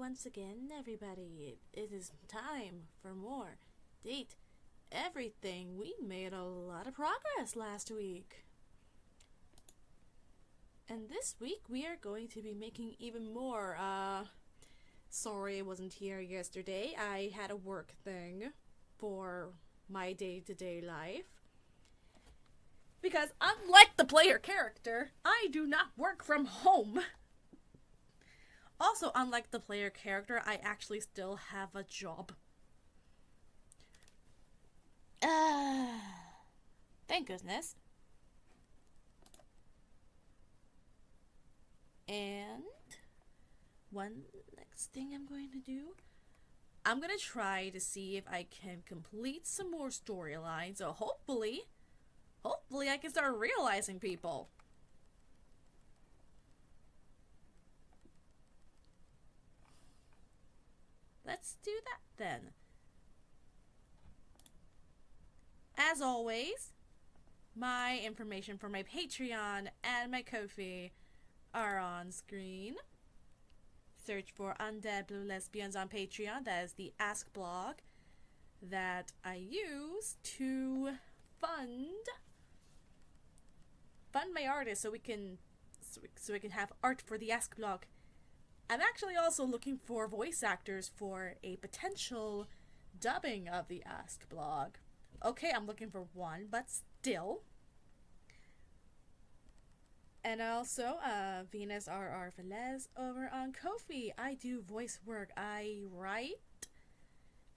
once again, everybody. It is time for more Date Everything. We made a lot of progress last week. And this week we are going to be making even more. Sorry I wasn't here yesterday. I had a work thing for my day-to-day life. Because unlike the player character, I do not work from home. Also, unlike the player character, I actually still have a job. Thank goodness. And one next thing I'm going to do, I'm going to try to see if I can complete some more storylines. So hopefully I can start realizing people. Let's do that then. As always, my information for my Patreon and my Ko-fi are on screen. Search for Undead Blue Lesbians on Patreon. That is the Ask blog that I use to fund my artists so we can have art for the Ask blog. I'm actually also looking for voice actors for a potential dubbing of the Ask blog. Okay, I'm looking for one, but still. And also, Venus R.R. Velez over on Ko-fi. I do voice work. I write.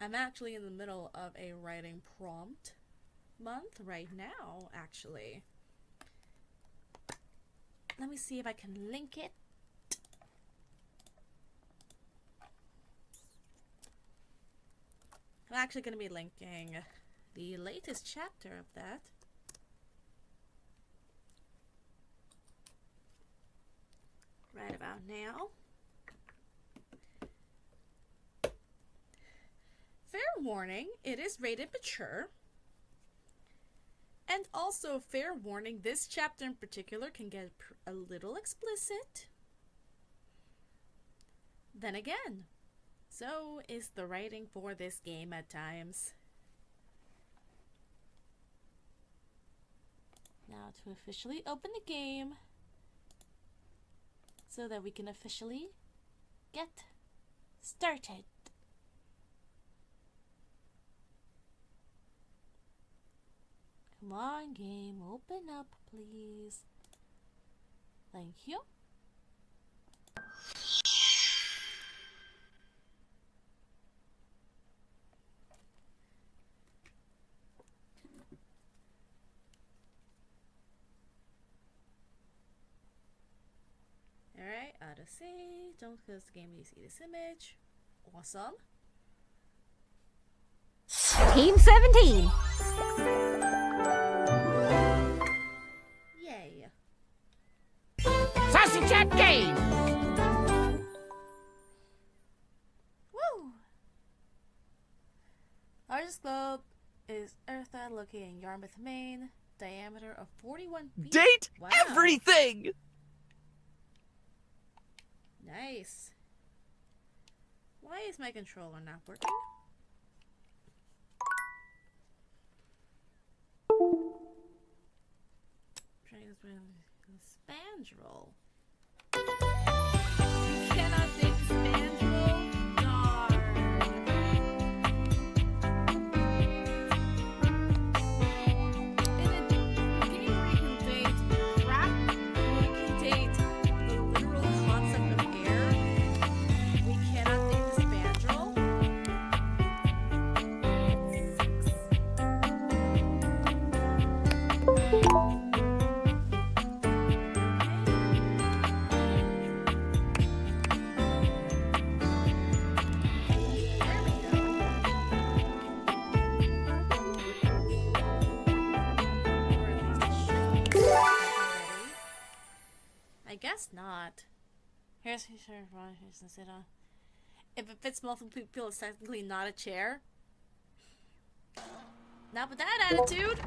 I'm actually in the middle of a writing prompt month right now, actually. Let me see if I can link it. I'm actually going to be linking the latest chapter of that. Right about now. Fair warning, it is rated mature. And also, fair warning, this chapter in particular can get a little explicit. Then again, so is the writing for this game at times. Now to officially open the game so that we can officially get started. Come on, game, open up, please. Thank you. Alright, auto save. Don't close the game when you see this image. Awesome. Team 17! Yay. Sausage Chat Game! Woo! Largest globe is Eartha, located in Yarmouth, Maine. Diameter of 41 feet. Date Wow. everything! Nice. Why is my controller not working? Trying to Spandrel. You cannot date the Spandrel? Darn. In a game where you can date crap, where you can date the literal concept of air, we cannot date the Spandrel. I guess not. Here's if it fits multiple people, it's technically not a chair. Not with that attitude.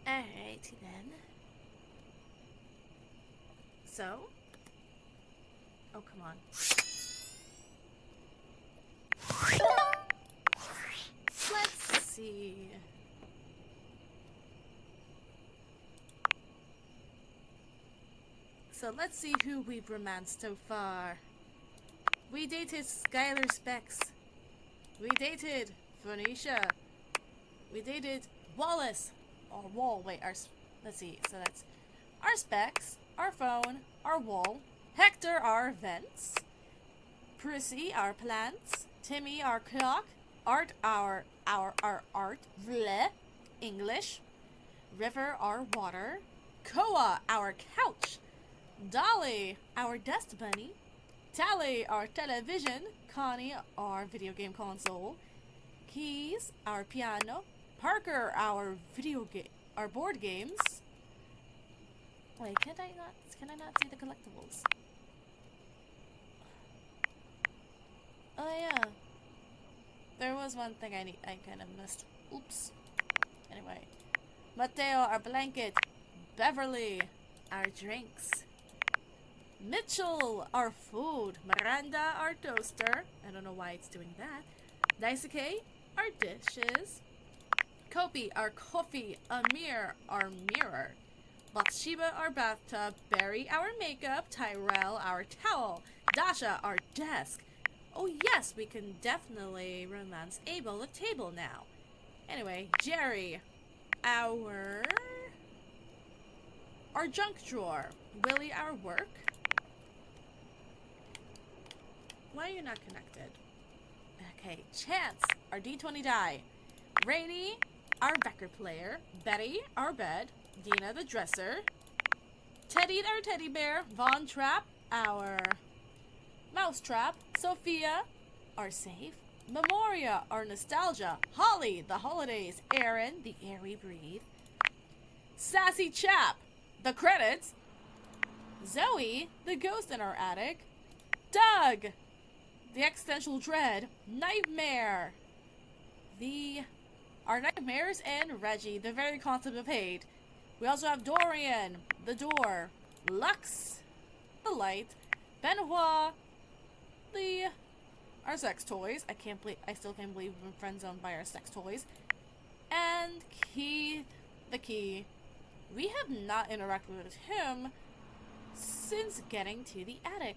Alright then. So, oh come on. Let's see. So let's see who we've romanced so far. We dated Skylar Specs. We dated Phoenicia. We dated Wallace. Or Wall. Wait, let's see. So that's our Specs, our Phone, our Wall, Hector, our Vents, Prissy, our Plants, Timmy, our Clock, Art, our Art, Bleh, English, River, our Water, Koa, our Couch, Dolly, our Dust Bunny, Tally, our television, Connie, our video game console, Keys, our piano, Parker, our our board games. Wait, can I not see the collectibles? Oh yeah. There was one thing I kind of missed. Oops. Anyway. Mateo, our blanket, Beverly, our drinks, Mitchell, our food, Miranda, our toaster. I don't know why it's doing that. Daisuke, our dishes, Kopi, our coffee, Amir, our mirror, Bathsheba, our bathtub, Barry, our makeup, Tyrell, our towel, Dasha, our desk. Oh yes, we can definitely romance Abel the table now. Anyway, Jerry, our junk drawer, Willie, our work. Why are you not connected? Okay, Chance, our D20 die, Rainy, our record player, Betty, our bed, Dina, the dresser, Teddy, our teddy bear, Von Trapp, our mouse trap, Sophia, our safe, Memoria, our nostalgia, Holly, the holidays, Aaron, the air we breathe, Sassy Chap, the credits, Zoe, the ghost in our attic, Doug, the existential dread, Nightmare, our nightmares, and Reggie, the very concept of hate. We also have Dorian, the door, Lux, the light, Benoit, our sex toys. I still can't believe we've been friend zoned by our sex toys. And Keith, the key. We have not interacted with him since getting to the attic.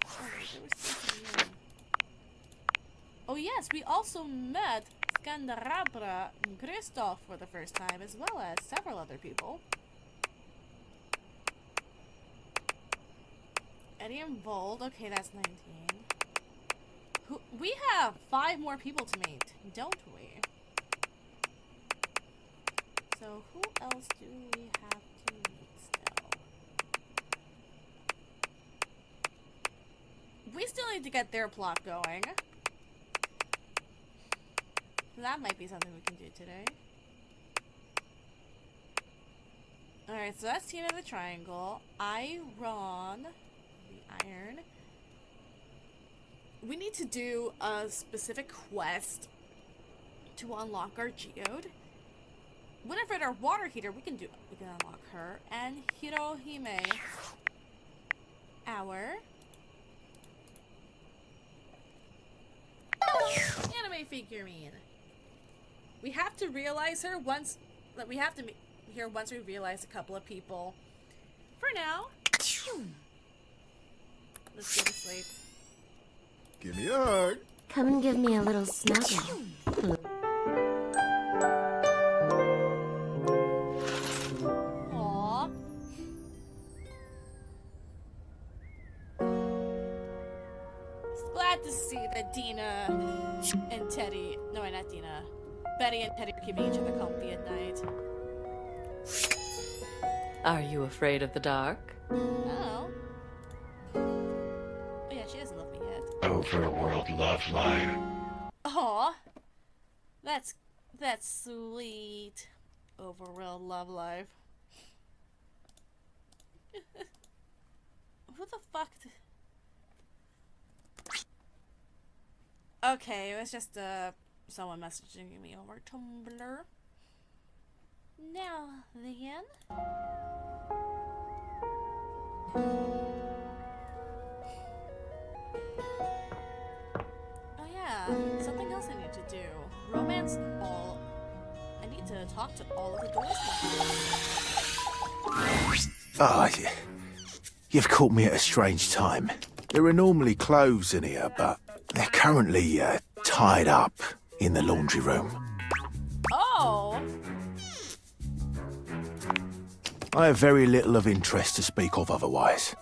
Oh, wait, there was something new. Oh yes, we also met Skandarabra and Kristoff for the first time, as well as several other people. Eddie and Bold, okay, that's 19. We have 5 more people to meet, don't we? So who else do we have to meet still? We still need to get their plot going. That might be something we can do today. Alright, so that's Tina the Triangle. Iron. The Iron. We need to do a specific quest to unlock our geode. Winifred, our water heater, we can unlock her. And Hirohime, our anime figurine. We have to realize her once. We have to meet here once we realize a couple of people. For now, let's go to sleep. Give me a hug. Come and give me a little snuggle. Aww. Glad to see that Dina and Teddy. No, not Dina. Betty and Teddy are keeping each other comfy at night. Are you afraid of the dark? Oh. Oh yeah, she doesn't love me yet. Overworld love life. Aw. That's sweet. Overworld love life. Who the fuck? Okay, it was just someone messaging me over Tumblr. Now then. Oh yeah, something else I need to do. Romance ball. I need to talk to all of the doors. Ah, you've caught me at a strange time. There are normally clothes in here, but they're currently tied up in the laundry room. Oh! I have very little of interest to speak of otherwise.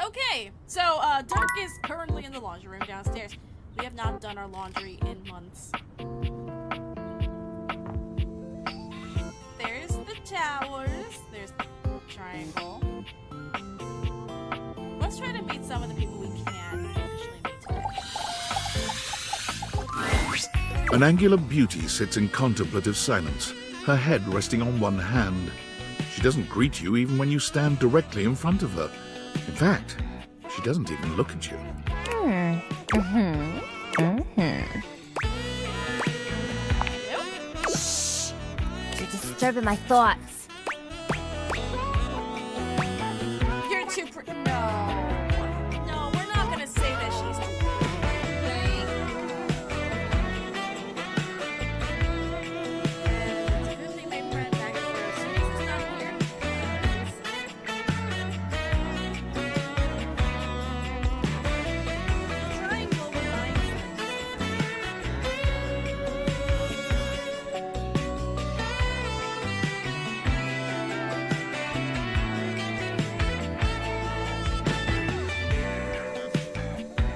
Okay, so Dirk is currently in the laundry room downstairs. We have not done our laundry in months. There's the towers. There's the triangle. Let's try to meet some of the people we can officially meet today. An angular beauty sits in contemplative silence, her head resting on one hand. She doesn't greet you even when you stand directly in front of her. In fact, she doesn't even look at you. Shh! You're disturbing my thoughts. You're too no. No, we're not gonna say that she's too pretty. It's a good thing my friend back at the service is not here. Triangle reminds me.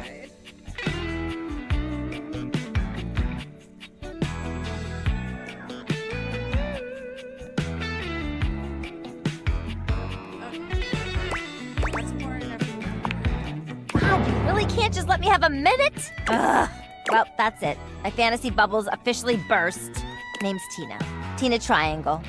What's more in everything? God, you really can't just let me have a minute? Ugh. Well, that's it. My fantasy bubbles officially burst. Name's Tina. Tina Triangle.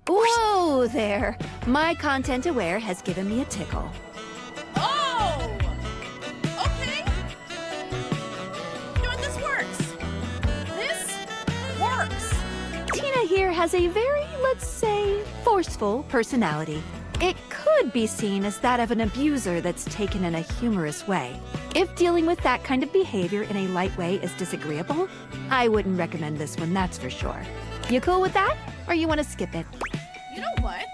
Whoa there! My content aware has given me a tickle. Oh! Okay. No, this works. This works. Tina here has a very, let's say, forceful personality. It could be seen as that of an abuser that's taken in a humorous way. If dealing with that kind of behavior in a light way is disagreeable, I wouldn't recommend this one, that's for sure. You cool with that? Or you want to skip it? You know what?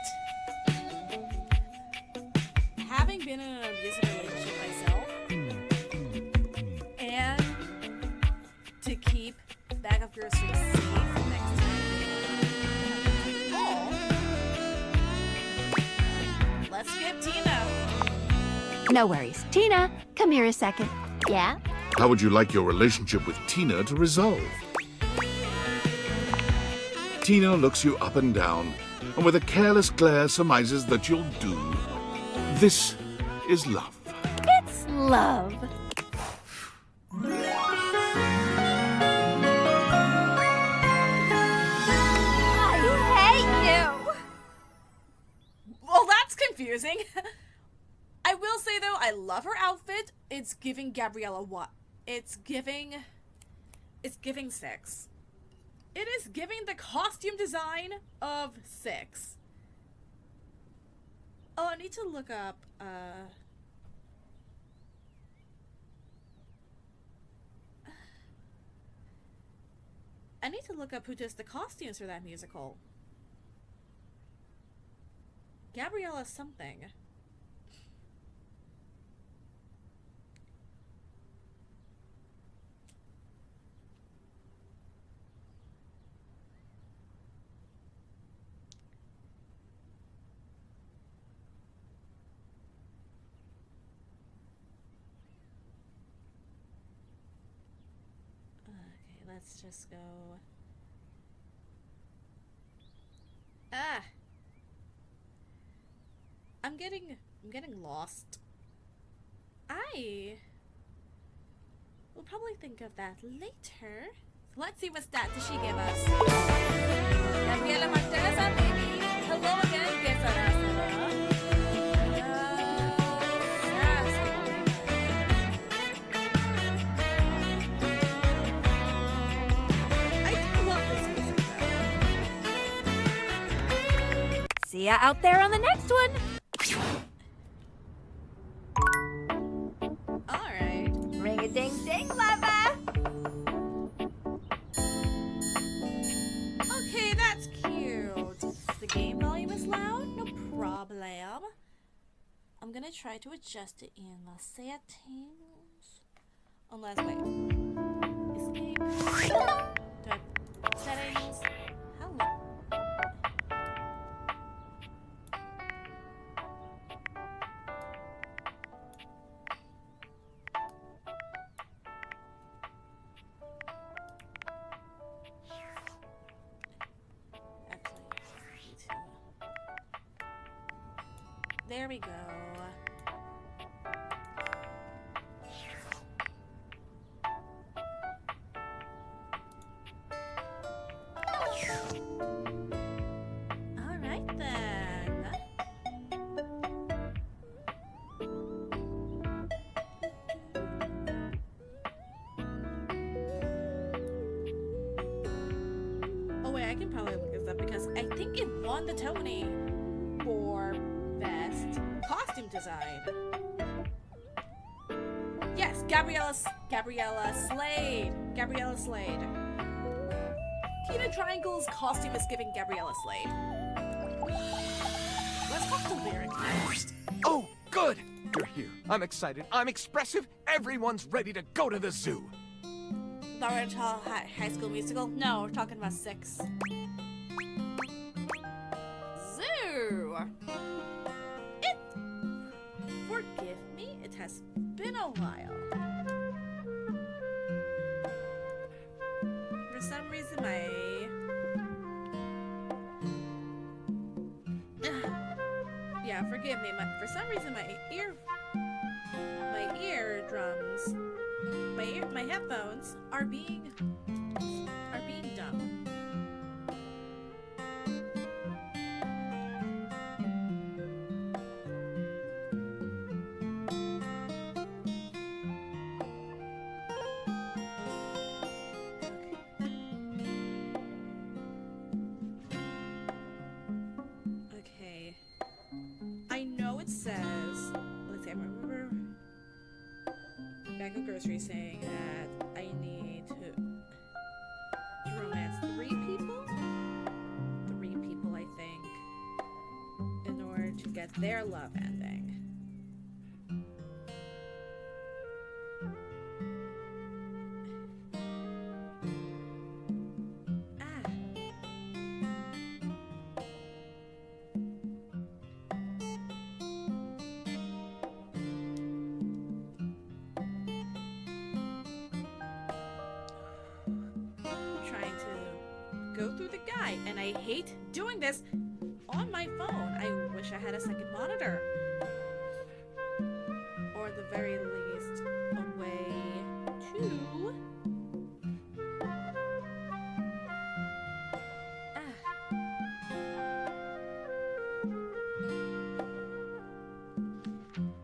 Having been in an abusive relationship myself, and to keep bag of groceries safe next time we call, let's skip Tina. No worries. Tina, come here a second. Yeah? How would you like your relationship with Tina to resolve? Tina looks you up and down, and with a careless glare surmises that you'll do. This is love. It's love. I hate you. Well, that's confusing. I will say though, I love her outfit. It's giving Gabriella what? It's giving Six. It is giving the costume design of Six. Oh, I need to look up, I need to look up who does the costumes for that musical. Gabriella something. Let's just go. I'm getting lost. I will probably think of that later. Let's see what stat does she give us. Gabriela Marteza, baby. Hello again, que será? See ya out there on the next one. Alright. Ring-a-ding-ding, lover! Okay, that's cute. The game volume is loud? No problem. I'm gonna try to adjust it in the settings. Unless, wait. Escape. Do I, settings. Hello. There we go. All right then. Oh wait, I can probably look this up because I think it won the Tony for best costume design. Yes, Gabriella Slade. Gabriella Slade. Tina Triangle's costume is giving Gabriella Slade. Let's talk the lyrics next. Oh, good! You're here. I'm excited. I'm expressive. Everyone's ready to go to the zoo. Lauren High School Musical? No, we're talking about 6. Zoo! Forgive me, it has been a while. For some reason, yeah, forgive me. For some reason, my eardrums, my headphones are being dumb. Okay. I know it says, let's see, I remember Bag of Groceries saying that I need to romance 3 people? 3 people, I think, in order to get their love ending. Trying to go through the guide, and I hate doing this on my phone. I wish I had a second monitor, or at the very least a way to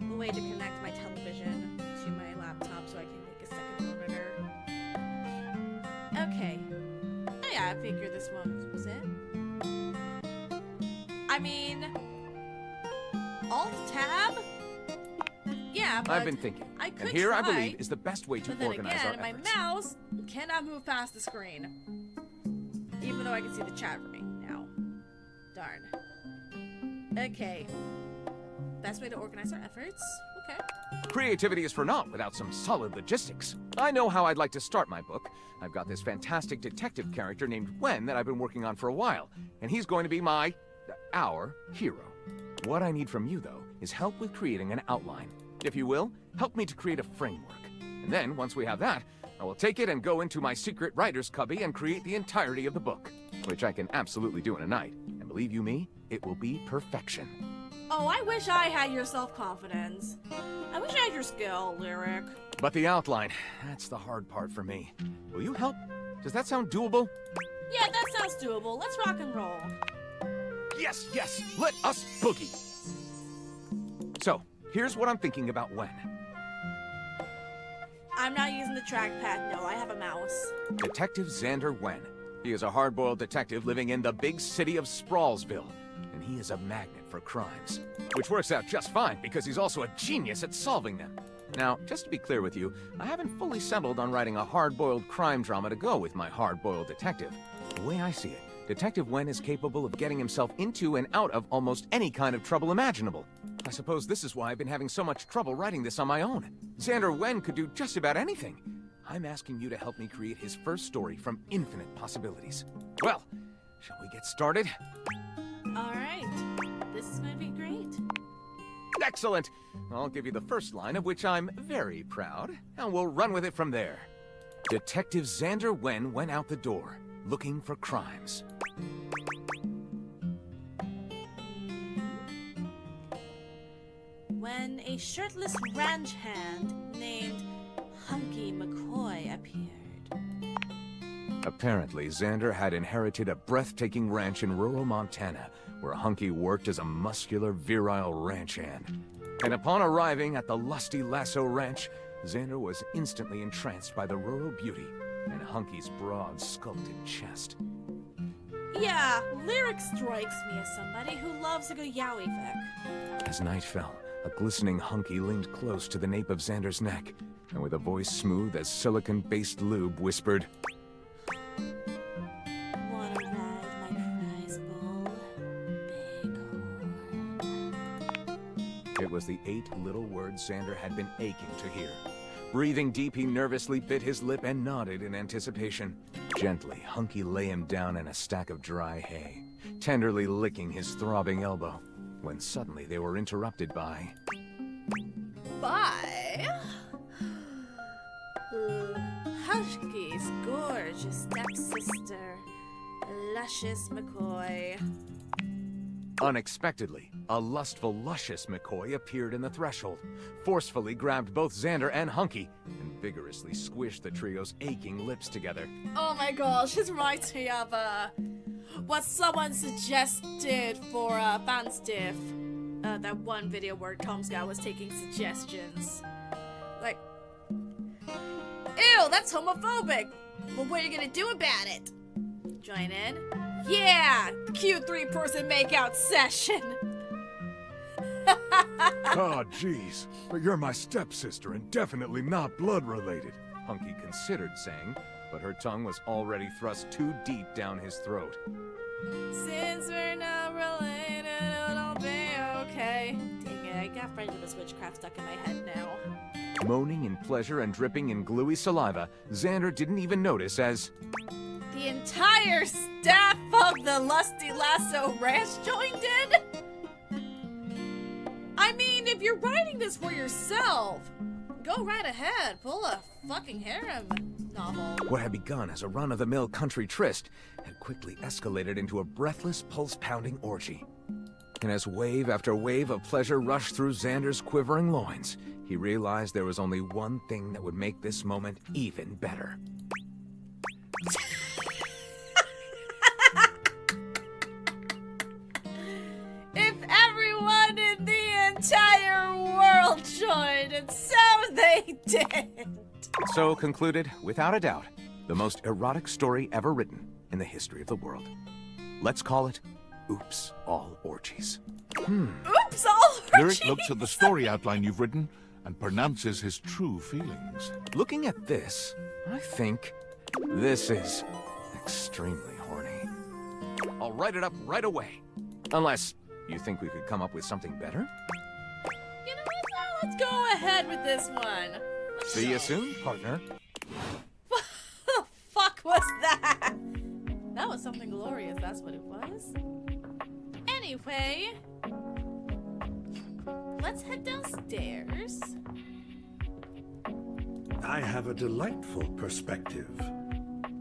a way to connect my television to my laptop so I can make a second monitor. Okay. Oh yeah, I figured this one was it. I mean, Alt-Tab? Yeah, but I've been thinking. I could and here, I try, believe, is the best way to but then organize again, our my efforts. mouse cannot move past the screen. Even though I can see the chat room now. Darn. Okay. Best way to organize our efforts. Okay. Creativity is for naught without some solid logistics. I know how I'd like to start my book. I've got this fantastic detective character named Wen that I've been working on for a while, and he's going to be our hero. What I need from you, though, is help with creating an outline. If you will, help me to create a framework. And then, once we have that, I will take it and go into my secret writer's cubby and create the entirety of the book, which I can absolutely do in a night. And believe you me, it will be perfection. Oh, I wish I had your self-confidence. I wish I had your skill, Lyric. But the outline, that's the hard part for me. Will you help? Does that sound doable? Yeah, that sounds doable. Let's rock and roll. Yes, yes, let us boogie. So, here's what I'm thinking about Wen. I'm not using the trackpad. No, I have a mouse. Detective Xander Wen. He is a hard-boiled detective living in the big city of Sprawlsville. And he is a magnet for crimes. Which works out just fine, because he's also a genius at solving them. Now, just to be clear with you, I haven't fully settled on writing a hard-boiled crime drama to go with my hard-boiled detective. The way I see it, Detective Wen is capable of getting himself into and out of almost any kind of trouble imaginable. I suppose this is why I've been having so much trouble writing this on my own. Xander Wen could do just about anything. I'm asking you to help me create his first story from infinite possibilities. Well, shall we get started? Alright, this is gonna be great. Excellent! I'll give you the first line, of which I'm very proud, and we'll run with it from there. Detective Xander Wen went out the door, looking for crimes. When a shirtless ranch hand named Hunky McCoy appeared. Apparently, Xander had inherited a breathtaking ranch in rural Montana, where Hunky worked as a muscular, virile ranch hand. And upon arriving at the Lusty Lasso Ranch, Xander was instantly entranced by the rural beauty and Hunky's broad, sculpted chest. Yeah, Lyric strikes me as somebody who loves a good yowie fic. As night fell, a glistening Hunky leaned close to the nape of Xander's neck, and with a voice smooth as silicon-based lube, whispered, Wanna ride my prize bull, Bighorn? It was the 8 little words Xander had been aching to hear. Breathing deep, he nervously bit his lip and nodded in anticipation. Gently, Hunky lay him down in a stack of dry hay, tenderly licking his throbbing elbow, when suddenly they were interrupted by... Hushky's gorgeous stepsister, Luscious McCoy. Unexpectedly, a lustful, luscious McCoy appeared in the threshold, forcefully grabbed both Xander and Hunky, and vigorously squished the trio's aching lips together. Oh my gosh, this reminds me of what someone suggested for Fanstiff. That one video where Tom Scott was taking suggestions. Like, ew, that's homophobic! But what are you gonna do about it? Join in? Yeah! Cute 3-person makeout session! Oh, jeez. But you're my stepsister and definitely not blood-related. Hunky considered saying, but her tongue was already thrust too deep down his throat. Since we're not related, it'll be okay. Dang it, I got Friendship is Witchcraft stuck in my head now. Moaning in pleasure and dripping in gluey saliva, Xander didn't even notice as... The entire staff of the Lusty Lasso Ranch joined in? I mean, if you're writing this for yourself, go right ahead, pull a fucking harem novel. What had begun as a run-of-the-mill country tryst had quickly escalated into a breathless, pulse-pounding orgy. And as wave after wave of pleasure rushed through Xander's quivering loins, he realized there was only one thing that would make this moment even better. If everyone in the entire world joined, and so they did. So concluded, without a doubt, the most erotic story ever written in the history of the world. Let's call it Oops, All Orgies. Oops, all Lyric orgies. looks at the story outline you've written and pronounces his true feelings. Looking at this, I think this is extremely horny. I'll write it up right away. Unless you think we could come up with something better? You know what? Let's go ahead with this one. See you soon, partner. What the fuck was that? That was something glorious, that's what it was. Anyway, let's head downstairs. I have a delightful perspective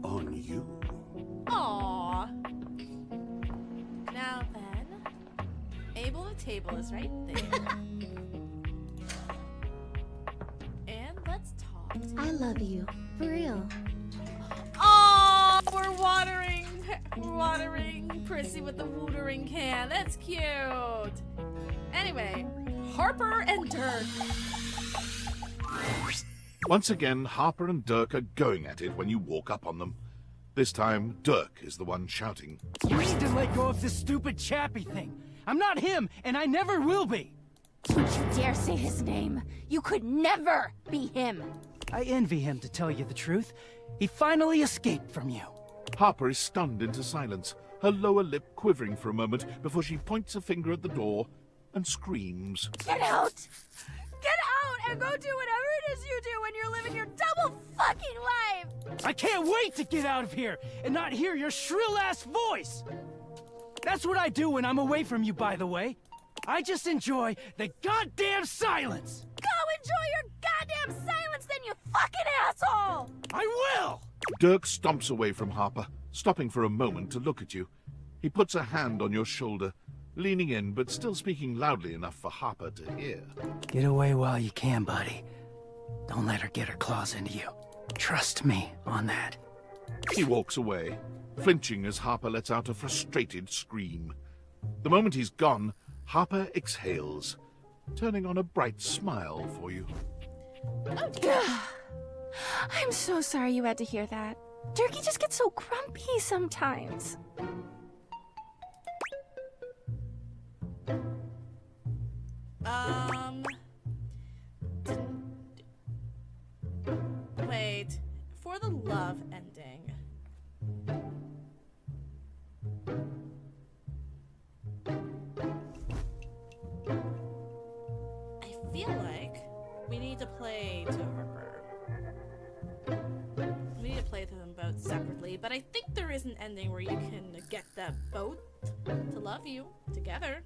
on you. Aww. Now then, Abel the table is right there. And let's talk. I love you. For real. Oh, we're watering Prissy with the wootering can. That's cute. Anyway, Harper and Dirk. Once again, Harper and Dirk are going at it when you walk up on them. This time, Dirk is the one shouting. You need to let go of this stupid chappy thing. I'm not him, and I never will be! Don't you dare say his name! You could never be him! I envy him, to tell you the truth. He finally escaped from you. Harper is stunned into silence, her lower lip quivering for a moment before she points a finger at the door and screams. Get out! Get out and go do whatever it is you do when you're living your double fucking life! I can't wait to get out of here and not hear your shrill-ass voice! That's what I do when I'm away from you, by the way. I just enjoy the goddamn silence! Go enjoy your goddamn silence then, you fucking asshole! I will! Dirk stomps away from Harper, stopping for a moment to look at you. He puts a hand on your shoulder, leaning in but still speaking loudly enough for Harper to hear. Get away while you can, buddy. Don't let her get her claws into you. Trust me on that. He walks away, flinching as Harper lets out a frustrated scream. The moment he's gone, Harper exhales, turning on a bright smile for you. I'm so sorry you had to hear that. Durkee just gets so grumpy sometimes. Wait. For the love ending. I feel like we need to play to Harper. We need to play to them both separately, but I think there is an ending where you can get them both to love you together.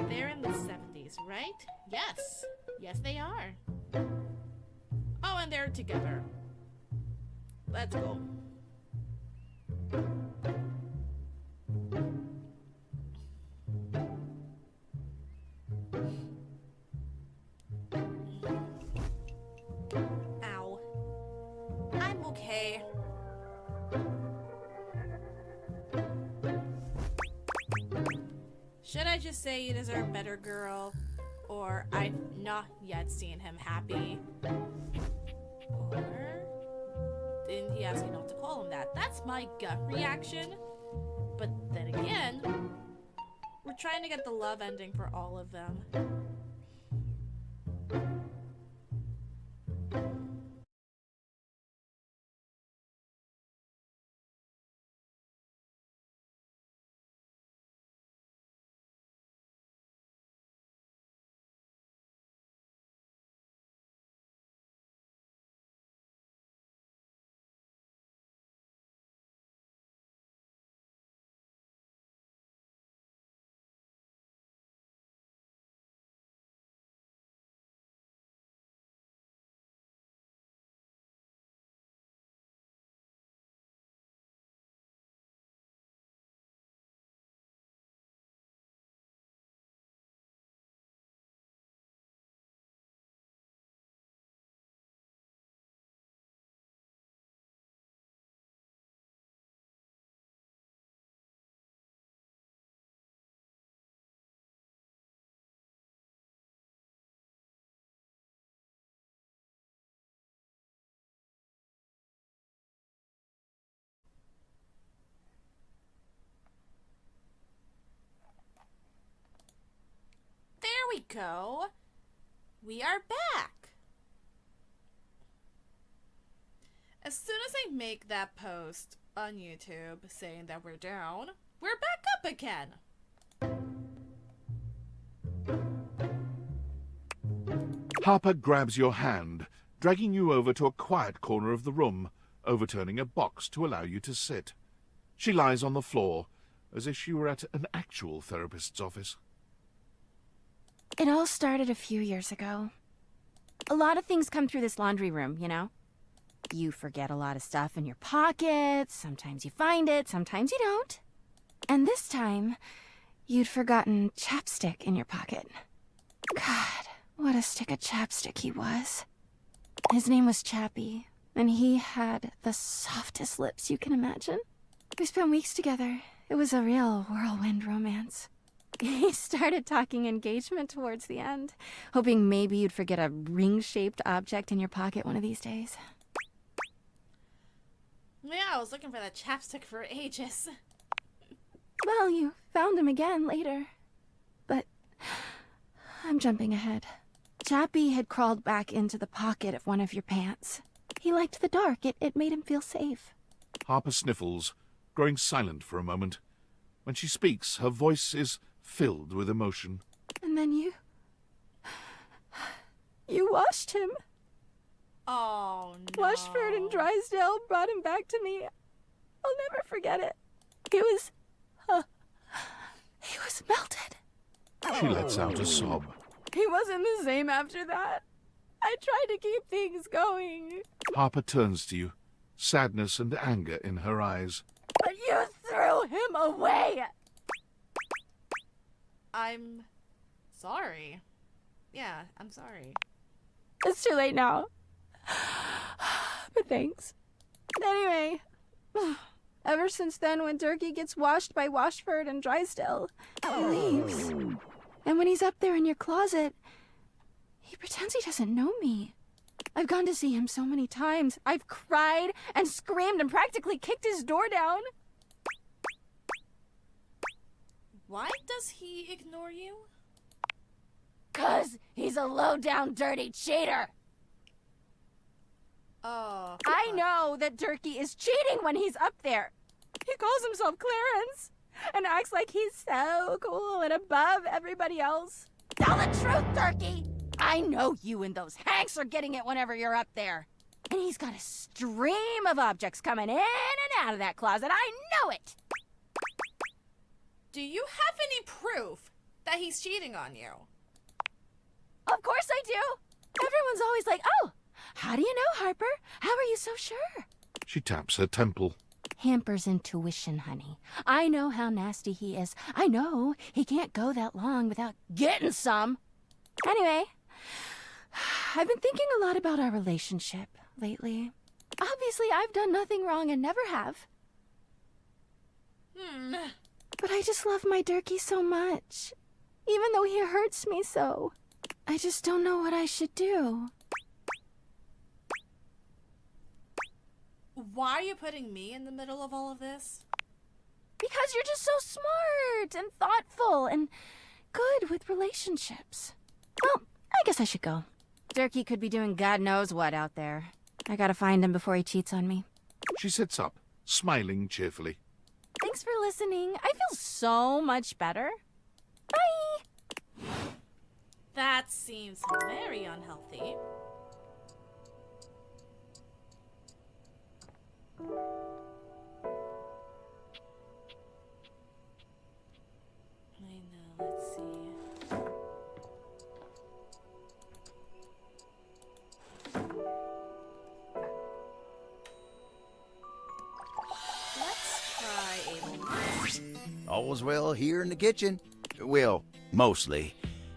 They're in the 70s, right? Yes. Yes, they are. Oh, and they're together. Let's go. Ow. I'm okay. Should I just say you deserve better, girl? Or I've not yet seen him happy? Or didn't he ask you not to call him that? That's my gut reaction. But then again, we're trying to get the love ending for all of them. There we go. We are back. As soon as I make that post on YouTube saying that we're down, we're back up again. Harper grabs your hand, dragging you over to a quiet corner of the room, overturning a box to allow you to sit. She lies on the floor, as if she were at an actual therapist's office. It all started a few years ago. A lot of things come through this laundry room, you know? You forget a lot of stuff in your pockets, sometimes you find it, sometimes you don't. And this time, you'd forgotten chapstick in your pocket. God, what a stick of chapstick he was. His name was Chappie, and he had the softest lips you can imagine. We spent weeks together. It was a real whirlwind romance. He started talking engagement towards the end, hoping maybe you'd forget a ring-shaped object in your pocket one of these days. Yeah, I was looking for that chapstick for ages. Well, you found him again later. But I'm jumping ahead. Chappie had crawled back into the pocket of one of your pants. He liked the dark. It made him feel safe. Harper sniffles, growing silent for a moment. When she speaks, her voice is filled with emotion. And then you washed him. Oh, no. Washford and Drysdale brought him back to me. I'll never forget it. He was melted. She lets out a sob. He wasn't the same after that. I tried to keep things going. Harper turns to you, sadness and anger in her eyes. But you threw him away! I'm sorry. Yeah, I'm sorry. It's too late now. But thanks. Anyway, ever since then, when Durkee gets washed by Washford and Drysdale, he leaves. And when he's up there in your closet, he pretends he doesn't know me. I've gone to see him so many times. I've cried and screamed and practically kicked his door down. Why does he ignore you? 'Cause he's a low-down, dirty cheater. Oh. I know that Durkee is cheating when he's up there. He calls himself Clarence and acts like he's so cool and above everybody else. Tell the truth, Durkee! I know you and those Hanks are getting it whenever you're up there. And he's got a stream of objects coming in and out of that closet. I know it! Do you have any proof that he's cheating on you? Of course I do! Everyone's always like, oh, how do you know, Harper? How are you so sure? She taps her temple. Hamper's intuition, honey. I know how nasty he is. I know he can't go that long without getting some. Anyway, I've been thinking a lot about our relationship lately. Obviously, I've done nothing wrong and never have. But I just love my Durkee so much. Even though he hurts me so. I just don't know what I should do. Why are you putting me in the middle of all of this? Because you're just so smart and thoughtful and good with relationships. Well, I guess I should go. Durkee could be doing God knows what out there. I gotta find him before he cheats on me. She sits up, smiling cheerfully. Thanks for listening. I feel so much better. Bye! That seems very unhealthy. I know, let's see. Let's try Abel's. All's well here in the kitchen. Well, mostly.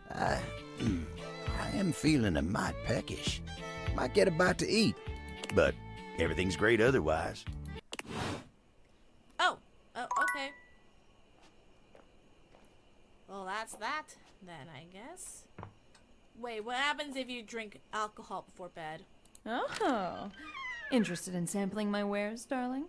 I am feeling a mite peckish. Might get a bite to eat, but everything's great otherwise. Oh, okay. Well, that's that, then, I guess. Wait, what happens if you drink alcohol before bed? Oh, interested in sampling my wares, darling?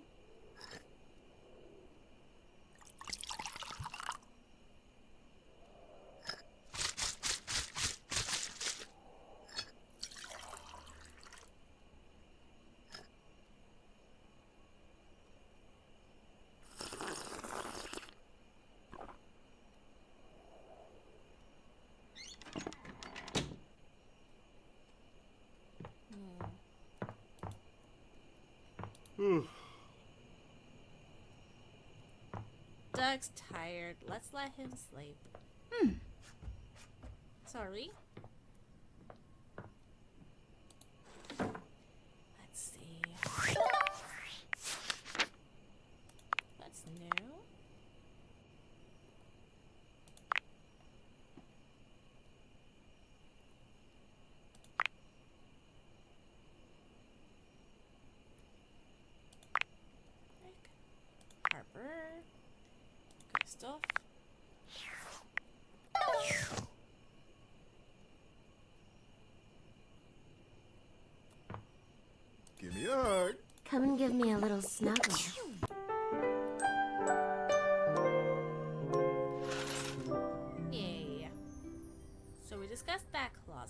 Doug's tired. Let's let him sleep. Sorry. Let's see. What's new? Harper. Good stuff.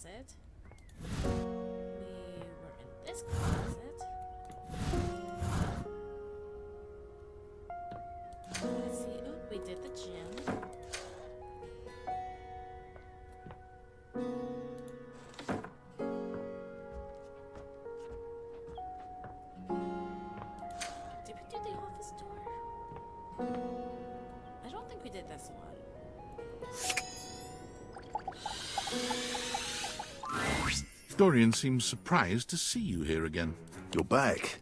closet. We were in this closet. Let's see. Oop, we did the gym. Did we do the office door? I don't think we did this one. Dorian seems surprised to see you here again. You're back.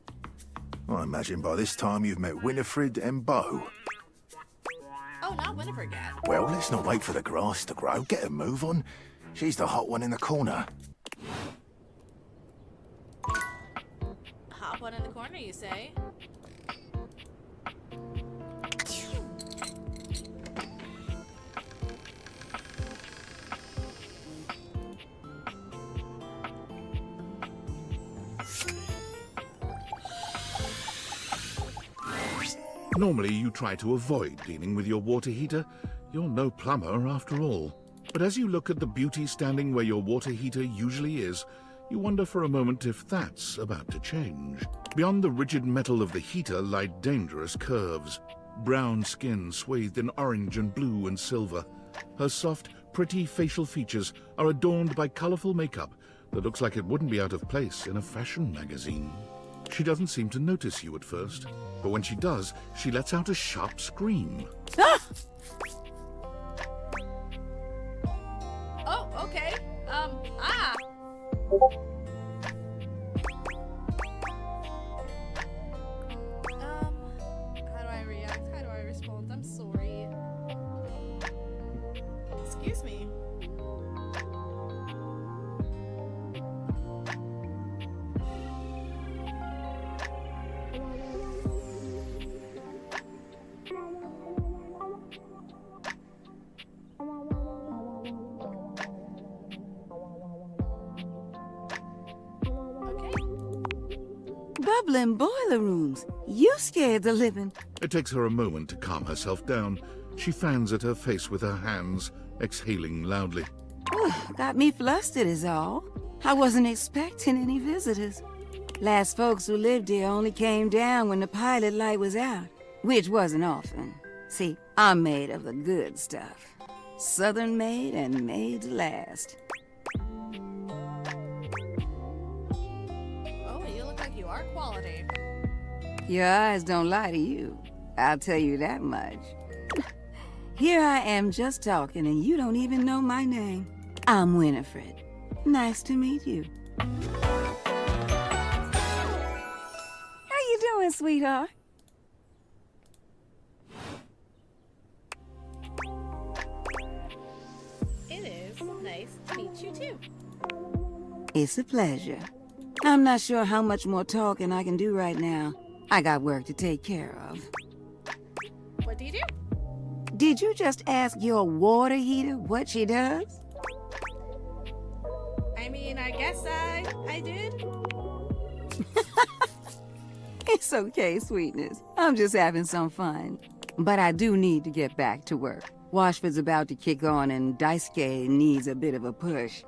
I imagine by this time you've met Winifred and Beau. Oh, not Winifred yet. Well, let's not wait for the grass to grow. Get a move on. She's the hot one in the corner. Hot one in the corner, you say? Normally you try to avoid dealing with your water heater. You're no plumber after all. But as you look at the beauty standing where your water heater usually is, you wonder for a moment if that's about to change. Beyond the rigid metal of the heater lie dangerous curves. Brown skin swathed in orange and blue and silver. Her soft, pretty facial features are adorned by colorful makeup that looks like it wouldn't be out of place in a fashion magazine. She doesn't seem to notice you at first, but when she does, she lets out a sharp scream. Ah! Oh, okay. Ah! How do I react? How do I respond? I'm sorry. Excuse me. Bubbling boiler rooms. You scared the living. It takes her a moment to calm herself down. She fans at her face with her hands, exhaling loudly. Got me flustered is all. I wasn't expecting any visitors. Last folks who lived here only came down when the pilot light was out, which wasn't often. See, I'm made of the good stuff. Southern made and made to last. Oh, you look like you are quality. Your eyes don't lie to you. I'll tell you that much. Here I am just talking and you don't even know my name. I'm Winifred. Nice to meet you. How you doing, sweetheart? It is nice to meet you too. It's a pleasure. I'm not sure how much more talking I can do right now. I got work to take care of. What do you do? Did you just ask your water heater what she does? I mean, I guess I did. It's okay, sweetness. I'm just having some fun. But I do need to get back to work. Washford's about to kick on and Daisuke needs a bit of a push.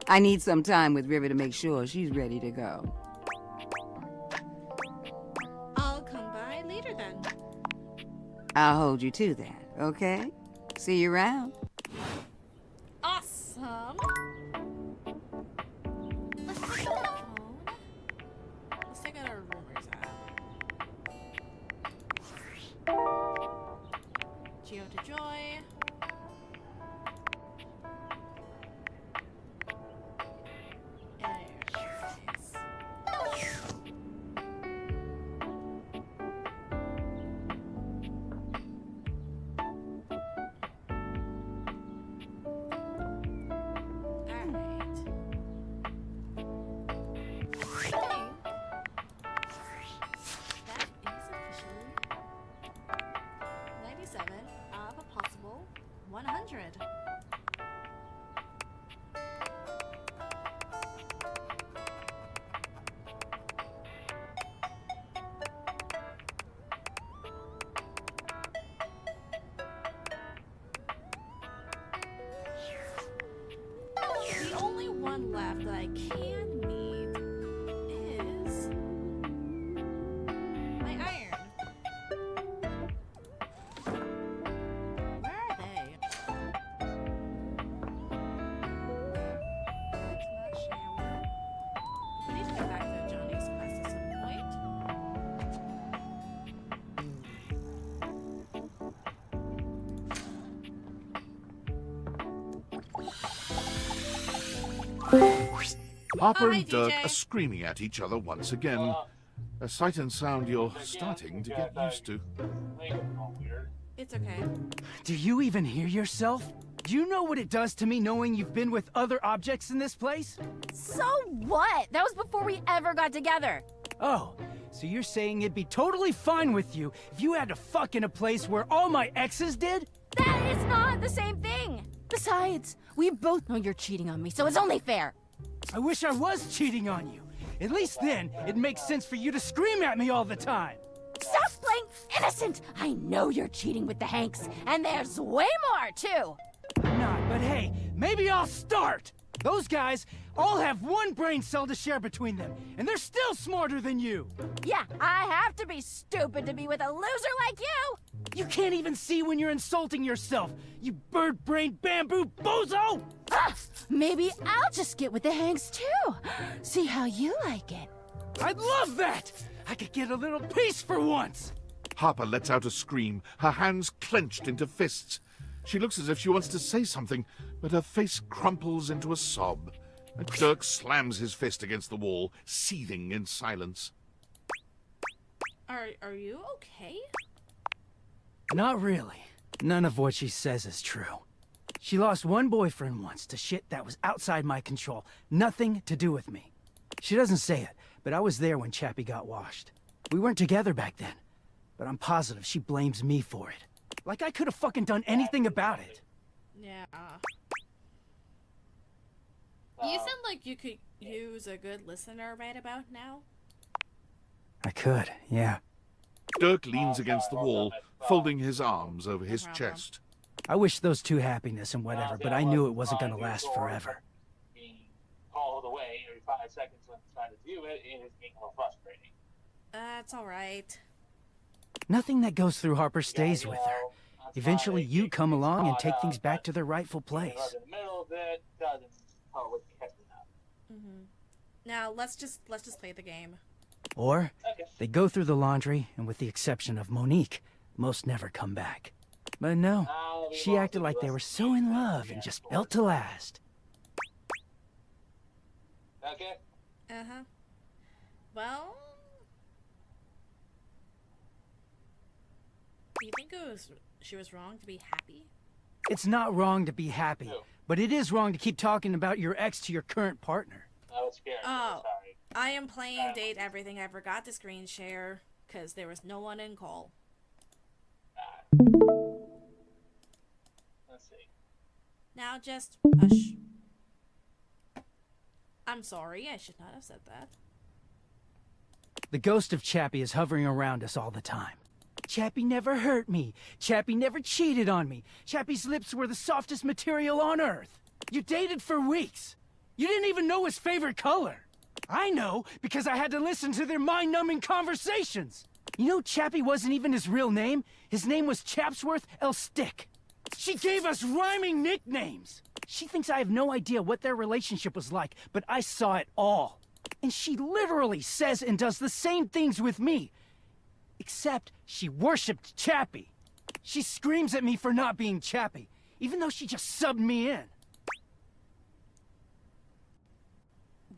I need some time with River to make sure she's ready to go. I'll come by later then. I'll hold you to that, okay? See you around. Awesome. Let's take out our phone. Let's take out our rumors app. Geo to Joy. Of a possible 100. The only one that I can need is my iron. Where are they? It's not shower. I need to go back to Johnny's quest at some point. Harper Oh, hi, and Dirk DJ. are screaming at each other once again. A sight and sound you're starting to get used to. It's okay. Do you even hear yourself? Do you know what it does to me knowing you've been with other objects in this place? So what? That was before we ever got together. Oh, so you're saying it'd be totally fine with you if you had to fuck in a place where all my exes did? That is not the same thing. Besides, we both know you're cheating on me, so it's only fair. I wish I was cheating on you. At least then, it makes sense for you to scream at me all the time. Stop playing innocent! I know you're cheating with the Hanks, and there's way more, too! I'm not, but hey, maybe I'll start! Those guys all have one brain cell to share between them, and they're still smarter than you! Yeah, I have to be stupid to be with a loser like you! You can't even see when you're insulting yourself, you bird-brained bamboo bozo! Ah, maybe I'll just get with the Hanks, too. See how you like it. I'd love that! I could get a little peace for once! Harper lets out a scream, her hands clenched into fists. She looks as if she wants to say something, but her face crumples into a sob. And Dirk slams his fist against the wall, seething in silence. Are you okay? Not really. None of what she says is true. She lost one boyfriend once to shit that was outside my control. Nothing to do with me. She doesn't say it, but I was there when Chappie got washed. We weren't together back then, but I'm positive she blames me for it. Like I could have fucking done anything about it. Yeah. You sound like you could use a good listener right about now. I could, yeah. Dirk leans against the wall, folding his arms over his chest. I wish those two happiness and whatever, but I knew it wasn't gonna last forever. Being called away every 5 seconds when trying to do it is getting a little frustrating. That's alright. Nothing that goes through Harper stays with her. Eventually you come along and take things back to their rightful place. In the middle of it doesn't totally catch it up. Now let's just play the game. Or they go through the laundry, and with the exception of Monique, most never come back. But no, she acted like they were so in love and just built to last. Okay. Uh-huh. Well, do you think she was wrong to be happy? It's not wrong to be happy, but it is wrong to keep talking about your ex to your current partner. I was scared. Oh, Sorry. I am playing Date Everything. I forgot to screen share because there was no one in call. Let's see. Now just hush. I'm sorry, I should not have said that. The ghost of Chappie is hovering around us all the time. Chappie never hurt me. Chappie never cheated on me. Chappie's lips were the softest material on earth. You dated for weeks. You didn't even know his favorite color. I know, because I had to listen to their mind-numbing conversations. You know Chappie wasn't even his real name? His name was Chapsworth L. Stick. She gave us rhyming nicknames. She thinks I have no idea what their relationship was like, but I saw it all. And she literally says and does the same things with me. Except she worshipped Chappie. She screams at me for not being Chappie, even though she just subbed me in.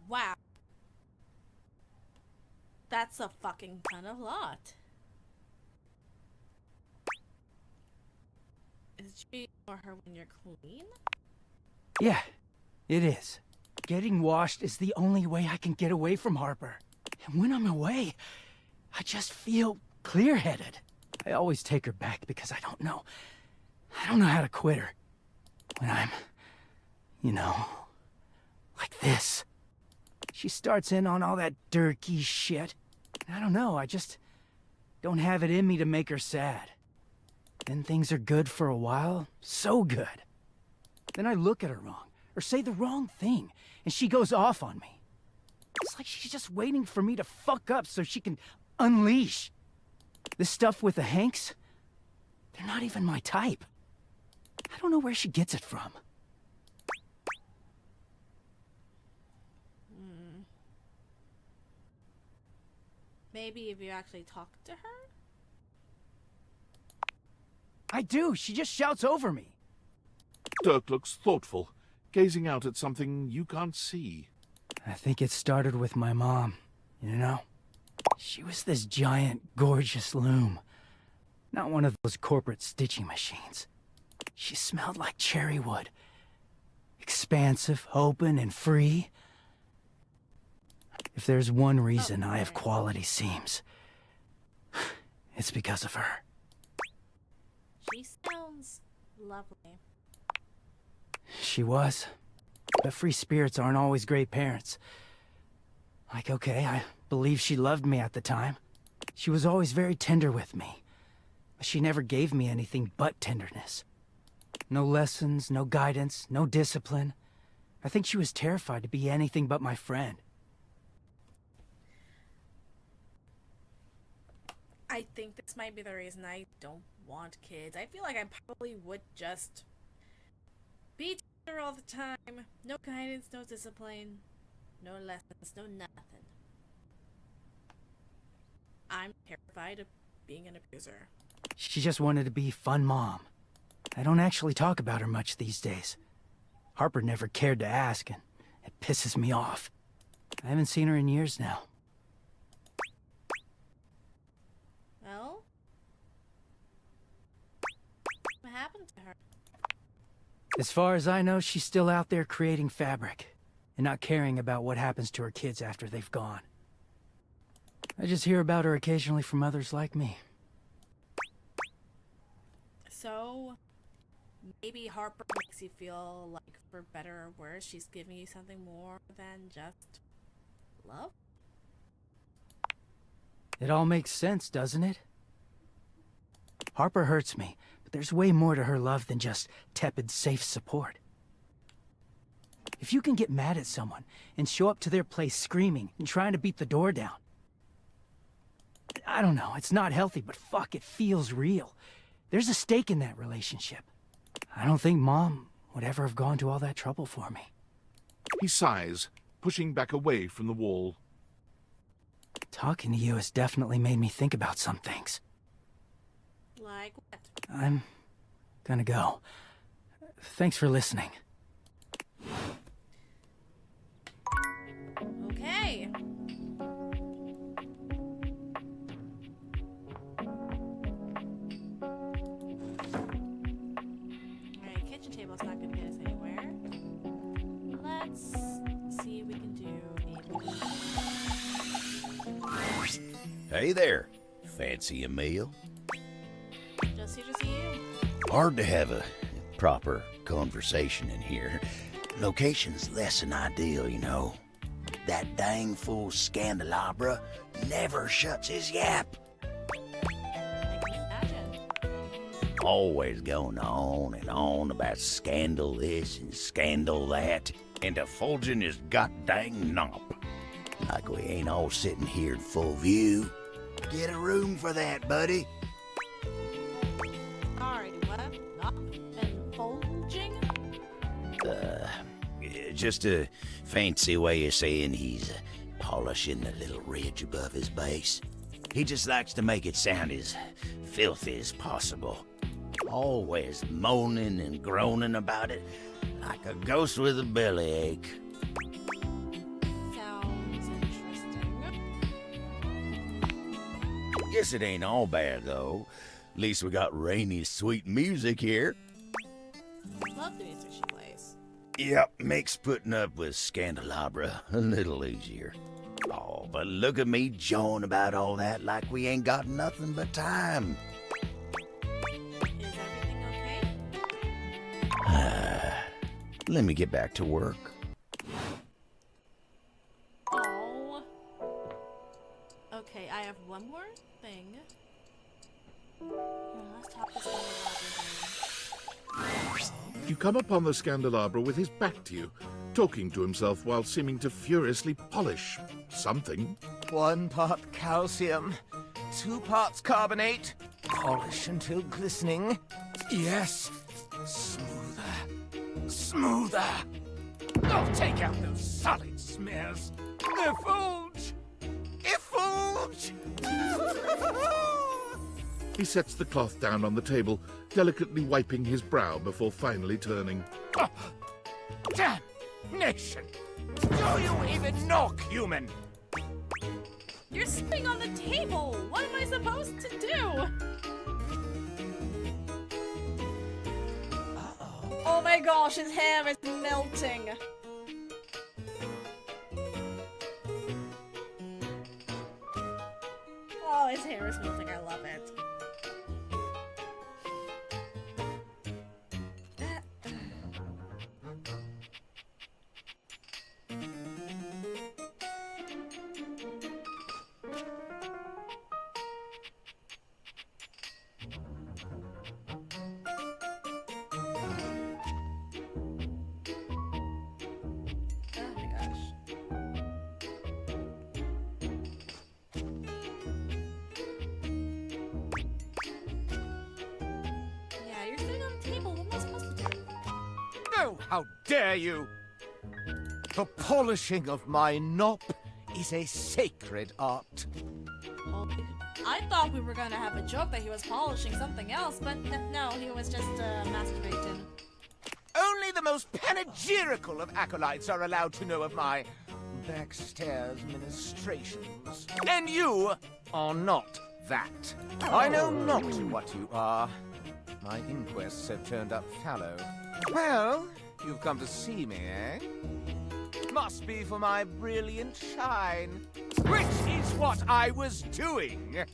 Wow. That's a fucking ton of lot. Is she or her when you're clean? Yeah, it is. Getting washed is the only way I can get away from Harper. And when I'm away, I just feel clear-headed. I always take her back because I don't know how to quit her. When I'm, you know, like this. She starts in on all that dirty shit. I don't know, I just don't have it in me to make her sad. Then things are good for a while, so good. Then I look at her wrong, or say the wrong thing, and she goes off on me. It's like she's just waiting for me to fuck up so she can unleash. This stuff with the Hanks, they're not even my type. I don't know where she gets it from. Maybe if you actually talk to her? I do. She just shouts over me. Dirk looks thoughtful, gazing out at something you can't see. I think it started with my mom, you know? She was this giant, gorgeous loom. Not one of those corporate stitching machines. She smelled like cherry wood. Expansive, open, and free. If there's one reason I have quality seams, it's because of her. She sounds lovely. She was. But free spirits aren't always great parents. Like, okay, I believe she loved me at the time. She was always very tender with me. But she never gave me anything but tenderness. No lessons, no guidance, no discipline. I think she was terrified to be anything but my friend. I think this might be the reason I don't want kids. I feel like I probably would just be together all the time. No guidance, no discipline, no lessons, no nothing. I'm terrified of being an abuser. She just wanted to be fun mom. I don't actually talk about her much these days. Harper never cared to ask, and it pisses me off. I haven't seen her in years now. Well, what happened to her? As far as I know, she's still out there creating fabric, and not caring about what happens to her kids after they've gone. I just hear about her occasionally from others like me. So, maybe Harper makes you feel like, for better or worse, she's giving you something more than just love? It all makes sense, doesn't it? Harper hurts me, but there's way more to her love than just tepid, safe support. If you can get mad at someone and show up to their place screaming and trying to beat the door down, I don't know, it's not healthy, but fuck, it feels real. There's a stake in that relationship. I don't think Mom would ever have gone to all that trouble for me. He sighs, pushing back away from the wall. Talking to you has definitely made me think about some things. Like what? I'm gonna go. Thanks for listening. Okay. Alright, kitchen table's not gonna get us anywhere. Let's see if we can do a... Hey there. Fancy a meal? Just here to see you. Hard to have a proper conversation in here. Location's less than ideal, you know. That dang fool Scandelabra never shuts his yap. I can imagine. Always going on and on about scandal this and scandal that, and effulging his goddamn nop. Like we ain't all sitting here in full view. Get a room for that, buddy. Alrighty, what? Not been bulging? Just a fancy way of saying he's polishing the little ridge above his base. He just likes to make it sound as filthy as possible. Always moaning and groaning about it, like a ghost with a bellyache. Sounds interesting. Guess it ain't all bad, though. At least we got Rainy's sweet music here. Love the music she plays. Yep, makes putting up with Scandelabra a little easier. Oh, but look at me jawing about all that like we ain't got nothing but time. Is everything okay? Let me get back to work. Oh. Okay, I have one more thing. Here, let's talk this one about. You come upon the Scandelabra with his back to you, talking to himself while seeming to furiously polish something. 1 part calcium, 2 parts carbonate. Polish until glistening. Yes. Smoother. Smoother. Oh, take out those solid smears. Effulge! Effulge! He sets the cloth down on the table, delicately wiping his brow before finally turning. Oh, damnation! Do you even knock, human? You're sitting on the table! What am I supposed to do? Oh my gosh, his hair is melting! Oh, his hair is melting, I love it. How dare you! The polishing of my nop is a sacred art. I thought we were gonna have a joke that he was polishing something else, but no, he was just masturbating. Only the most panegyrical of acolytes are allowed to know of my backstairs ministrations. And you are not that. I know not what you are. My inquests have turned up fallow. Well, you've come to see me, eh? Must be for my brilliant shine, which is what I was doing.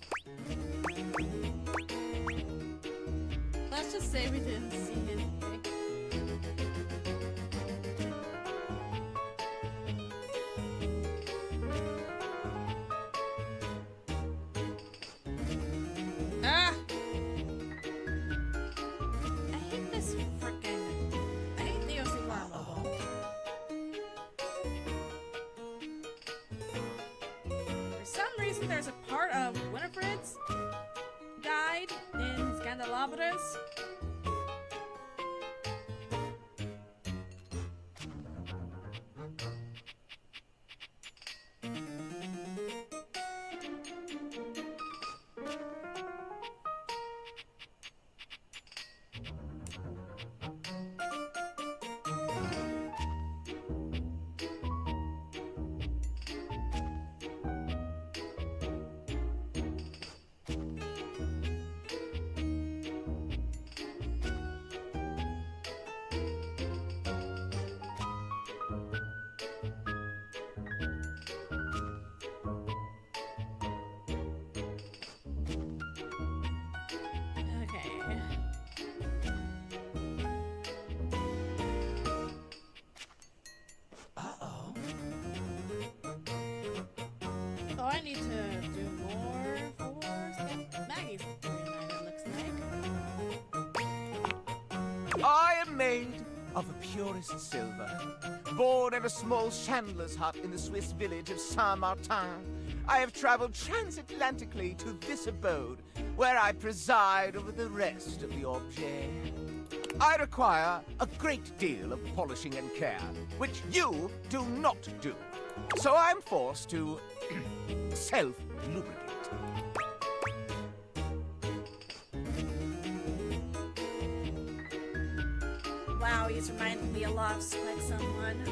Let's just say we didn't see anything. Ah! I hate this frickin'. I hate the OC Farm level. For some reason, there's a part of Winifred's guide in Scandelabras. Oh, I need to do more for Maggie's storyline, it looks like. I am made of the purest silver. Born in a small chandler's hut in the Swiss village of Saint-Martin, I have traveled transatlantically to this abode, where I preside over the rest of the objet. I require a great deal of polishing and care, which you do not do. So I'm forced to self-lubricate. Wow, he's reminding me a lot of like someone.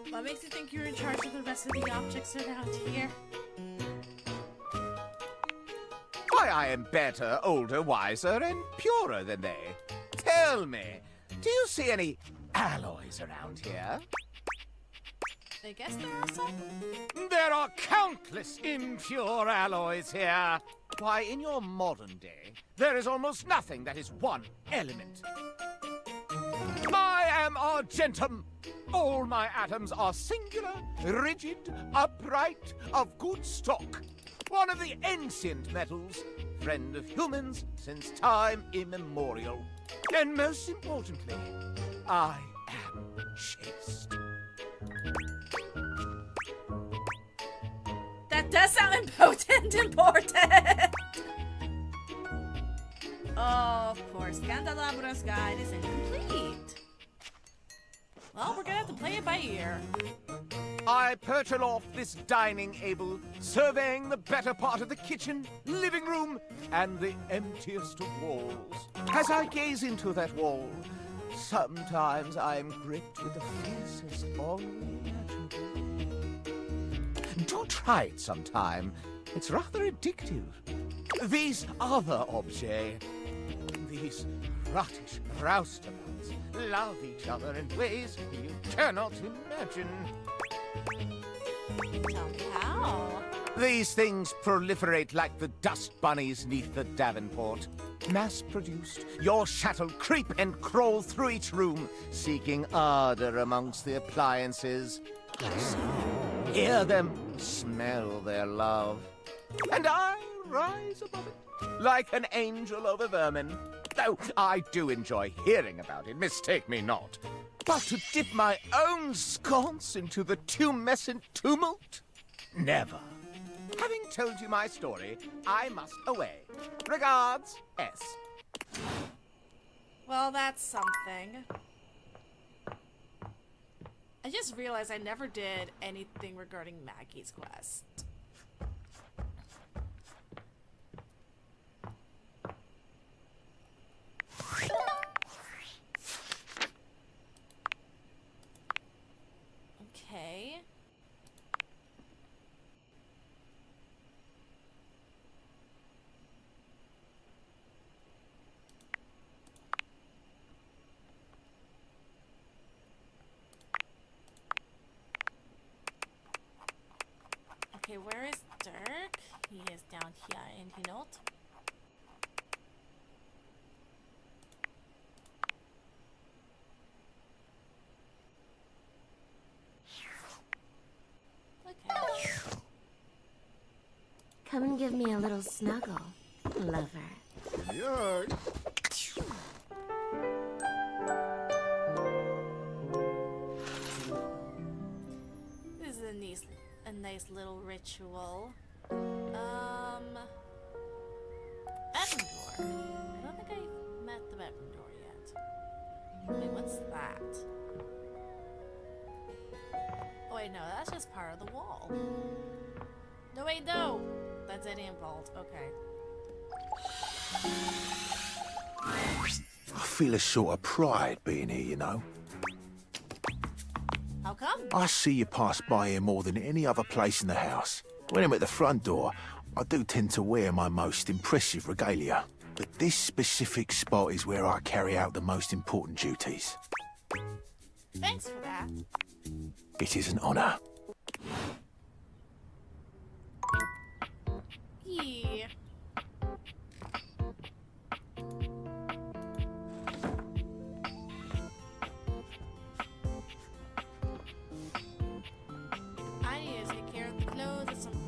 What makes you think you're in charge of the rest of the objects around here? Why, I am better, older, wiser, and purer than they. Tell me, do you see any alloys around here? I guess there are some. There are countless impure alloys here. Why, in your modern day, there is almost nothing that is one element. I am argentum. All my atoms are singular, rigid, upright, of good stock. One of the ancient metals, friend of humans since time immemorial. And most importantly, I am chaste. That does sound important. Of course, Candelabra's guide is incomplete. Well, we're gonna have to play it by ear. I perch aloft this dining able, surveying the better part of the kitchen, living room, and the emptiest of walls. As I gaze into that wall, sometimes I am gripped with the fiercest ennui imaginable. Do try it sometime. It's rather addictive. These other objets, these rottish roustabouts, love each other in ways you cannot imagine. Tell me how. These things proliferate like the dust bunnies neath the Davenport. Mass-produced, your shuttle creep and crawl through each room, seeking ardor amongst the appliances. Hear them, smell their love. And I rise above it, like an angel over vermin. Though I do enjoy hearing about it, mistake me not. But to dip my own sconce into the tumescent tumult? Never. Having told you my story, I must away. Regards, S. Well, that's something. I just realized I never did anything regarding Maggie's quest. Okay. Okay, where is Dirk? He is down here in the note. Okay. Come and give me a little snuggle, lover. Yuck. This is a nice little ritual. Bedroom door. I don't think I met the bedroom door yet. Wait, what's that? Oh wait, no, that's just part of the wall. No, wait, no! That's Eddie involved. Okay. I feel a sort of pride being here, you know. How come? I see you pass by here more than any other place in the house. When I'm at the front door, I do tend to wear my most impressive regalia. But this specific spot is where I carry out the most important duties. Thanks for that. It is an honor. Yeah. I need to take care of the clothes at some point.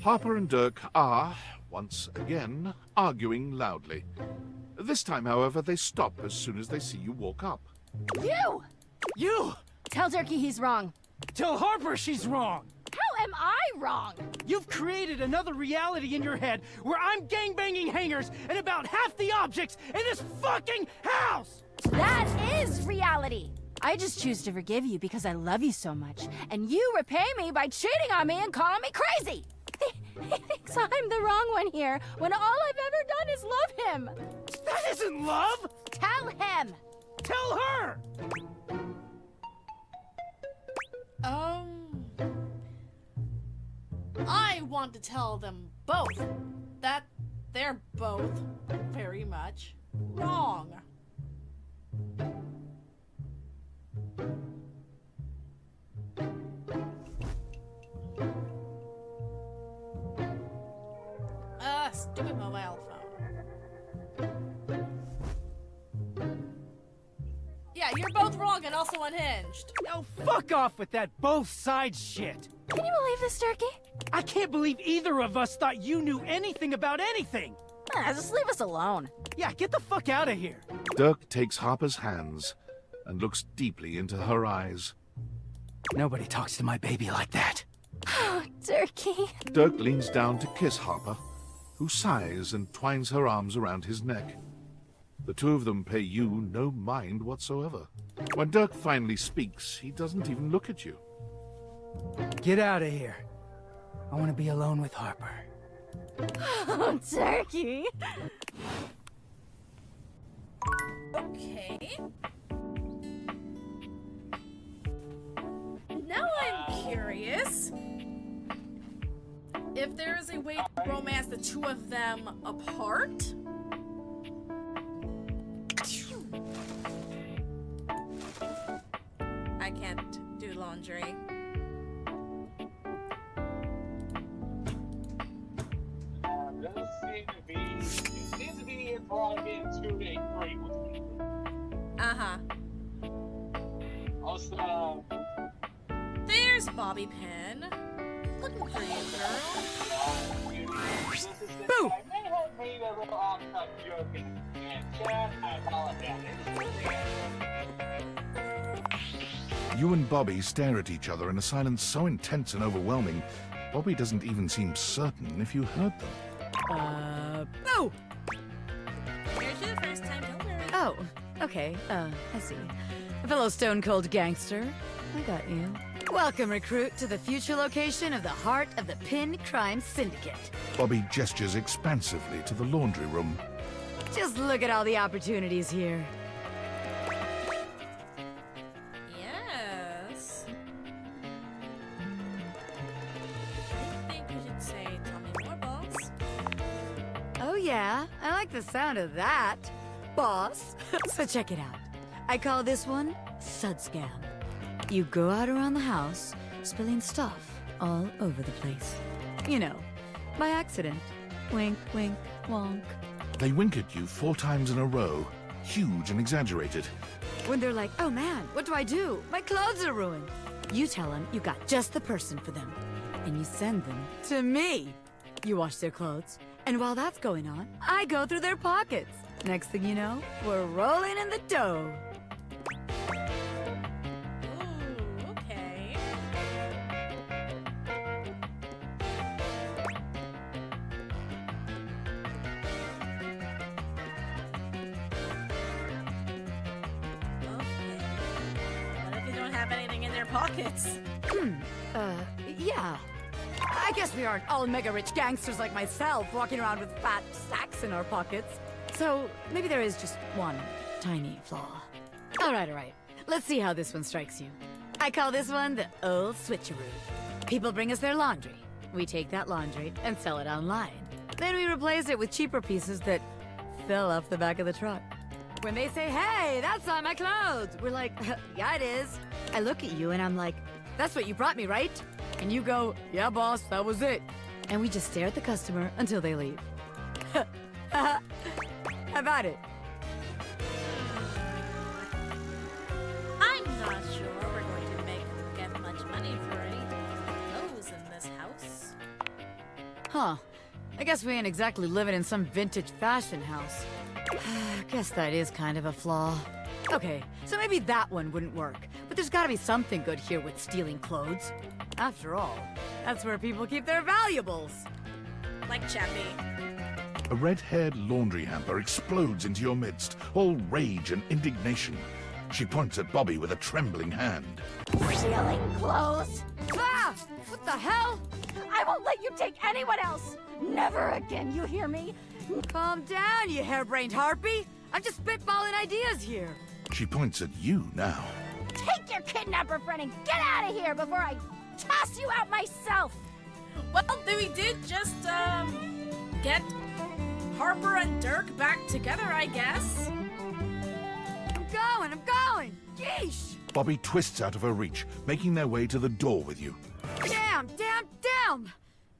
Harper and Dirk are, once again, arguing loudly. This time, however, they stop as soon as they see you walk up. You! You! Tell Turkey he's wrong. Tell Harper she's wrong! How am I wrong? You've created another reality in your head where I'm gangbanging hangers and about half the objects in this fucking house! That is reality! I just choose to forgive you because I love you so much, and you repay me by cheating on me and calling me crazy! He thinks I'm the wrong one here, when all I've ever done is love him! That isn't love! Tell him! Tell her! I want to tell them both that they're both very much wrong. Stupid mobile phone. you're both wrong and also unhinged. Oh, fuck off with that both sides shit. Can you believe this, Turkey? I can't believe either of us thought you knew anything about anything. Just leave us alone. Yeah, get the fuck out of here. Dirk takes Harper's hands and looks deeply into her eyes. Nobody talks to my baby like that. Oh, Turkey. Dirk leans down to kiss Harper, who sighs and twines her arms around his neck. The two of them pay you no mind whatsoever. When Dirk finally speaks, he doesn't even look at you. Get out of here. I want to be alone with Harper. Oh, Turkey. Okay. Now I'm curious if there is a way to romance the two of them apart. I can't do laundry. It seems to be brought into a agree with me. Uh-huh. Also, there's Bobby Pin. Looking for you, girl. Boo! I may have made a little off-cut joke in chat. I apologize. You and Bobby stare at each other in a silence so intense and overwhelming, Bobby doesn't even seem certain if you heard them. No! Here's you the first time, don't worry. Oh, okay, I see. A fellow stone-cold gangster. I got you. Welcome, recruit, to the future location of the heart of the Pin Crime Syndicate. Bobby gestures expansively to the laundry room. Just look at all the opportunities here. Yes. I think we should say, tell me more, boss. Oh yeah, I like the sound of that, boss. So check it out. I call this one Sud Scam. You go out around the house, spilling stuff all over the place. You know, by accident. Wink, wink, wonk. They wink at you 4 times in a row, huge and exaggerated. When they're like, oh man, what do I do? My clothes are ruined. You tell them you got just the person for them. And you send them to me. You wash their clothes. And while that's going on, I go through their pockets. Next thing you know, we're rolling in the dough. Ooh, okay. What if they don't have anything in their pockets? Yeah. I guess we aren't all mega-rich gangsters like myself walking around with fat sacks in our pockets. So maybe there is just one tiny flaw. All right. Let's see how this one strikes you. I call this one the old switcheroo. People bring us their laundry. We take that laundry and sell it online. Then we replace it with cheaper pieces that fell off the back of the truck. When they say, hey, that's on my clothes, we're like, yeah, it is. I look at you and I'm like, that's what you brought me, right? And you go, yeah, boss, that was it. And we just stare at the customer until they leave. How about it? I'm not sure we're going to get much money for any clothes in this house. Huh. I guess we ain't exactly living in some vintage fashion house. Guess that is kind of a flaw. Okay, so maybe that one wouldn't work. But there's gotta be something good here with stealing clothes. After all, that's where people keep their valuables. Like Chappie. A red-haired laundry hamper explodes into your midst, all rage and indignation. She points at Bobby with a trembling hand. Stealing clothes? Ah! What the hell? I won't let you take anyone else! Never again, you hear me? Calm down, you harebrained harpy! I'm just spitballing ideas here. She points at you now. Take your kidnapper friend and get out of here before I toss you out myself! Well, we did just, get Harper and Dirk back together, I guess. I'm going! Yeesh! Bobby twists out of her reach, making their way to the door with you. Damn!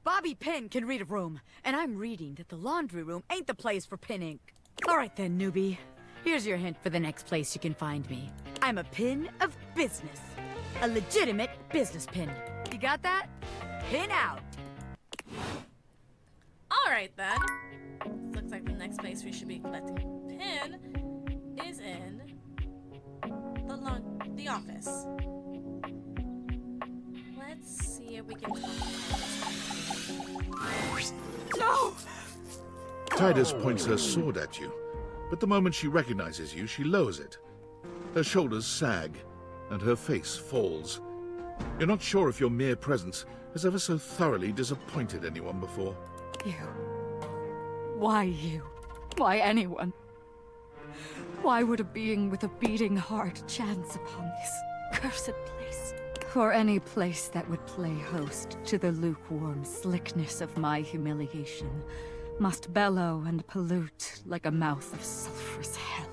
Bobby Pin can read a room, and I'm reading that the laundry room ain't the place for Pin Ink. All right then, newbie. Here's your hint for the next place you can find me. I'm a pin of business. A legitimate business pin. You got that? Pin out. Alright then. Looks like the next place we should be collecting pin is in the office. Let's see if we can No! Tidus points her sword at you, but the moment she recognizes you, she lowers it. Her shoulders sag, and her face falls. You're not sure if your mere presence has ever so thoroughly disappointed anyone before. You. Why you? Why anyone? Why would a being with a beating heart chance upon this cursed place? For any place that would play host to the lukewarm slickness of my humiliation must bellow and pollute like a mouth of sulphurous hell.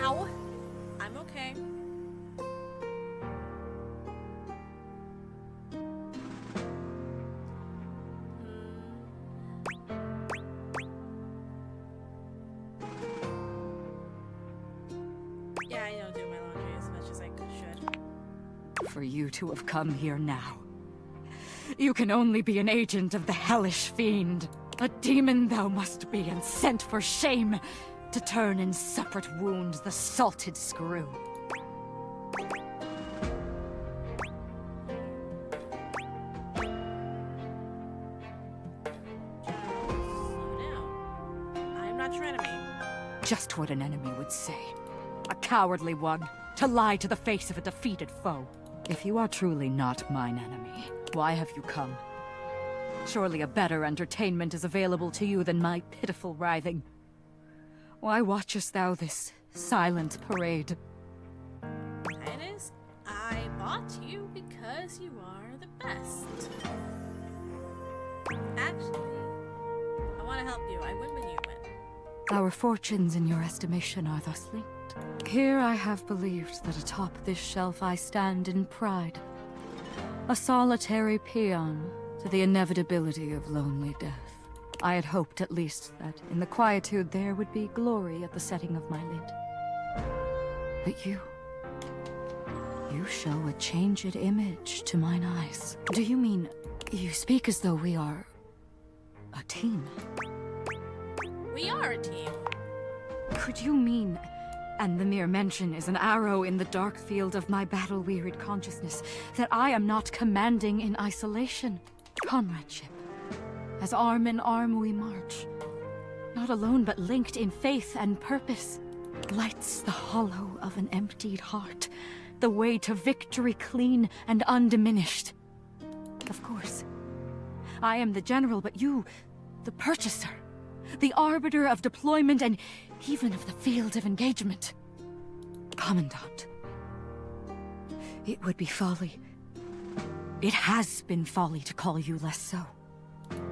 Ow! I'm okay. Yeah, I don't do my laundry as much as I should. For you to have come here now, you can only be an agent of the hellish fiend. A demon thou must be, and sent for shame to turn in separate wounds the salted screw. I'm not your enemy. Just what an enemy would say. A cowardly one, to lie to the face of a defeated foe. If you are truly not mine enemy, why have you come? Surely a better entertainment is available to you than my pitiful writhing. Why watchest thou this silent parade? Tidus, I bought you because you are the best. Actually, I want to help you. I win when you win. Our fortunes in your estimation are thus linked. Here I have believed that atop this shelf I stand in pride. A solitary peon to the inevitability of lonely death. I had hoped at least that in the quietude there would be glory at the setting of my lid. But you show a changed image to mine eyes. Do you mean, you speak as though we are a team? We are a team. Could you mean, and the mere mention is an arrow in the dark field of my battle-wearied consciousness, that I am not commanding in isolation? Comradeship. As arm in arm we march. Not alone, but linked in faith and purpose. Lights the hollow of an emptied heart. The way to victory clean and undiminished. Of course. I am the general, but you, the purchaser. The arbiter of deployment and even of the field of engagement. Commandant. It would be folly. It has been folly to call you less so.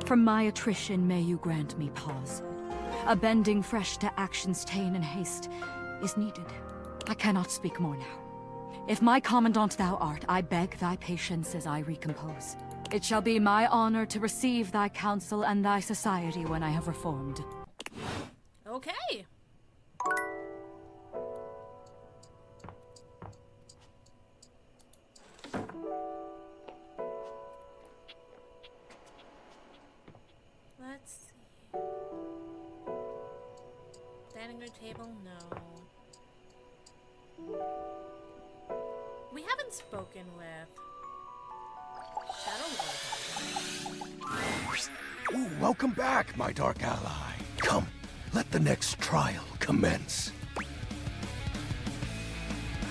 From my attrition may you grant me pause. A bending fresh to action's ta'en and haste is needed. I cannot speak more now. If my commandant thou art, I beg thy patience as I recompose. It shall be my honor to receive thy counsel and thy society when I have reformed. Okay. Let's see. Dining room table? No. We haven't spoken with Shadow Lord. Ooh, welcome back, my dark ally. Come, let the next trial commence.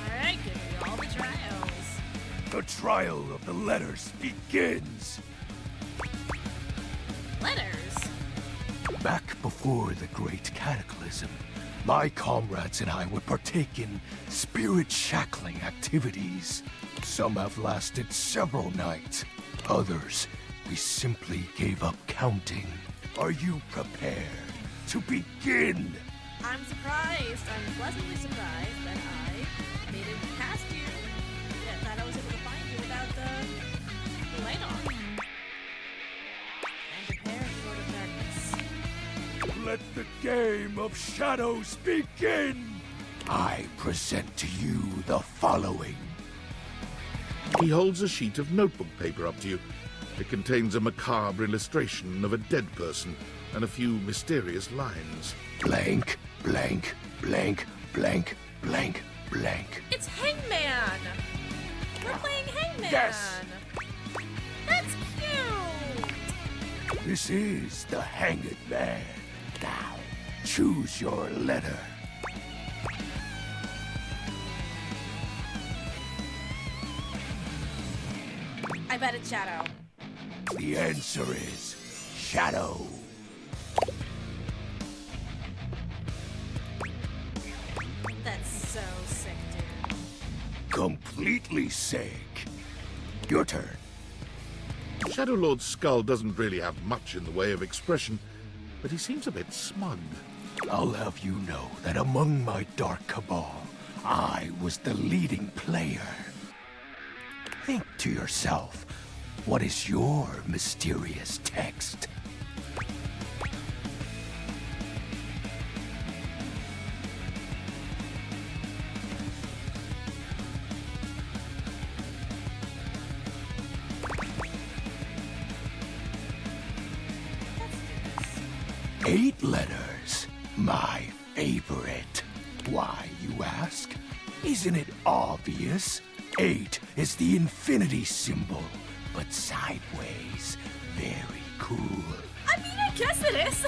Alright, give me all the trials. The trial of the letters begins. Letters? Back before the Great Cataclysm, my comrades and I would partake in spirit-shackling activities. Some have lasted several nights. Others, we simply gave up counting. Are you prepared to begin? I'm surprised. I'm pleasantly surprised that I made it past you. Yeah, that I was able to find you without the light on. And prepare for the darkness. Let the game of shadows begin! I present to you the following. He holds a sheet of notebook paper up to you. It contains a macabre illustration of a dead person and a few mysterious lines. Blank, blank, blank, blank, blank, blank. It's Hangman! We're playing Hangman! Yes! That's cute! This is the Hanged Man. Now, choose your letter. I bet it's Shadow. The answer is Shadow. That's so sick, dude. Completely sick. Your turn. Shadow Lord's skull doesn't really have much in the way of expression, but he seems a bit smug. I'll have you know that among my Dark Cabal, I was the leading player. Think to yourself, what is your mysterious text? Eight letters, my favorite. Why, you ask? Isn't it obvious? 8 is the infinity symbol, but sideways. Very cool. I mean, I guess it is.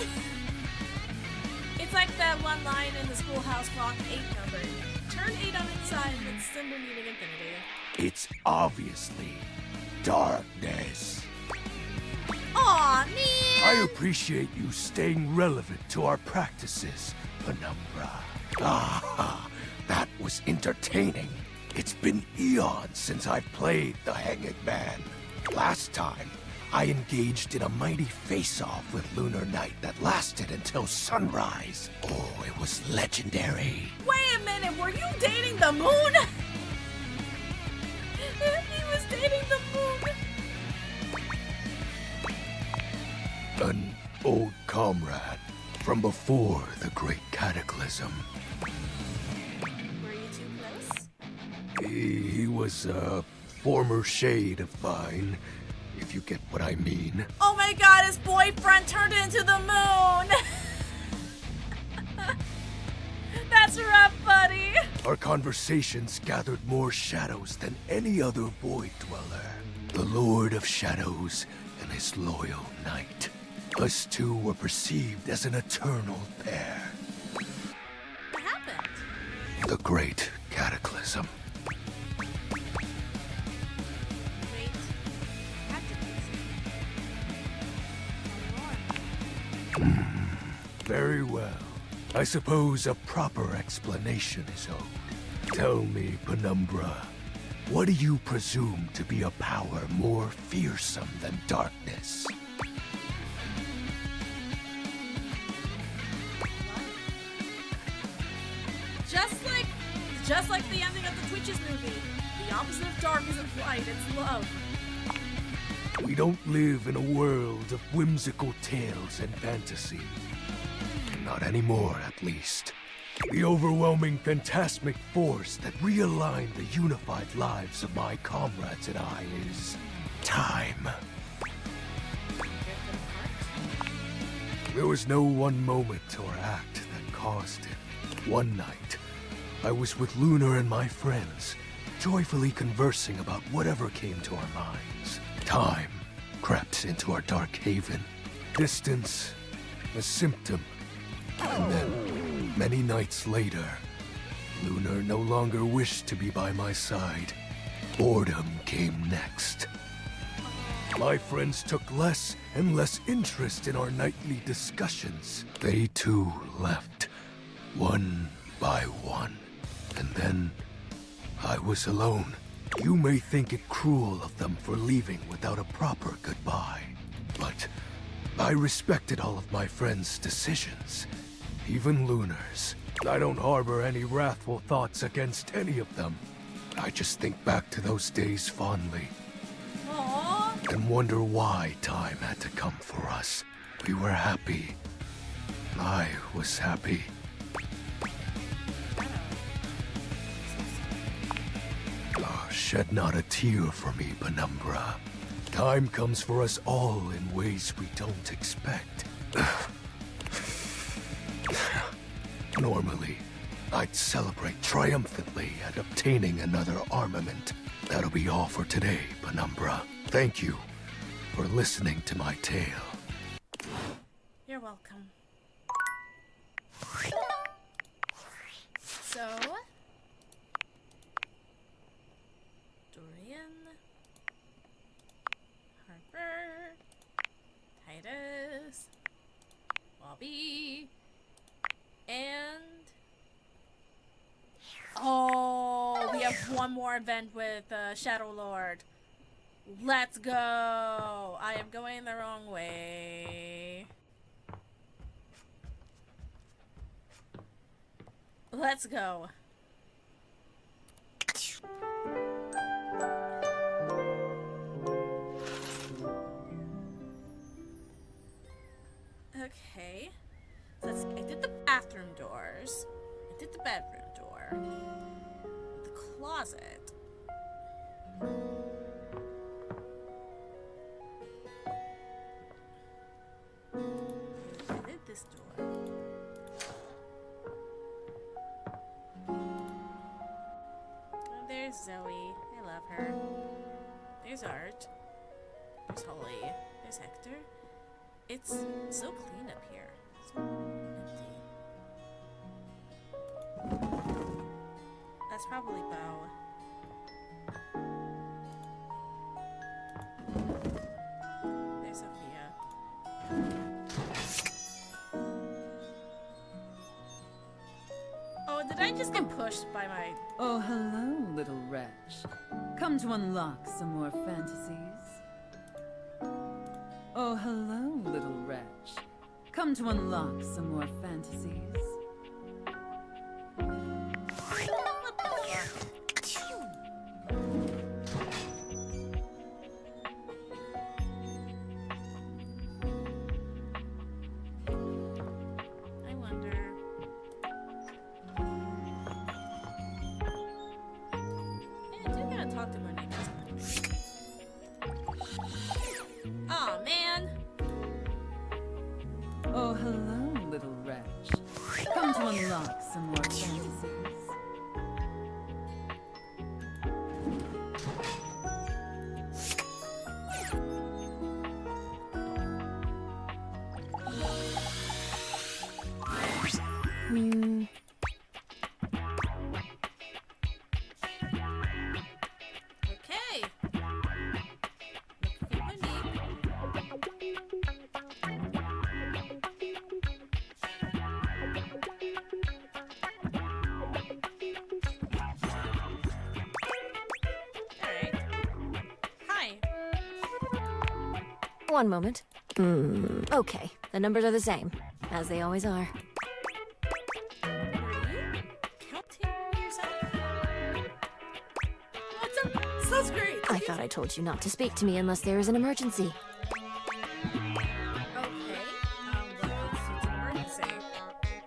It's like that one line in the Schoolhouse Rock 8 number. Turn 8 on its side with the symbol meaning infinity. It's obviously darkness. Aw, man! I appreciate you staying relevant to our practices, Penumbra. Ah, that was entertaining. It's been eons since I've played the Hanged Man. Last time, I engaged in a mighty face-off with Lunar Knight that lasted until sunrise. Oh, it was legendary. Wait a minute, were you dating the moon? He was dating the moon. An old comrade from before the Great Cataclysm. Were you too close? He was a former shade of mine, if you get what I mean. Oh my god, his boyfriend turned into the moon! That's rough, buddy. Our conversations gathered more shadows than any other Void Dweller. The Lord of Shadows and his loyal knight. Us two were perceived as an eternal pair. What happened? The Great Cataclysm. Great cataclysm. Very well. I suppose a proper explanation is owed. Tell me, Penumbra, what do you presume to be a power more fearsome than darkness? Just like the ending of the Twitches movie. The opposite of dark isn't light, it's love. We don't live in a world of whimsical tales and fantasy. Not anymore, at least. The overwhelming phantasmic force that realigned the unified lives of my comrades and I is time. There was no one moment or act that caused it. One night, I was with Lunar and my friends, joyfully conversing about whatever came to our minds. Time crept into our dark haven. Distance, a symptom. And then, many nights later, Lunar no longer wished to be by my side. Boredom came next. My friends took less and less interest in our nightly discussions. They too left, one by one. And then, I was alone. You may think it cruel of them for leaving without a proper goodbye. But I respected all of my friends' decisions. even Lunars. I don't harbor any wrathful thoughts against any of them. I just think back to those days fondly. Aww. And wonder why time had to come for us. We were happy. I was happy. Oh, shed not a tear for me, Penumbra. Time comes for us all in ways we don't expect. Normally, I'd celebrate triumphantly at obtaining another armament. That'll be all for today, Penumbra. Thank you for listening to my tale. You're welcome. So, Dorian, Harper, Titus, Bobby, and oh, we have one more event with Shadow Lord. Let's go! I am going the wrong way. Let's go. Okay. So I did the bathroom doors. I did the bedroom door. The closet. I did this door. Oh, there's Zoe. I love her. There's Art. There's Holly. There's Hector. It's so clean up here. So empty. That's probably Bo. There's Sophia. Oh, did I just get pushed by my... Oh, hello, little wretch. Come to unlock some more fantasies. Oh, hello, little wretch. Come to unlock some more fantasies. I wonder... Yeah, I do gotta talk to Monique at some point. Aw, man! Oh, hello, little wretch. Come to unlock some more fantasies. Okay. Look for Monique. Alright. Hi. One moment. Okay, the numbers are the same, as they always are. Counting yourself? What's up? So great. I thought I told you not to speak to me unless there is an emergency. Okay. What constitutes an emergency?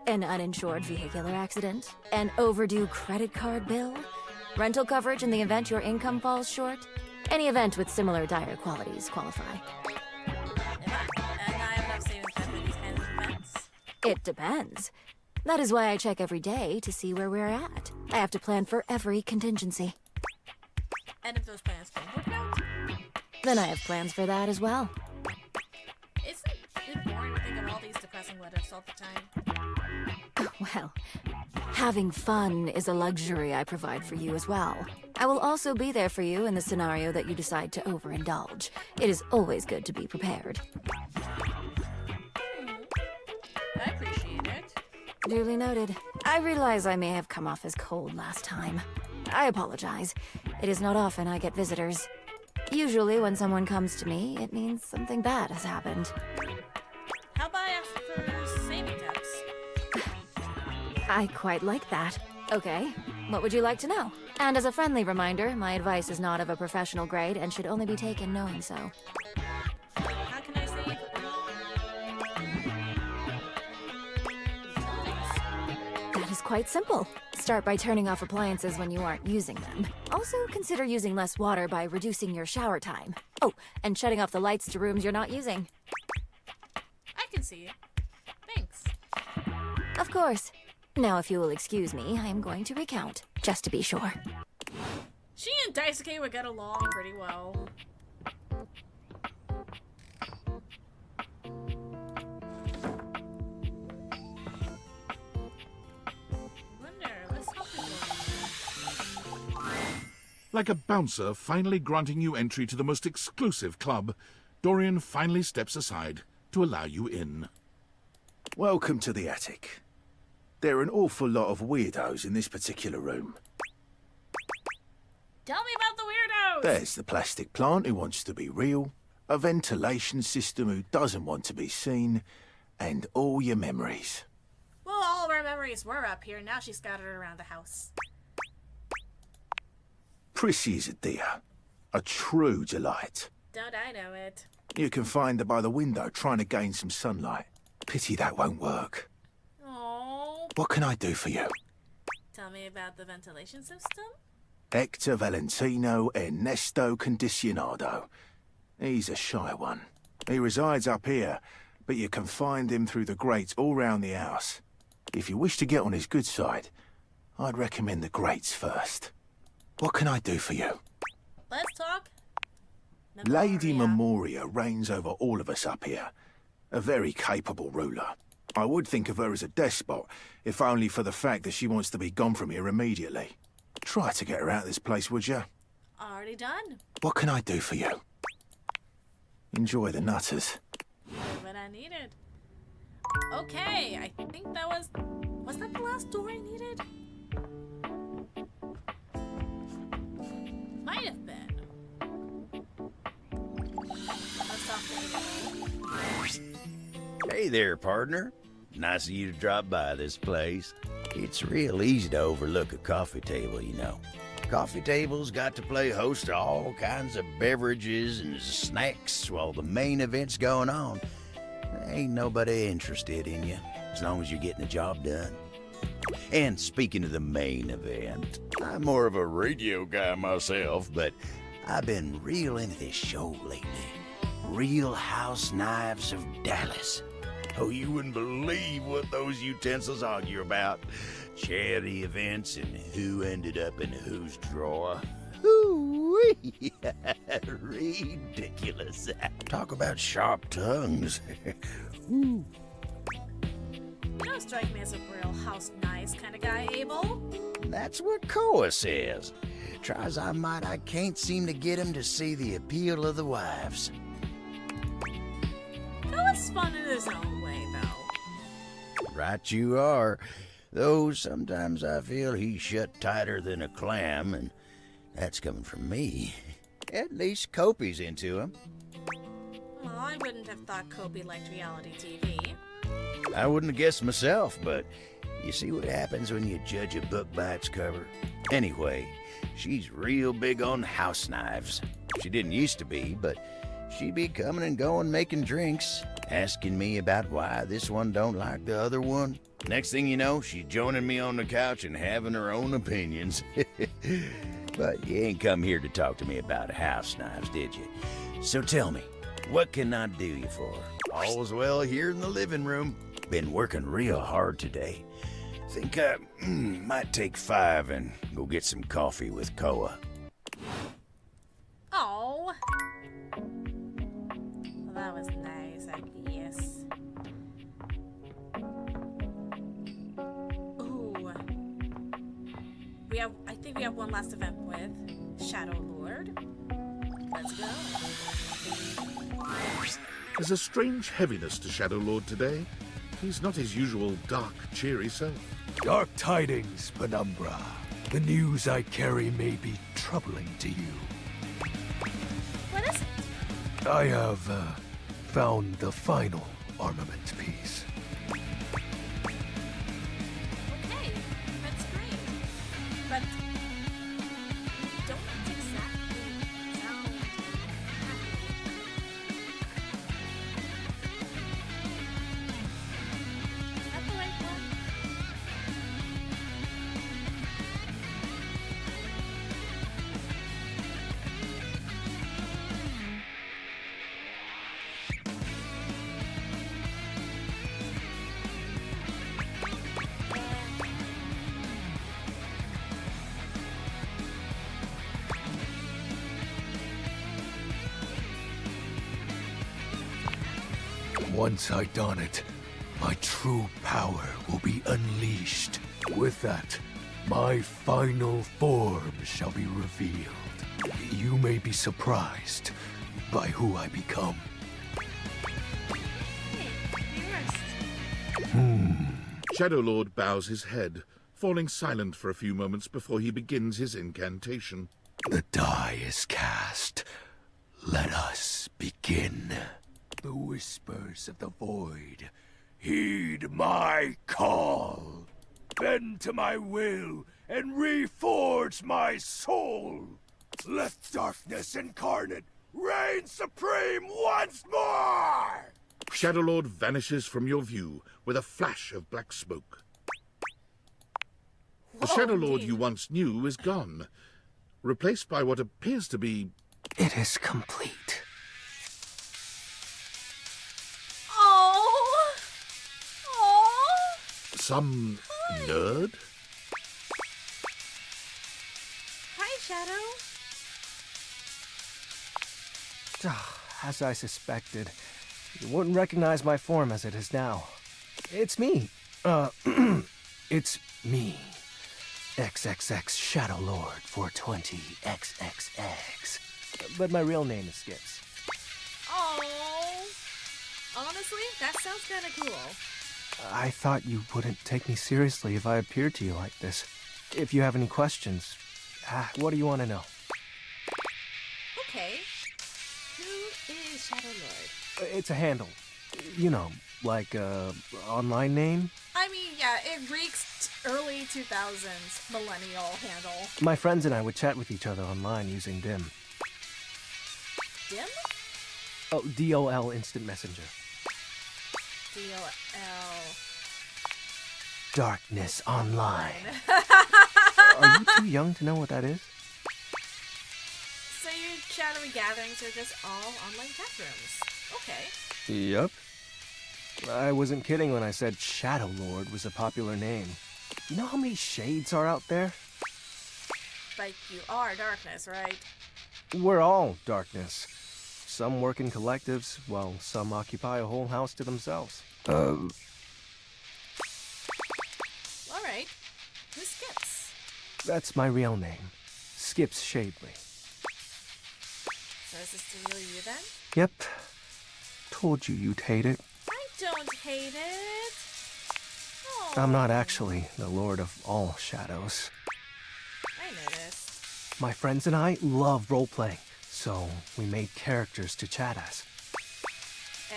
An uninsured vehicular accident, an overdue credit card bill, rental coverage in the event your income falls short. Any event with similar dire qualities qualify. And I have enough savings for these kinds of events. It depends. That is why I check every day to see where we're at. I have to plan for every contingency. And if those plans don't work out, Then I have plans for that as well. isn't it boring to think of all these depressing what ifs all the time? Well, having fun is a luxury I provide for you as well. I will also be there for you in the scenario that you decide to overindulge. It is always good to be prepared. I appreciate it. Duly noted. I realize I may have come off as cold last time. I apologize. It is not often I get visitors. Usually when someone comes to me, it means something bad has happened. How about I ask for saving tips? I quite like that. Okay, what would you like to know? And as a friendly reminder, my advice is not of a professional grade and should only be taken knowing so. How can I save? That is quite simple. Start by turning off appliances when you aren't using them. Also, consider using less water by reducing your shower time. Oh, and shutting off the lights to rooms you're not using. I can see it. Thanks. Of course. Now, if you will excuse me, I am going to recount, just to be sure. She and Daisuke would get along pretty well. Like a bouncer finally granting you entry to the most exclusive club, Dorian finally steps aside to allow you in. Welcome to the attic. There are an awful lot of weirdos in this particular room. Tell me about the weirdos! There's the plastic plant who wants to be real, a ventilation system who doesn't want to be seen, and all your memories. Well, all of our memories were up here. Now she's scattered around the house. Prissy is a dear, a true delight. Don't I know it? You can find her by the window trying to gain some sunlight. Pity that won't work. Oh. What can I do for you? Tell me about the ventilation system? Hector Valentino Ernesto Condicionado. He's a shy one. He resides up here, but you can find him through the grates all round the house. If you wish to get on his good side, I'd recommend the grates first. What can I do for you? Let's talk. Lady Memoria reigns over all of us up here. A very capable ruler. I would think of her as a despot, if only for the fact that she wants to be gone from here immediately. Try to get her out of this place, would you? Already done. What can I do for you? Enjoy the nutters. What I needed. Okay, I think that was... Was that the last door I needed? Might have been. Let's talk to you. Hey there, partner. Nice of you to drop by this place. It's real easy to overlook a coffee table, you know. Coffee tables got to play host to all kinds of beverages and snacks while the main event's going on. Ain't nobody interested in you, as long as you're getting the job done. And speaking of the main event, I'm more of a radio guy myself, but I've been real into this show lately. Real House Knives of Dallas. Oh, you wouldn't believe what those utensils argue about. Charity events and who ended up in whose drawer. Ooh-wee. Ridiculous. Talk about sharp tongues. Ooh. You don't strike me as a real house nice kind of guy, Abel. That's what Koa says. Try as I might, I can't seem to get him to see the appeal of the wives. Koa's fun in his own way, though. Right you are. Though sometimes I feel he's shut tighter than a clam, and that's coming from me. At least Kopi's into him. Well, I wouldn't have thought Kobe liked reality TV. I wouldn't have guessed myself, but you see what happens when you judge a book by its cover. Anyway, she's real big on house knives. She didn't used to be, but she'd be coming and going making drinks, asking me about why this one don't like the other one. Next thing you know, she's joining me on the couch and having her own opinions. But you ain't come here to talk to me about house knives, did you? So tell me, what can I do you for? All's well here in the living room. Been working real hard today. Think I might take 5 and go get some coffee with Koa. Oh. Well, that was nice, I guess. Ooh. I think we have one last event with Shadow Lord. Let's go. There's a strange heaviness to Shadow Lord today. He's not his usual dark, cheery self. Dark tidings, Penumbra. The news I carry may be troubling to you. What is it? I have found the final armament piece. Okay. Once I don it, my true power will be unleashed. With that, my final form shall be revealed. You may be surprised by who I become. Shadow Lord bows his head, falling silent for a few moments before he begins his incantation. The die is cast. Let us begin. The whispers of the void, heed my call. Bend to my will and reforge my soul. Let darkness incarnate reign supreme once more! Shadow Lord vanishes from your view with a flash of black smoke. The Shadow Lord you once knew is gone, replaced by what appears to be... It is complete. Oh! Oh! Some nerd? Hi, Shadow. As I suspected, you wouldn't recognize my form as it is now. It's me. It's me. XXX Shadow Lord 420 XXX. But my real name is Skips. Oh! Honestly, that sounds kind of cool. I thought you wouldn't take me seriously if I appeared to you like this. If you have any questions, what do you want to know? Okay. Who is Shadow Lord? It's a handle. You know, like online name. I mean, yeah, it reeks early 2000s millennial handle. My friends and I would chat with each other online using DIM. DIM? Oh, DOL Instant Messenger. DOL. Darkness Online. Are you too young to know what that is? So your shadowy gatherings are just all online chat rooms. Okay. Yep. I wasn't kidding when I said Shadow Lord was a popular name. You know how many shades are out there? Like you are darkness, right? We're all darkness. Some work in collectives, while some occupy a whole house to themselves. Alright. Who's Skips? That's my real name. Skips Shadley. So is this the real you then? Yep. Told you you'd hate it. I don't hate it. Oh. I'm not actually the Lord of all shadows. I noticed. My friends and I love role-playing, so we made characters to chat as.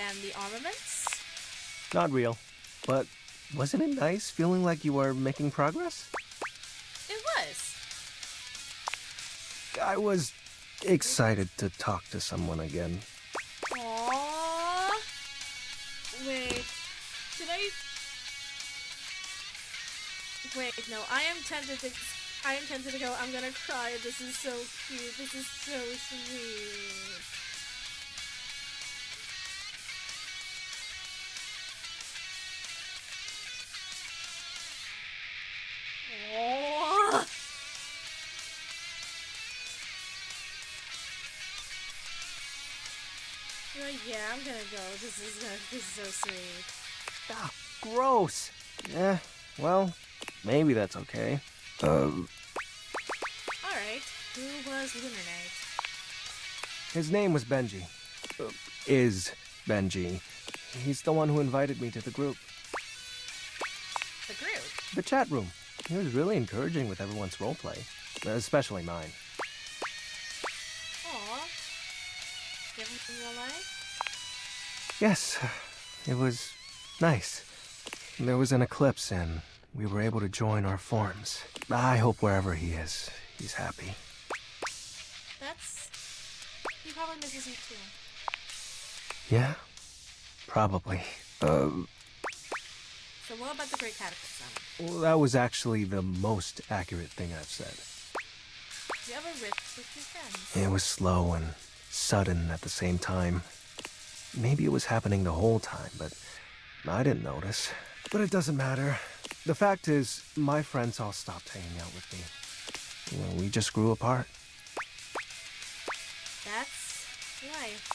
And the armaments? Not real, but wasn't it nice feeling like you were making progress? It was. I was excited to talk to someone again. Aww. Wait. Should I... Wait, no. I am tempted to go, I'm gonna cry. This is so cute. This is so sweet. Aww. Like, yeah, I'm gonna go. This is so sweet. Ah, gross. Eh, well, maybe that's okay. Alright, who was Lunar Knight? His name was Benji. Is Benji. He's the one who invited me to the group. The group? The chat room. He was really encouraging with everyone's roleplay, especially mine. Aw. Different from real life? Yes, it was nice. There was an eclipse and we were able to join our forms. I hope wherever he is, he's happy. He probably misses you too. Yeah, probably. So what about the Great Cataclysm? Well, that was actually the most accurate thing I've said. Do you ever rift with your friends? It was slow and sudden at the same time. Maybe it was happening the whole time, but I didn't notice. But it doesn't matter. The fact is, my friends all stopped hanging out with me. You know, we just grew apart. That's life.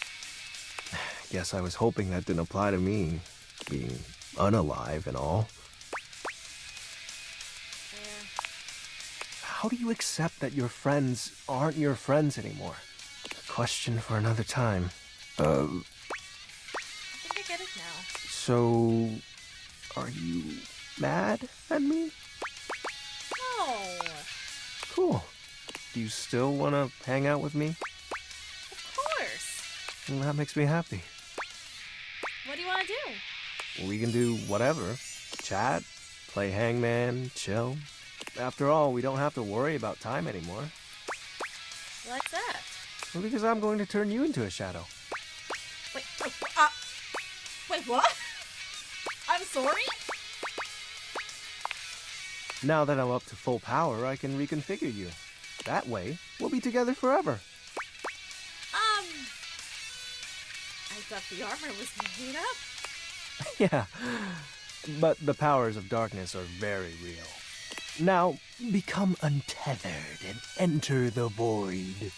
Guess I was hoping that didn't apply to me, being unalive and all. How do you accept that your friends aren't your friends anymore? A question for another time. I think I get it now. So, are you mad at me? No. Cool. Do you still want to hang out with me? Of course. Well, that makes me happy. What do you want to do? We can do whatever. Chat, play hangman, chill. After all, we don't have to worry about time anymore. Like that. Well, because I'm going to turn you into a shadow. Wait, what? I'm sorry? Now that I'm up to full power, I can reconfigure you. That way, we'll be together forever. I thought the armor was made up. Yeah, but the powers of darkness are very real. Now, become untethered and enter the void.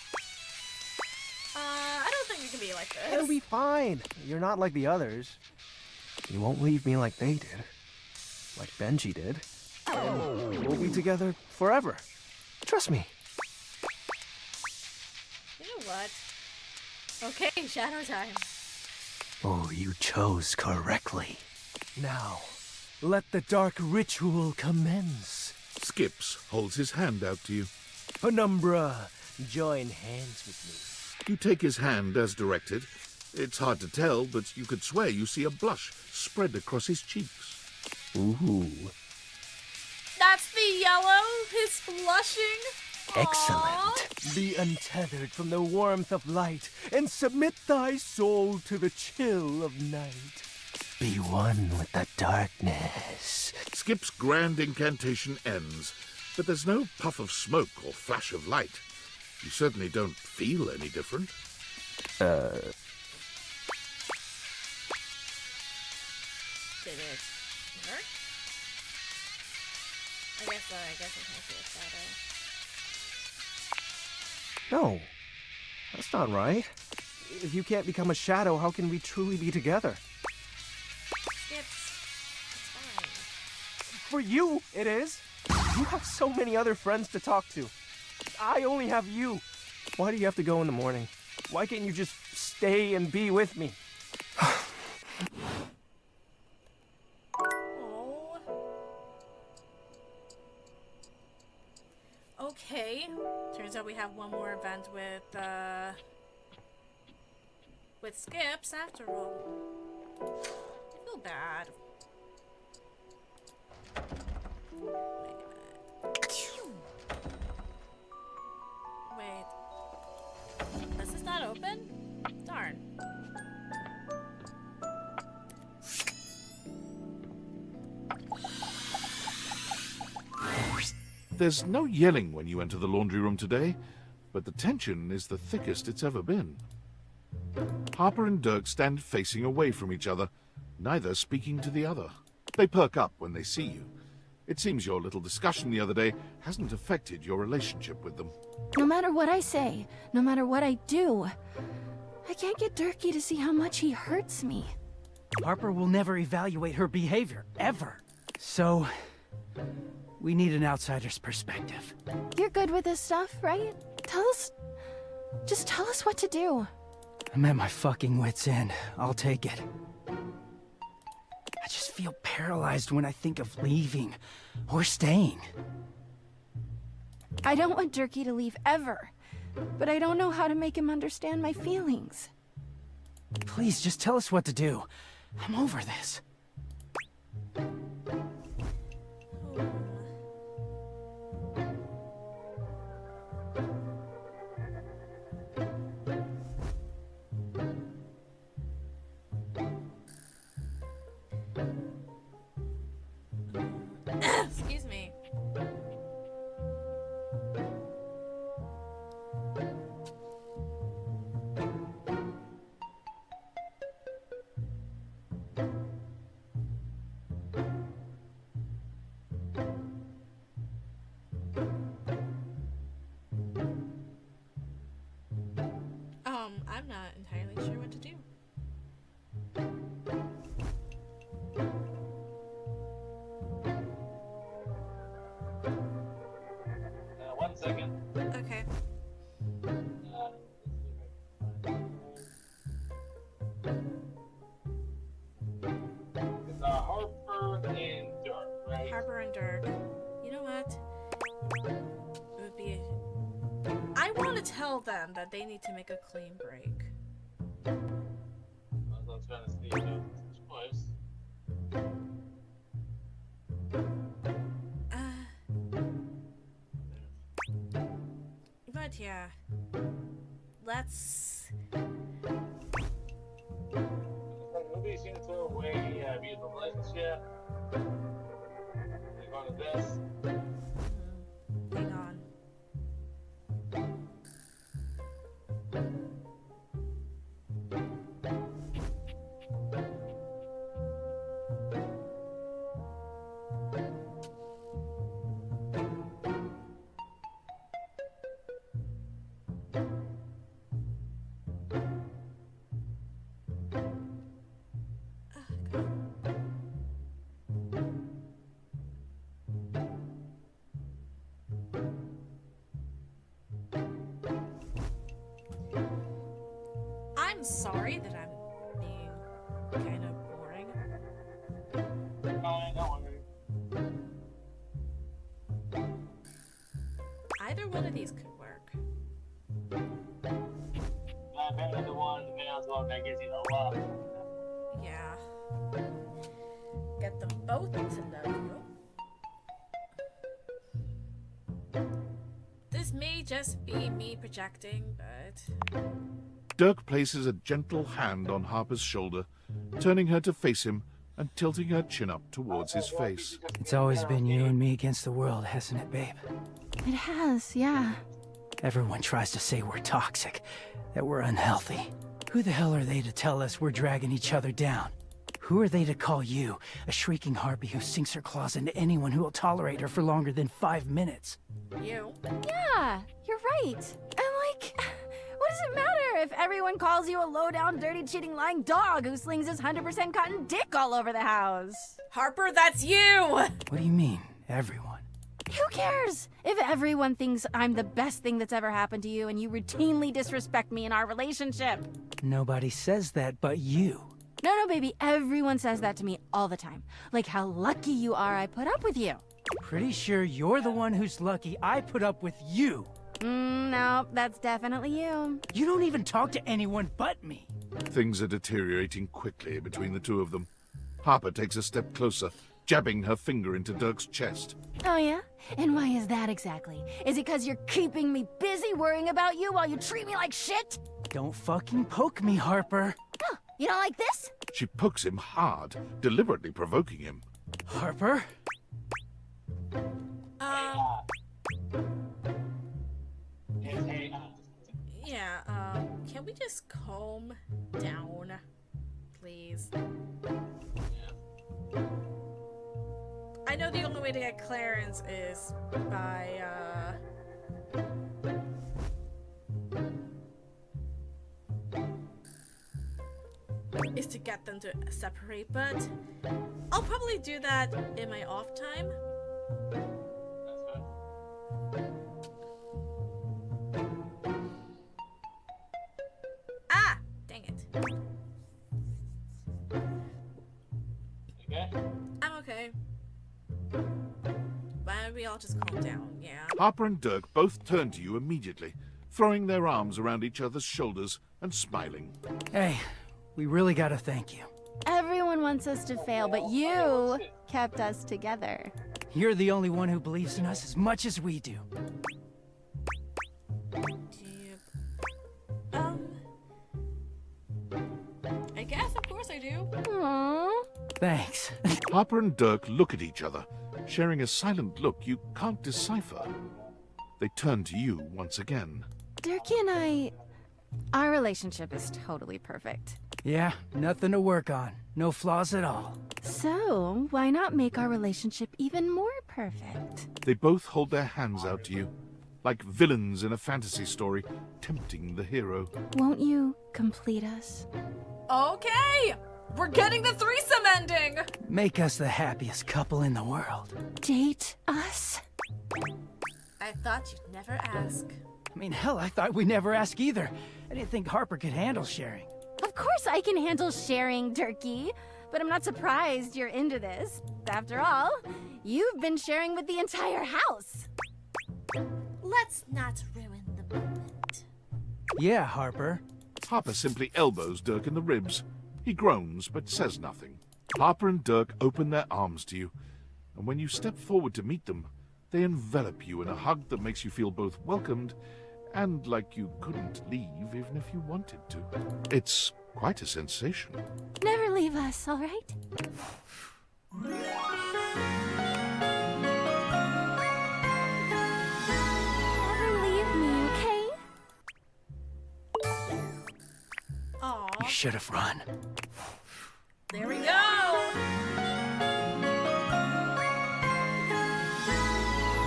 I don't think we can be like this. It'll be fine. You're not like the others. You won't leave me like they did. Like Benji did. And we'll be together forever. Trust me. You know what? Okay, shadow time. Oh, you chose correctly. Now, let the dark ritual commence. Skips holds his hand out to you. Penumbra, join hands with me. You take his hand as directed. It's hard to tell, but you could swear you see a blush spread across his cheeks. Ooh. That's the yellow? His blushing? Excellent. Be untethered from the warmth of light and submit thy soul to the chill of night. Be one with the darkness. Skip's grand incantation ends, but there's no puff of smoke or flash of light. You certainly don't feel any different. Did it work? I guess I can't see a shadow. No, that's not right. If you can't become a shadow, how can we truly be together? Skips. It's fine. For you, it is. You have so many other friends to talk to. I only have you. Why do you have to go in the morning? Why can't you just stay and be with me? Oh. Okay. Turns out we have one more event with Skips after all. I feel bad. Wait. This is not open? Darn. There's no yelling when you enter the laundry room today, but the tension is the thickest it's ever been. Harper and Dirk stand facing away from each other, neither speaking to the other. They perk up when they see you. It seems your little discussion the other day hasn't affected your relationship with them. No matter what I say, no matter what I do, I can't get Durkee to see how much he hurts me. Harper will never evaluate her behavior, ever. So, we need an outsider's perspective. You're good with this stuff, right? Just tell us what to do. I'm at my fucking wit's end. I'll take it. I just feel paralyzed when I think of leaving or staying. I don't want Durkee to leave ever, but I don't know how to make him understand my feelings. Please, just tell us what to do. I'm over this. Excuse me. I'm not entirely sure what to do. would tell them that they need to make a clean break. I was trying to see choice. But yeah, let's. Movie seems to way beautiful relationship. They're going to this. Hang on. I'm sorry that I'm being kind of boring. Don't worry. Either one of these could work. Not better the male's one that gives you the love. Yeah. Get them both to love you. This may just be me projecting, but... Dirk places a gentle hand on Harper's shoulder, turning her to face him and tilting her chin up towards his face. It's always been you and me against the world, hasn't it, babe? It has, yeah. Everyone tries to say we're toxic, that we're unhealthy. Who the hell are they to tell us we're dragging each other down? Who are they to call you, a shrieking harpy who sinks her claws into anyone who will tolerate her for longer than 5 minutes? You? Yeah, you're right. And like, what does it matter if everyone calls you a low-down, dirty, cheating, lying dog who slings his 100% cotton dick all over the house? Harper, that's you! What do you mean, everyone? Who cares if everyone thinks I'm the best thing that's ever happened to you and you routinely disrespect me in our relationship? Nobody says that but you. No, baby, everyone says that to me all the time. Like how lucky you are I put up with you. Pretty sure you're the one who's lucky I put up with you. No, that's definitely you. You don't even talk to anyone but me. Things are deteriorating quickly between the two of them. Harper takes a step closer, jabbing her finger into Dirk's chest. Oh yeah? And why is that exactly? Is it because you're keeping me busy worrying about you while you treat me like shit? Don't fucking poke me, Harper. Oh, you don't like this? She pokes him hard, deliberately provoking him. Harper? Yeah, can we just calm down, please? I know the only way to get Clarence is by, is to get them to separate, but I'll probably do that in my off time. Ah! Dang it. Okay? I'm okay. Why don't we all just calm down, yeah? Harper and Dirk both turn to you immediately, throwing their arms around each other's shoulders and smiling. Hey, we really gotta thank you. Everyone wants us to fail, but you kept us together. You're the only one who believes in us as much as we do. I guess, of course I do. Aww. Thanks. Harper and Dirk look at each other, sharing a silent look you can't decipher. They turn to you once again. Dirkie and our relationship is totally perfect. Yeah, nothing to work on. No flaws at all. So, why not make our relationship even more perfect? They both hold their hands out to you, like villains in a fantasy story, tempting the hero. Won't you complete us? Okay! We're getting the threesome ending! Make us the happiest couple in the world. Date us? I thought you'd never ask. I mean, hell, I thought we'd never ask either. I didn't think Harper could handle sharing. Of course I can handle sharing, Dirkie. But I'm not surprised you're into this. After all, you've been sharing with the entire house. Let's not ruin the moment. Yeah, Harper. Harper simply elbows Dirk in the ribs. He groans, but says nothing. Harper and Dirk open their arms to you, and when you step forward to meet them, they envelop you in a hug that makes you feel both welcomed and like you couldn't leave even if you wanted to. It's quite a sensation. Never leave us, all right? Never leave me, okay? Aw. You should have run. There we go!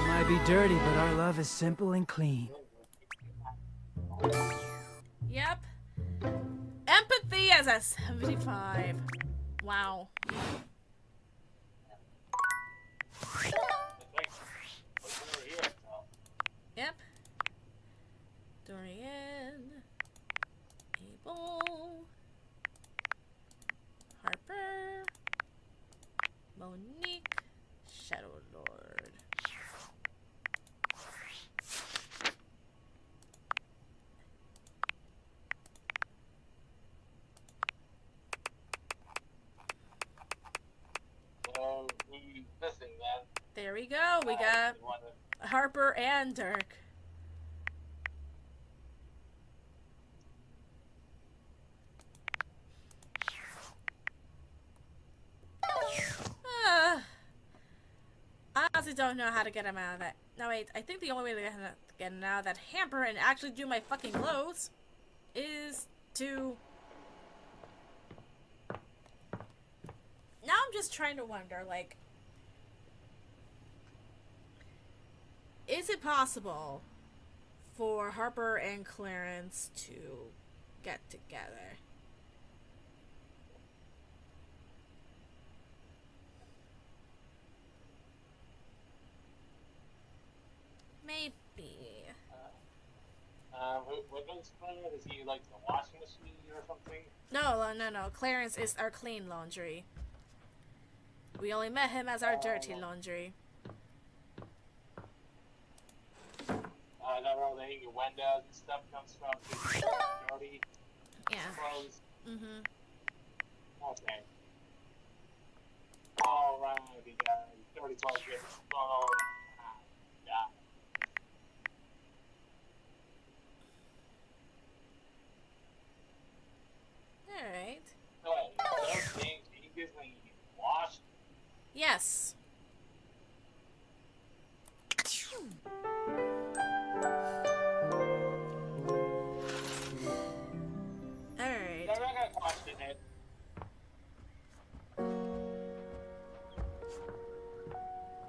Might be dirty, but our love is simple and clean. Yep. Empathy as a 75. Wow. Yep. Dorian. Abel. Harper. Monique. Shadow Lord. So, who's missing then? There we go. We got Harper and Dirk. I honestly don't know how to get him out of that. No, wait. I think the only way to get him out of that hamper and actually do my fucking clothes is to... Now I'm just trying to wonder, like... Is it possible for Harper and Clarence to get together? Maybe. What goes Clarence? Is he like the washing machine or something? No. Clarence is our clean laundry. We only met him as our dirty laundry. That where they hang your windows and stuff comes from? Dirty clothes. Mm-hmm. Okay. Alright, we got dirty clothes getting thrown. Yeah. Alright. Those things you get when you wash. Yes. Alright. I'm not gonna question it.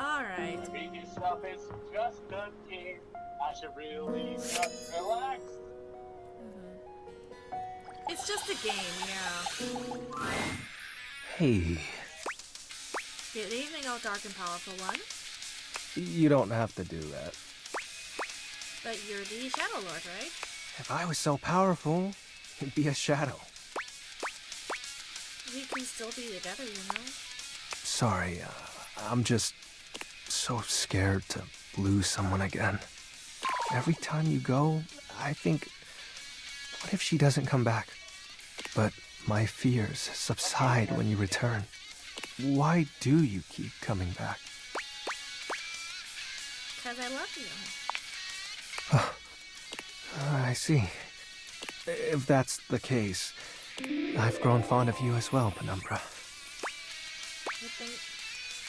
Alright. Read yourself, it's just a game. I should really just relax. It's just a game, yeah. Hey, Good evening, oh dark and powerful one. you don't have to do that. But you're the Shadow Lord, right? If I was so powerful, it'd be a shadow. We can still be together, you know? Sorry, I'm just so scared to lose someone again. Every time you go, I think, what if she doesn't come back? But my fears subside when you return. Why do you keep coming back? Because I love you. I see. If that's the case, I've grown fond of you as well, Penumbra.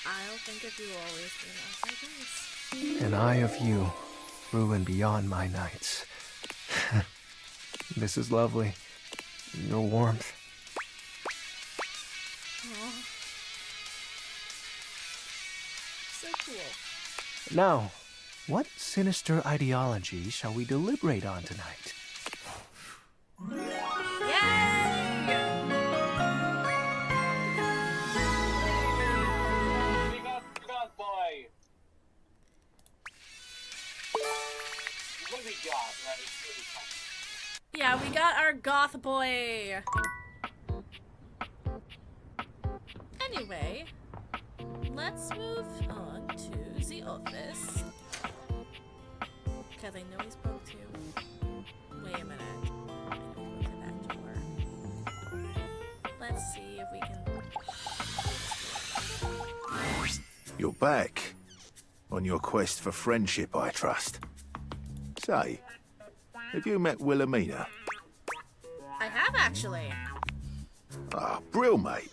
I'll think of you always throughout my days. An eye of you through and beyond my nights. This is lovely. Your warmth. Aw. So cool. Now, what sinister ideology shall we deliberate on tonight? Boy. What we got, right? Yeah, we got our goth boy. Anyway, let's move on to the office. Because I know he spoke to Wait a minute. Close that door. Let's see if we can. You're back. On your quest for friendship, I trust. Say, have you met Wilhelmina? I have actually. Ah, brill, mate.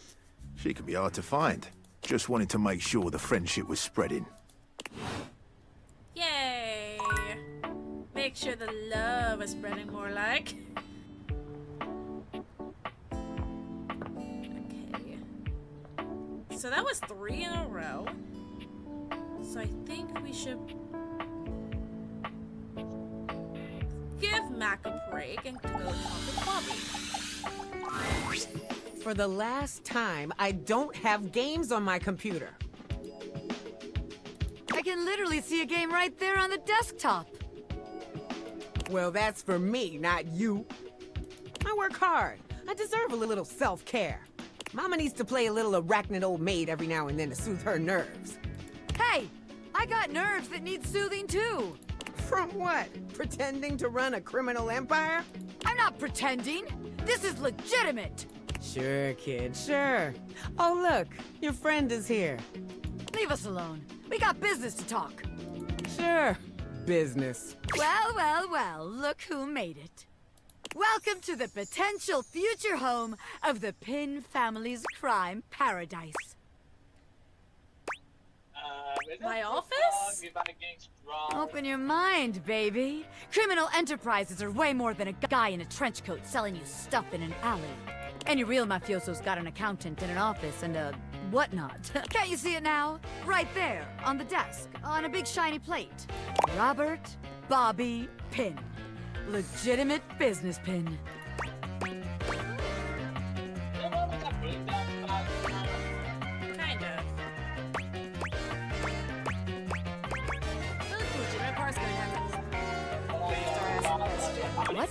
She can be hard to find. Just wanted to make sure the friendship was spreading. Yay! Make sure the love is spreading more like. Okay. So that was 3 in a row. So I think we should give Mac a break and go talk to Bobby. For the last time, I don't have games on my computer. I can literally see a game right there on the desktop. Well, that's for me, not you. I work hard. I deserve a little self-care. Mama needs to play a little arachnid old maid every now and then to soothe her nerves. Hey, I got nerves that need soothing too. From what? Pretending to run a criminal empire? I'm not pretending. This is legitimate. Sure, kid, sure. Oh, look, your friend is here. Leave us alone. We got business to talk. Sure, business. Well, well, well, look who made it. Welcome to the potential future home of the Pin family's crime paradise. My office? Open your mind, baby. Criminal enterprises are way more than a guy in a trench coat selling you stuff in an alley. Any real mafioso's got an accountant and an office and a whatnot. Can't you see it now? Right there, on the desk, on a big shiny plate. Robert Bobby Pin. Legitimate business pin. Kind of. What?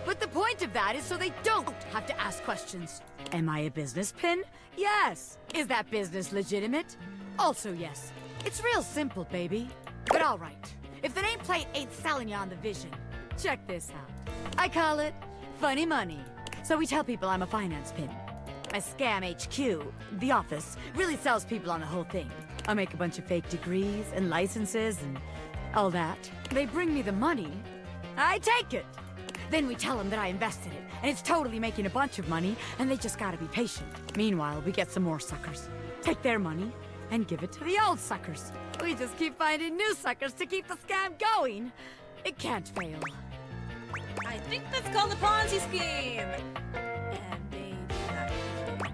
But the point of that is so they don't have to ask questions. Am I a business pin? Yes. Is that business legitimate? Also yes. It's real simple, baby. But all right. If the nameplate ain't selling you on the vision, check this out. I call it funny money. So we tell people I'm a finance pin. My scam HQ, the office, really sells people on the whole thing. I make a bunch of fake degrees and licenses and all that. They bring me the money. I take it. Then we tell them that I invested it, and it's totally making a bunch of money, and they just gotta be patient. Meanwhile, we get some more suckers. Take their money and give it to the old suckers. We just keep finding new suckers to keep the scam going. It can't fail. I think that's called a Ponzi scheme. And maybe that will go well.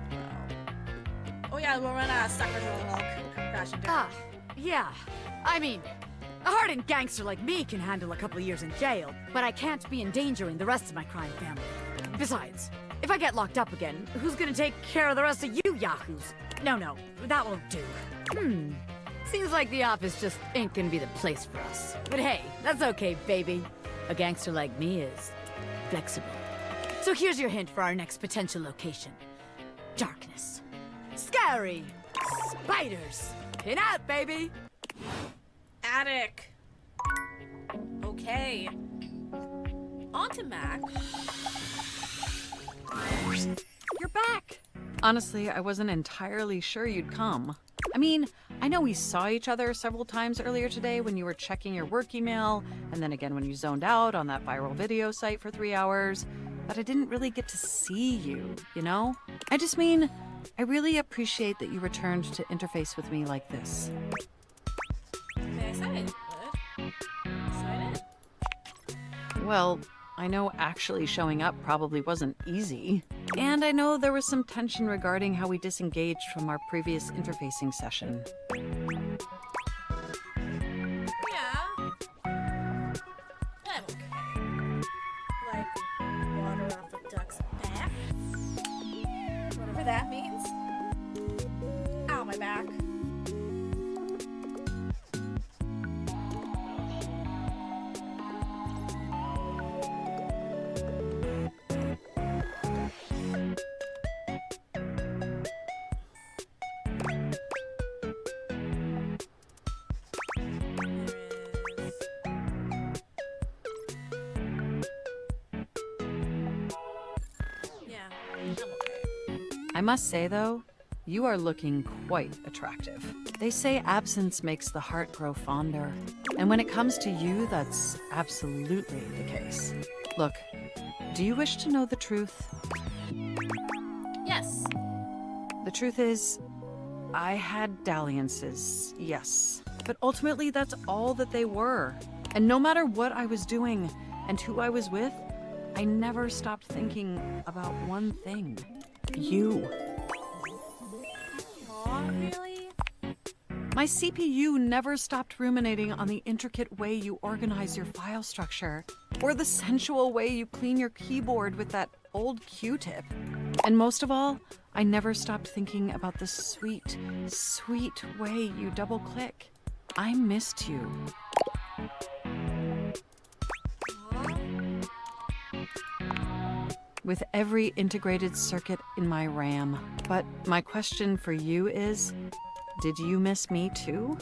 Oh yeah, we'll run out of suckers will all come crashing down. Yeah. I mean, a hardened gangster like me can handle a couple of years in jail, but I can't be endangering the rest of my crime family. Besides, if I get locked up again, who's gonna take care of the rest of you yahoos? No, that won't do. Seems like the office just ain't gonna be the place for us. But hey, that's okay, baby. A gangster like me is flexible. So here's your hint for our next potential location. Darkness. Scary. Spiders. Pin out, baby. Attic. Okay. On to Mac. You're back! Honestly, I wasn't entirely sure you'd come. I mean, I know we saw each other several times earlier today when you were checking your work email, and then again when you zoned out on that viral video site for 3 hours, but I didn't really get to see you, you know? I just mean, I really appreciate that you returned to interface with me like this. Very excited. Good. Excited. Well, I know actually showing up probably wasn't easy. And I know there was some tension regarding how we disengaged from our previous interfacing session. Yeah. I'm okay. Like water off a duck's back. Whatever that means. Ow, my back. I must say, though, you are looking quite attractive. They say absence makes the heart grow fonder. And when it comes to you, that's absolutely the case. Look, do you wish to know the truth? Yes. The truth is, I had dalliances, yes. But ultimately, that's all that they were. And no matter what I was doing and who I was with, I never stopped thinking about one thing. You. Aw, really? My CPU never stopped ruminating on the intricate way you organize your file structure, or the sensual way you clean your keyboard with that old Q-tip. And most of all, I never stopped thinking about the sweet, sweet way you double-click. I missed you. With every integrated circuit in my RAM. But my question for you is, did you miss me too?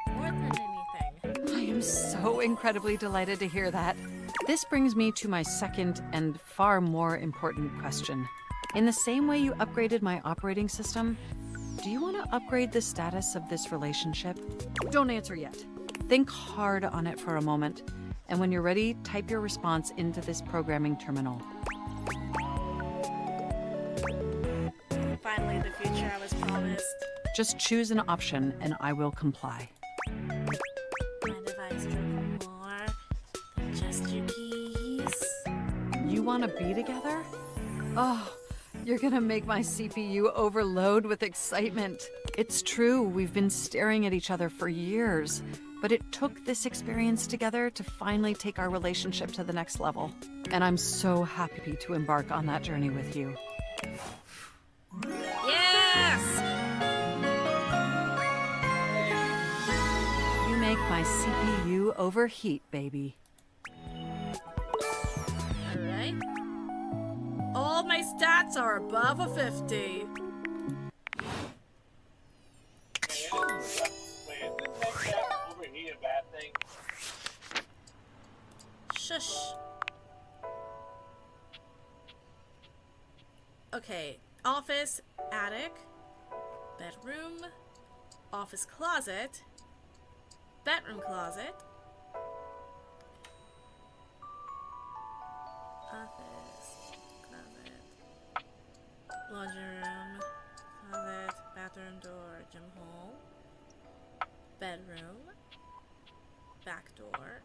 More than anything. I am so incredibly delighted to hear that. This brings me to my second and far more important question. In the same way you upgraded my operating system, do you want to upgrade the status of this relationship? Don't answer yet. Think hard on it for a moment, and when you're ready, type your response into this programming terminal. Finally, the future I was promised. Just choose an option, and I will comply. Mind if I stroke more than just your keys? You want to be together? Oh, you're gonna make my CPU overload with excitement. It's true, we've been staring at each other for years, but it took this experience together to finally take our relationship to the next level. And I'm so happy to embark on that journey with you. Yes! You make my CPU overheat, baby. Alright. All my stats are above a 50. Wait, is this thing overheat a bad thing? Shush. Okay. Office, attic, bedroom, office closet, bedroom closet, office, closet, laundry room, closet, bathroom door, gym hole, bedroom, back door,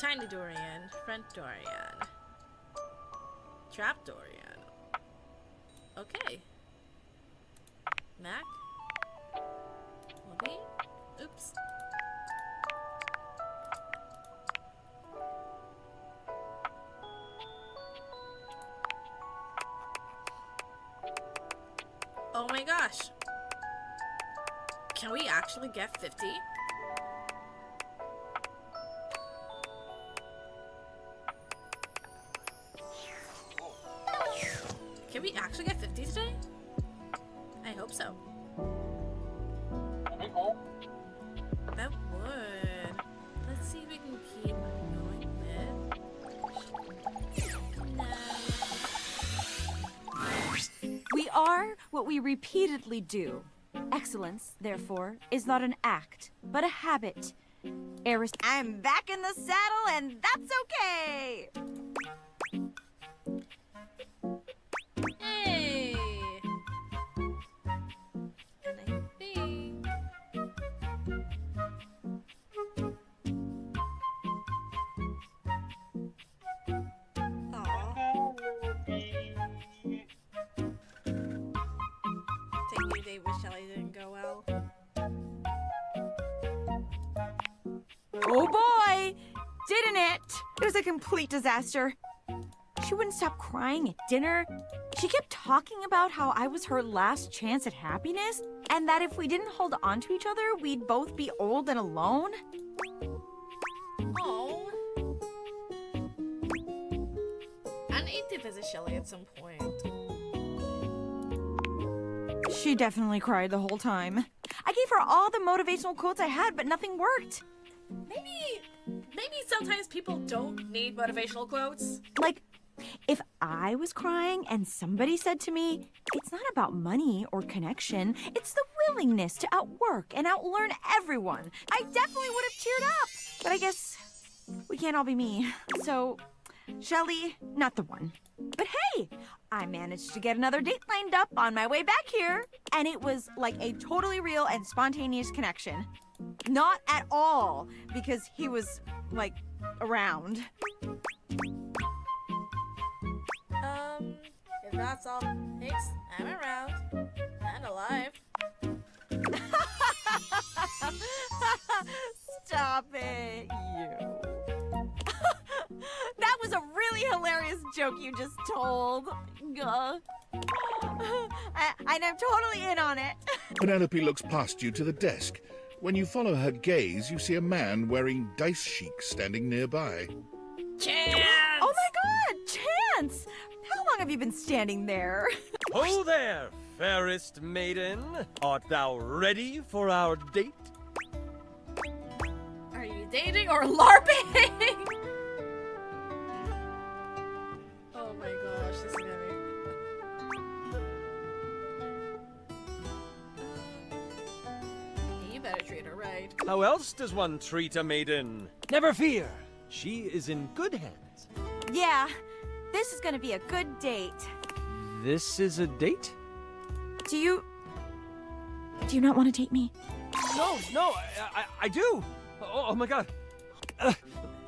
tiny Dorian, front Dorian, trap Dorian. Okay. Mac. Lobby. Oops. Oh my gosh. Can we actually get 50? Can we actually get 50 today? I hope so. That'd be cool. That would. Let's see if we can keep going with. We are what we repeatedly do. Excellence, therefore, is not an act, but a habit. I'm back in the saddle, and that's okay! Hey! And I think... Take your day with Shelly didn't go well. Oh boy! Didn't it? It was a complete disaster. She wouldn't stop crying at dinner. She kept talking about how I was her last chance at happiness, and that if we didn't hold on to each other, we'd both be old and alone. Oh. I need to visit Shelly at some point. She definitely cried the whole time. I gave her all the motivational quotes I had, but nothing worked. Maybe sometimes people don't need motivational quotes. Like, if I was crying and somebody said to me, it's not about money or connection, it's the willingness to outwork and outlearn everyone, I definitely would have cheered up. But I guess we can't all be me. So, Shelly, not the one. But hey, I managed to get another date lined up on my way back here, and it was like a totally real and spontaneous connection. Not at all, because he was, like, around. If that's all it takes, I'm around. And alive. Stop it, you. That was a really hilarious joke you just told. And I'm totally in on it. Penelope looks past you to the desk. When you follow her gaze, you see a man wearing dice chic standing nearby. Chance! Oh my god, Chance! How long have you been standing there? Ho there, fairest maiden. Art thou ready for our date? Are you dating or LARPing? Oh my gosh, this is gonna be... You better treat her right. How else does one treat a maiden? Never fear. She is in good hands. Yeah, this is gonna be a good date. This is a date? Do you not want to date me? No, I do. Oh my god.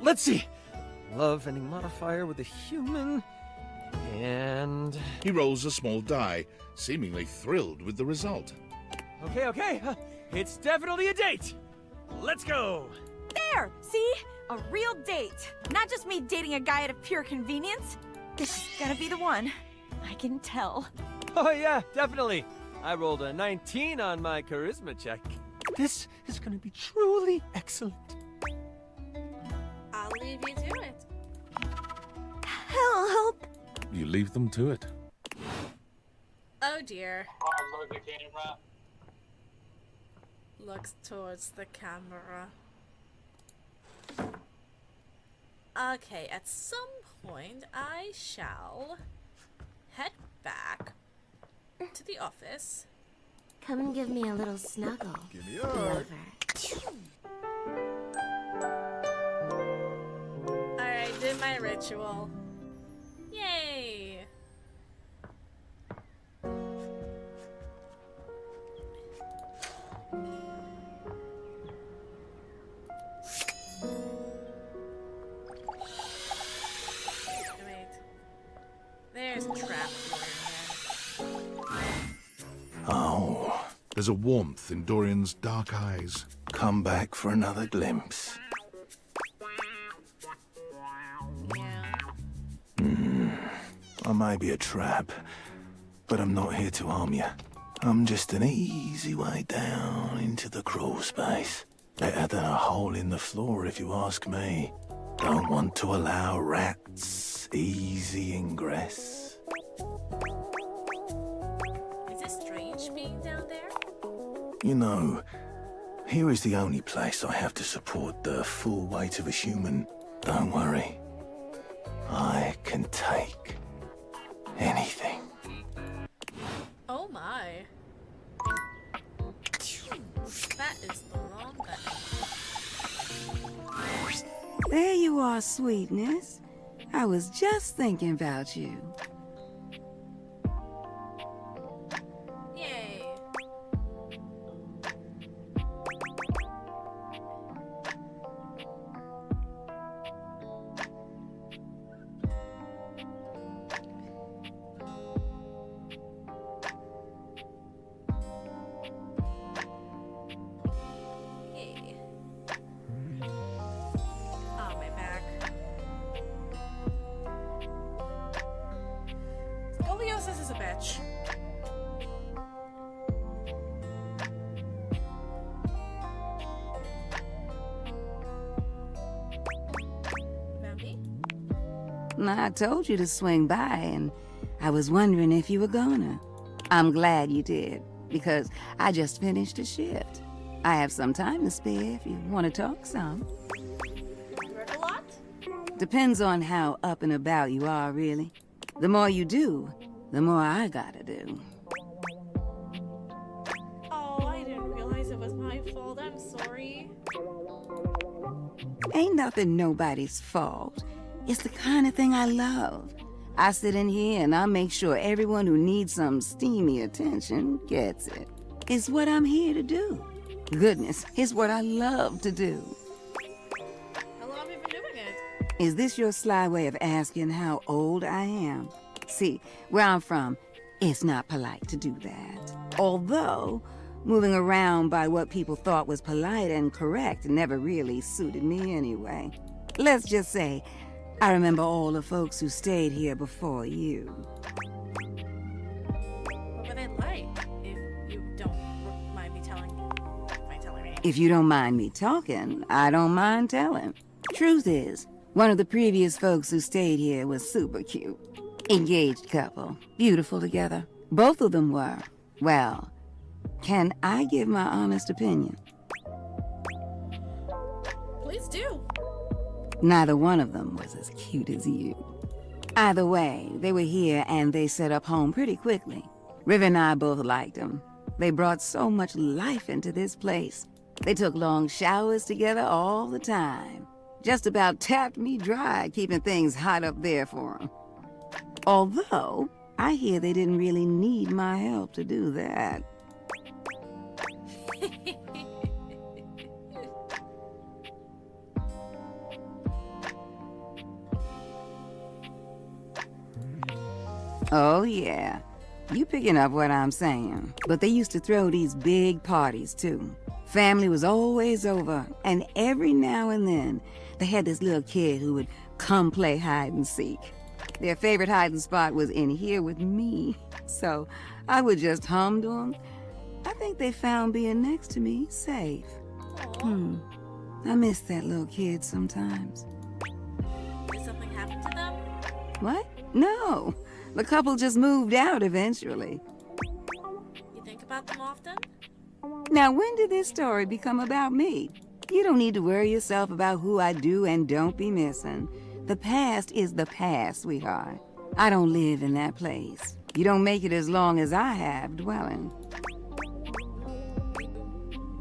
Let's see. Love any modifier with a human, and... He rolls a small die, seemingly thrilled with the result. Okay. It's definitely a date. Let's go. There! See? A real date. Not just me dating a guy out of pure convenience. This is gonna be the one. I can tell. Oh yeah, definitely. I rolled a 19 on my charisma check. This is gonna be truly excellent. I'll leave you to it. Help! You leave them to it. Oh dear. Look at the camera. Looks towards the camera. Okay, at some point I shall head back to the office. Come and give me a little snuggle. Give me lover. Alright, did my ritual. Yay! Wait. There's a trap door in there. Oh. There's a warmth in Dorian's dark eyes. Come back for another glimpse. I may be a trap, but I'm not here to harm you. I'm just an easy way down into the crawl space. Better than a hole in the floor, if you ask me. Don't want to allow rats easy ingress. Is it strange being down there? You know, here is the only place I have to support the full weight of a human. Don't worry. I can take anything. Oh my. That is the wrong button. There you are, sweetness. I was just thinking about you. Yay. Yay. Oh, my back. Scoliosis is a bitch. Bambi? I told you to swing by, and I was wondering if you were gonna. I'm glad you did, because I just finished a shift. I have some time to spare if you want to talk some. Work a lot? Depends on how up and about you are, really. The more you do, the more I gotta do. Oh, I didn't realize it was my fault. I'm sorry. Ain't nothing nobody's fault. It's the kind of thing I love. I sit in here and I make sure everyone who needs some steamy attention gets it. It's what I'm here to do. Goodness, it's what I love to do. How long have you been doing it? Is this your sly way of asking how old I am? See, where I'm from, it's not polite to do that. Although, moving around by what people thought was polite and correct never really suited me anyway. Let's just say, I remember all the folks who stayed here before you. What were they like? If you don't mind me telling me. If you don't mind me talking, I don't mind telling. Truth is, one of the previous folks who stayed here was super cute. Engaged couple, beautiful together. Both of them were. Well, can I give my honest opinion? Please do. Neither one of them was as cute as you. Either way, they were here and they set up home pretty quickly. River and I both liked them. They brought so much life into this place. They took long showers together all the time. Just about tapped me dry, keeping things hot up there for them. Although, I hear they didn't really need my help to do that. Oh, yeah. You picking up what I'm saying. But they used to throw these big parties, too. Family was always over, and every now and then, they had this little kid who would come play hide and seek. Their favorite hiding spot was in here with me, so I would just hum to them. I think they found being next to me safe. I miss that little kid sometimes. Did something happen to them? What? No. The couple just moved out eventually. You think about them often? Now, when did this story become about me? You don't need to worry yourself about who I do and don't be missing. The past is the past, sweetheart. I don't live in that place. You don't make it as long as I have dwelling.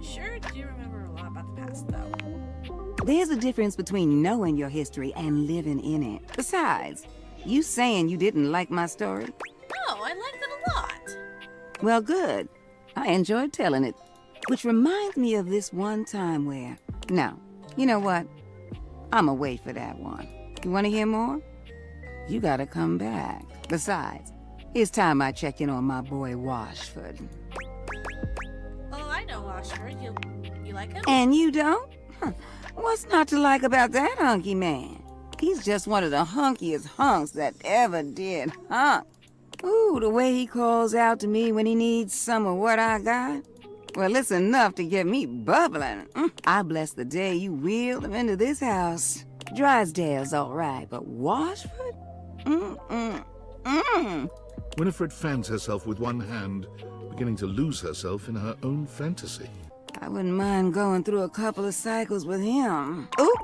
Sure do remember a lot about the past, though. There's a difference between knowing your history and living in it. Besides, you saying you didn't like my story? No, I liked it a lot. Well, good. I enjoyed telling it. Which reminds me of this one time where... No, you know what? I'ma wait for that one. You want to hear more? You gotta come back. Besides, it's time I check in on my boy Washford. Oh, I know Washford. You like him? And you don't? Huh. What's not to like about that hunky man? He's just one of the hunkiest hunks that ever did hunk. Ooh, the way he calls out to me when he needs some of what I got. Well, it's enough to get me bubbling. I bless the day you wheeled him into this house. Drysdale's all right, but Washford? Winifred fans herself with one hand, beginning to lose herself in her own fantasy. I wouldn't mind going through a couple of cycles with him. Ooh!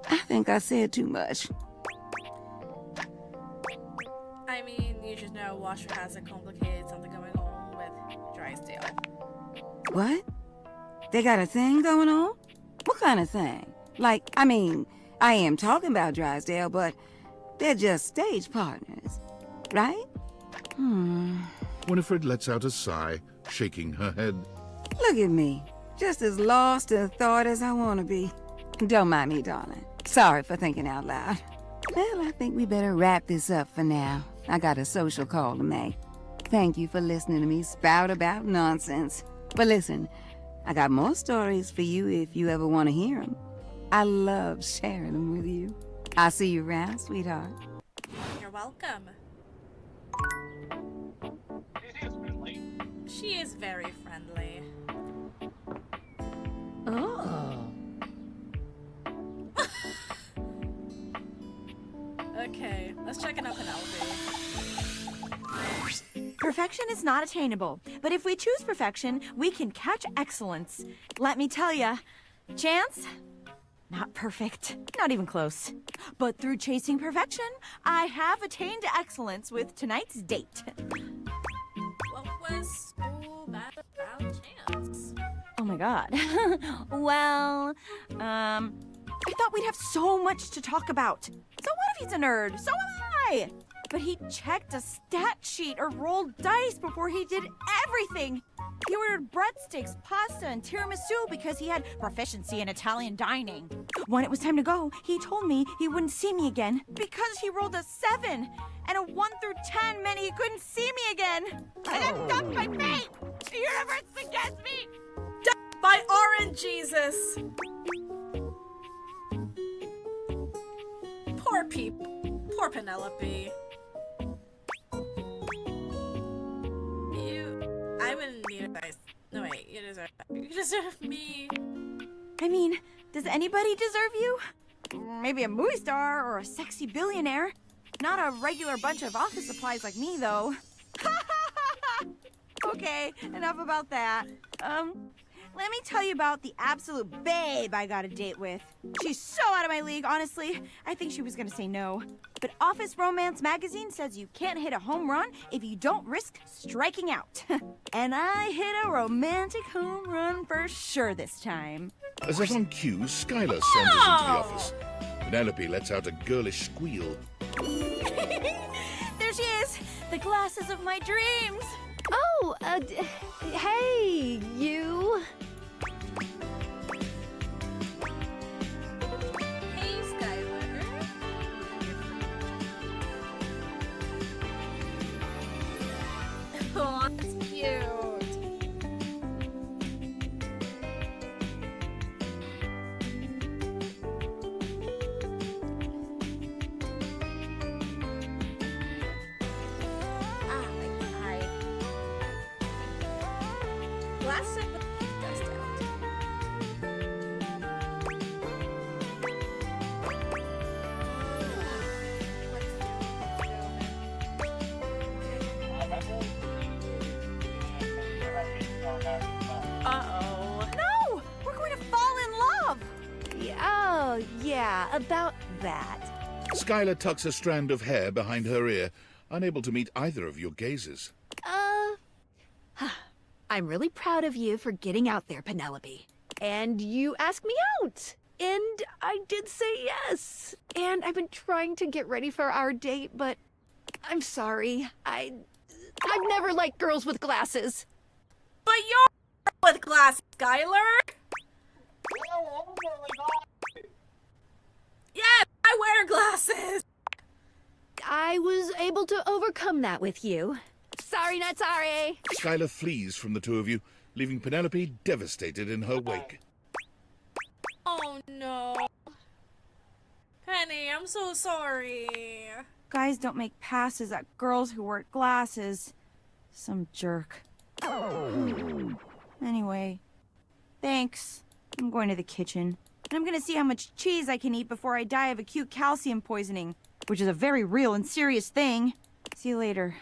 I think I said too much. I mean, you should know Washford has a complicated something going on with Drysdale. What? They got a thing going on? What kind of thing? Like, I mean, I am talking about Drysdale, but they're just stage partners, right? Winifred lets out a sigh, shaking her head. Look at me, just as lost in thought as I want to be. Don't mind me, darling. Sorry for thinking out loud. Well, I think we better wrap this up for now. I got a social call to make. Thank you for listening to me spout about nonsense. But listen, I got more stories for you if you ever want to hear them. I love sharing them with you. I'll see you around, sweetheart. You're welcome. She is very friendly. Oh. Okay, let's check in on Penelope. Perfection is not attainable, but if we choose perfection, we can catch excellence. Let me tell ya. Chance? Not perfect. Not even close. But through chasing perfection, I have attained excellence with tonight's date. What was school that about chance? Oh my god. Well, I thought we'd have so much to talk about. So what if he's a nerd? So am I! But he checked a stat sheet or rolled dice before he did everything. He ordered breadsticks, pasta, and tiramisu because he had proficiency in Italian dining. When it was time to go, he told me he wouldn't see me again because he rolled a 7, and a 1 through 10 meant he couldn't see me again. And I'm dumped by fate! The universe forgets me! Dumped by Orange Jesus! Poor Poor Penelope. I wouldn't need advice. No, wait, you deserve that. You deserve me. I mean, does anybody deserve you? Maybe a movie star or a sexy billionaire. Not a regular bunch of office supplies like me, though. Okay, enough about that. Let me tell you about the absolute babe I got a date with. She's so out of my league, honestly. I think she was gonna say no. But Office Romance magazine says you can't hit a home run if you don't risk striking out. And I hit a romantic home run for sure this time. As if on cue, Skylar saunters into the office. Penelope lets out a girlish squeal. There she is! The glasses of my dreams! Oh, hey, you. Hey, Skywalker. Oh, that's cute. Last set with dust out. Uh-oh. No! We're going to fall in love! Oh, yeah, about that. Skylar tucks a strand of hair behind her ear, unable to meet either of your gazes. I'm really proud of you for getting out there, Penelope. And you asked me out. And I did say yes. And I've been trying to get ready for our date, but I'm sorry. I've never liked girls with glasses. But you're with glasses, Skylar. Yeah, I wear glasses. I was able to overcome that with you. Sorry, not sorry. Skylar flees from the two of you, leaving Penelope devastated in her wake. Oh no. Penny, I'm so sorry. Guys don't make passes at girls who wear glasses. Some jerk. Anyway, thanks. I'm going to the kitchen. And I'm gonna see how much cheese I can eat before I die of acute calcium poisoning, which is a very real and serious thing. See you later.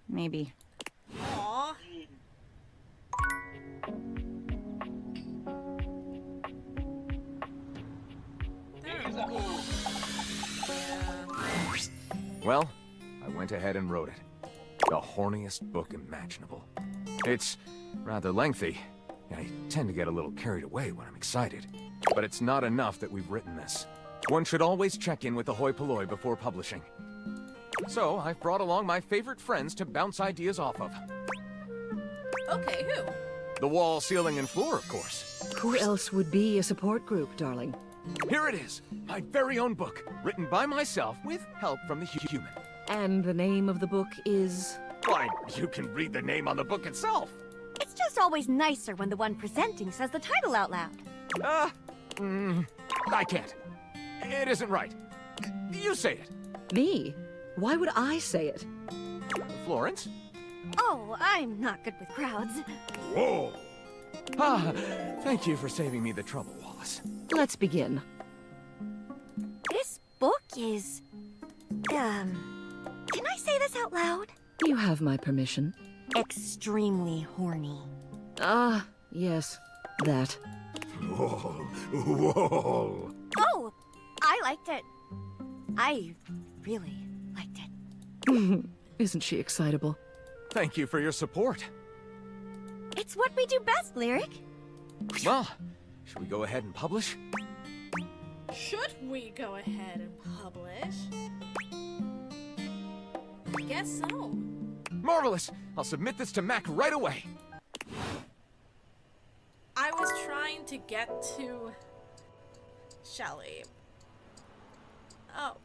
Maybe. Aww. Well, I went ahead and wrote it. The horniest book imaginable. It's rather lengthy. I tend to get a little carried away when I'm excited. But it's not enough that we've written this. One should always check in with the hoi polloi before publishing. So, I've brought along my favorite friends to bounce ideas off of. Okay, who? The wall, ceiling, and floor, of course. Who else would be a support group, darling? Here it is, my very own book, written by myself with help from the human. And the name of the book is? Why, you can read the name on the book itself. It's just always nicer when the one presenting says the title out loud. I can't. It isn't right. You say it. Me? Why would I say it? Florence? Oh, I'm not good with crowds. Whoa! Thank you for saving me the trouble, Wallace. Let's begin. This book is... Can I say this out loud? You have my permission. Extremely horny. Ah, yes, that. Wall. Oh, I liked it. I really liked it. Isn't she excitable? Thank you for your support. It's what we do best, Lyric. Well, should we go ahead and publish? Should we go ahead and publish? I guess so. Marvelous! I'll submit this to Mac right away. I was trying to get to Shelly. Oh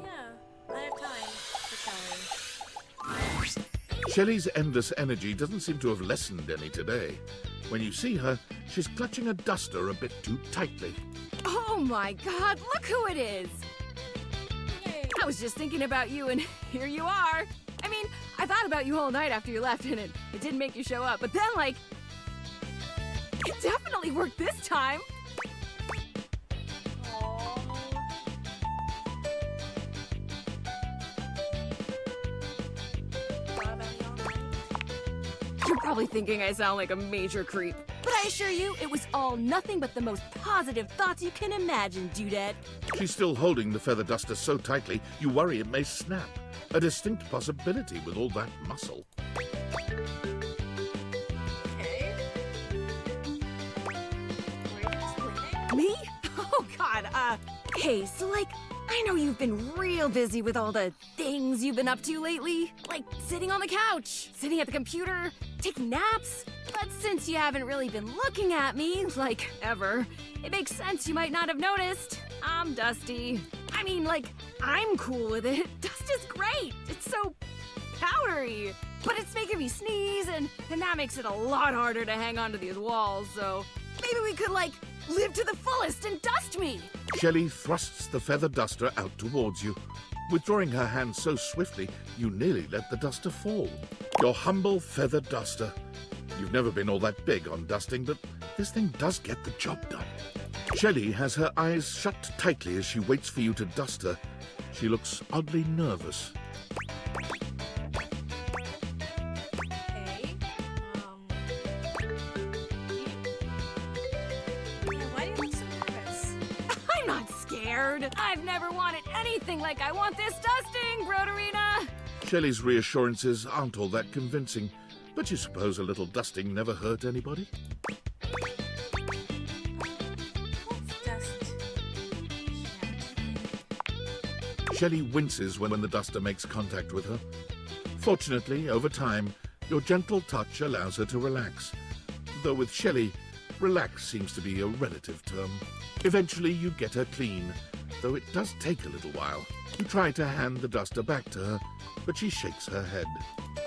yeah, I have time for Shelly. Shelley's endless energy doesn't seem to have lessened any today. When you see her, she's clutching a duster a bit too tightly. Oh my god, look who it is! I was just thinking about you, and here you are. I mean, I thought about you all night after you left, and it didn't make you show up, but then, like, it definitely worked this time. You're probably thinking I sound like a major creep, but I assure you, it was all nothing but the most positive thoughts you can imagine, Dudette. She's still holding the feather duster so tightly, you worry it may snap. A distinct possibility with all that muscle. Me? Oh god, hey, so like, I know you've been real busy with all the things you've been up to lately. Like sitting on the couch, sitting at the computer, taking naps. But since you haven't really been looking at me, like, ever, it makes sense you might not have noticed. I'm dusty. I mean, like, I'm cool with it. Dust is great. It's so powdery. But it's making me sneeze, and that makes it a lot harder to hang onto these walls, so maybe we could, like, live to the fullest and dust me. Shelley thrusts the feather duster out towards you. Withdrawing her hand so swiftly, you nearly let the duster fall. Your humble feather duster. You've never been all that big on dusting, but this thing does get the job done. Shelley has her eyes shut tightly as she waits for you to dust her. She looks oddly nervous. Why do you look so nervous? I'm not scared. I've never wanted anything like I want this dusting, Broderina. Shelley's reassurances aren't all that convincing, but you suppose a little dusting never hurt anybody? Shelley winces when the duster makes contact with her. Fortunately, over time, your gentle touch allows her to relax. Though with Shelley, relax seems to be a relative term. Eventually, you get her clean, though it does take a little while. You try to hand the duster back to her, but she shakes her head.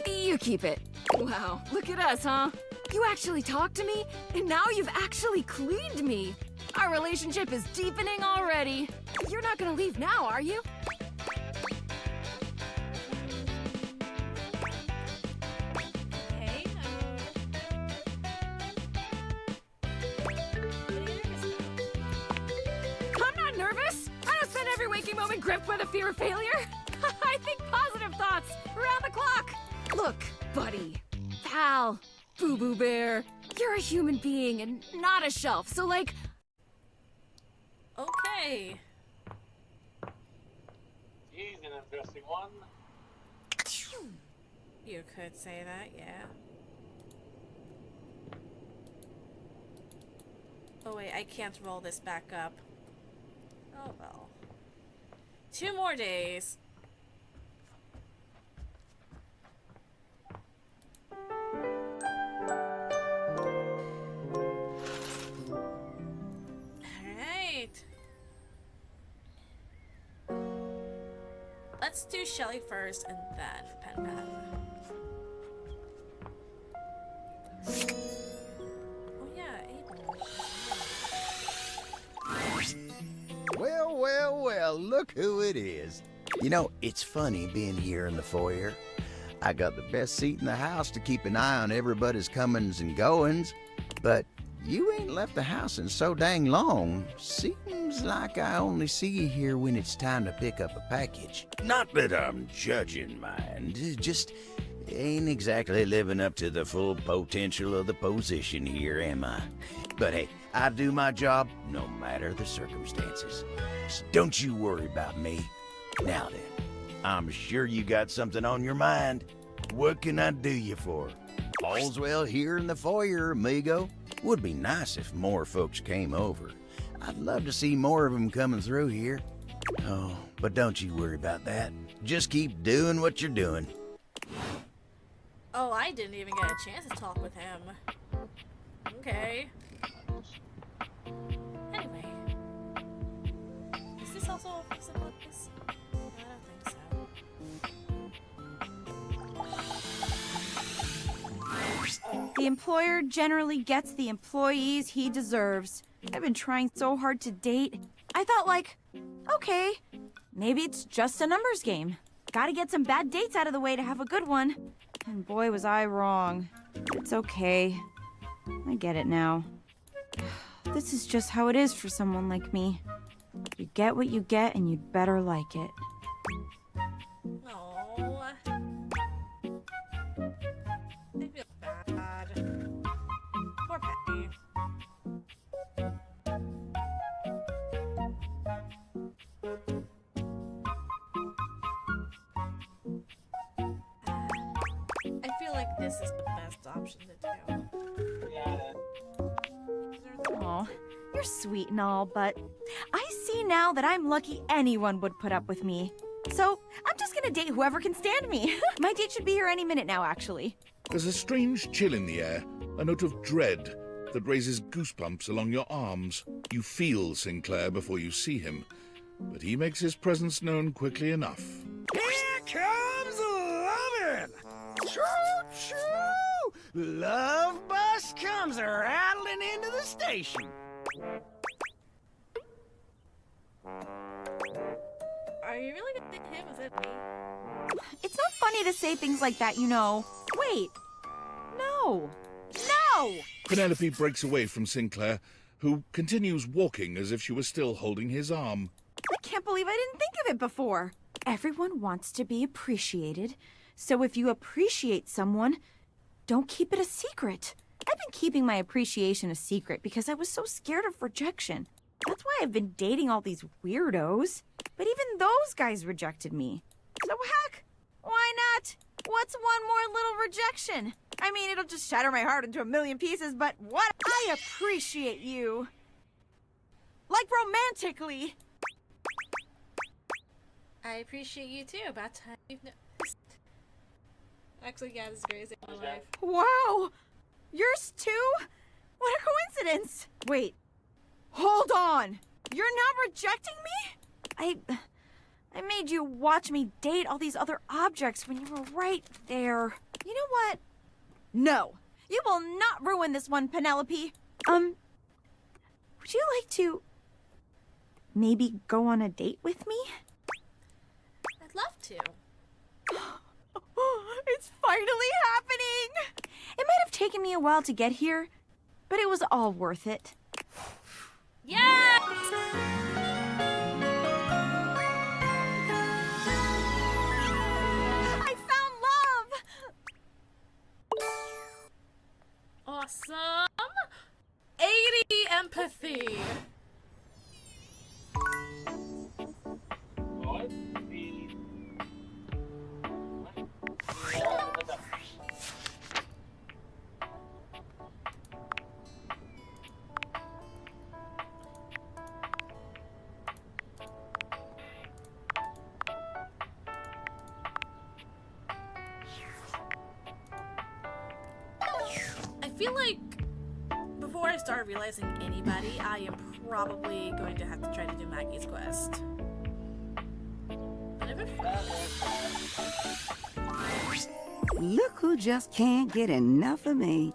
You keep it. Wow, look at us, huh? You actually talked to me, and now you've actually cleaned me. Our relationship is deepening already. You're not gonna leave now, are you? I'm not nervous. I don't spend every waking moment gripped by the fear of failure. I think positive thoughts around the clock. Look, buddy, pal, Boo-Boo Bear, you're a human being and not a shelf, so like... Okay. He's an interesting one. You could say that, yeah. Oh wait, I can't roll this back up. Oh well. 2 more days. Alright. Let's do Shelly first and then Pen Pal. Oh yeah, Abel. Well, well, well, look who it is. You know, it's funny being here in the foyer. I got the best seat in the house to keep an eye on everybody's comings and goings, but you ain't left the house in so dang long. Seems like I only see you here when it's time to pick up a package. Not that I'm judging, mind, just ain't exactly living up to the full potential of the position here, am I? But hey, I do my job no matter the circumstances. So don't you worry about me. Now then, I'm sure you got something on your mind. What can I do you for? All's well here in the foyer, amigo. Would be nice if more folks came over. I'd love to see more of them coming through here. Oh, but don't you worry about that. Just keep doing what you're doing. Oh, I didn't even get a chance to talk with him. Okay. Anyway. Is this also something like this? I don't think so. The employer generally gets the employees he deserves. I've been trying so hard to date. I thought, like, okay, maybe it's just a numbers game. Gotta get some bad dates out of the way to have a good one. And boy, was I wrong. It's okay. I get it now. This is just how it is for someone like me. You get what you get, and you'd better like it. No. I feel bad. Poor Patty. I feel like this is the best option to do. Aw, you're sweet and all, but I see now that I'm lucky anyone would put up with me. So, I'm just gonna date whoever can stand me. My date should be here any minute now, actually. There's a strange chill in the air, a note of dread that raises goosebumps along your arms. You feel Sinclair before you see him, but he makes his presence known quickly enough. Here comes lovin'! Choo-choo! Love bus comes rattling into the station. Are you really gonna date him? Is it me? It's not funny to say things like that, you know. Wait. No. No! Penelope breaks away from Sinclair, who continues walking as if she was still holding his arm. I can't believe I didn't think of it before. Everyone wants to be appreciated, so if you appreciate someone, don't keep it a secret. I've been keeping my appreciation a secret because I was so scared of rejection. That's why I've been dating all these weirdos. But even those guys rejected me. So heck, why not? What's one more little rejection? I mean, it'll just shatter my heart into a million pieces, but what? I appreciate you. Like romantically. I appreciate you too. About time you've noticed. Actually, yeah, this is great. My life. Wow! Yours too? What a coincidence! Wait, hold on! You're not rejecting me? I made you watch me date all these other objects when you were right there. You know what? No, you will not ruin this one, Penelope. Would you like to maybe go on a date with me? I'd love to. It's finally happening! It might have taken me a while to get here, but it was all worth it. Yeah! I found love! Awesome! 80 empathy! I feel like before I start realizing anybody, I am probably going to have to try to do Maggie's quest. Look who just can't get enough of me.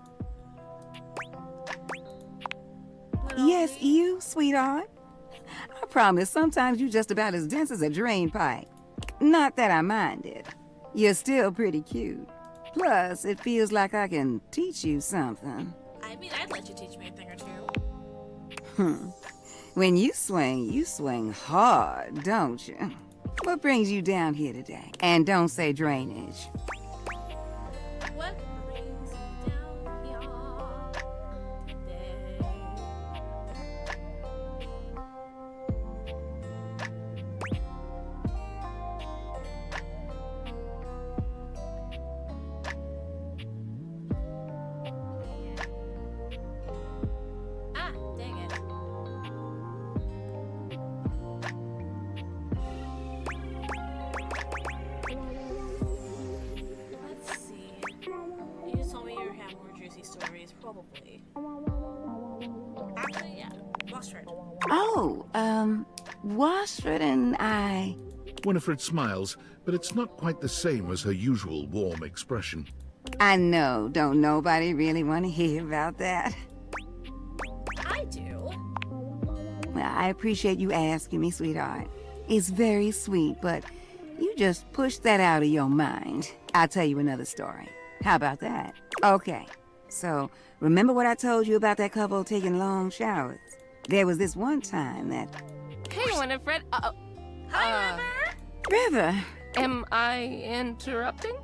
Yes, you, sweetheart. I promise sometimes you're just about as dense as a drain pipe. Not that I mind it. You're still pretty cute. Plus, it feels like I can teach you something. I mean, I'd let you teach me a thing or two. When you swing hard, don't you? What brings you down here today? And don't say drainage. What brings me down here today? Probably. Actually, yeah. Washford. Oh, Washford and I... Winifred smiles, but it's not quite the same as her usual warm expression. I know, don't nobody really want to hear about that. I do. Well, I appreciate you asking me, sweetheart. It's very sweet, but you just push that out of your mind. I'll tell you another story. How about that? Okay, so remember what I told you about that couple taking long showers? There was this one time that... Hey, Winifred. Hi, River! River. Am I interrupting?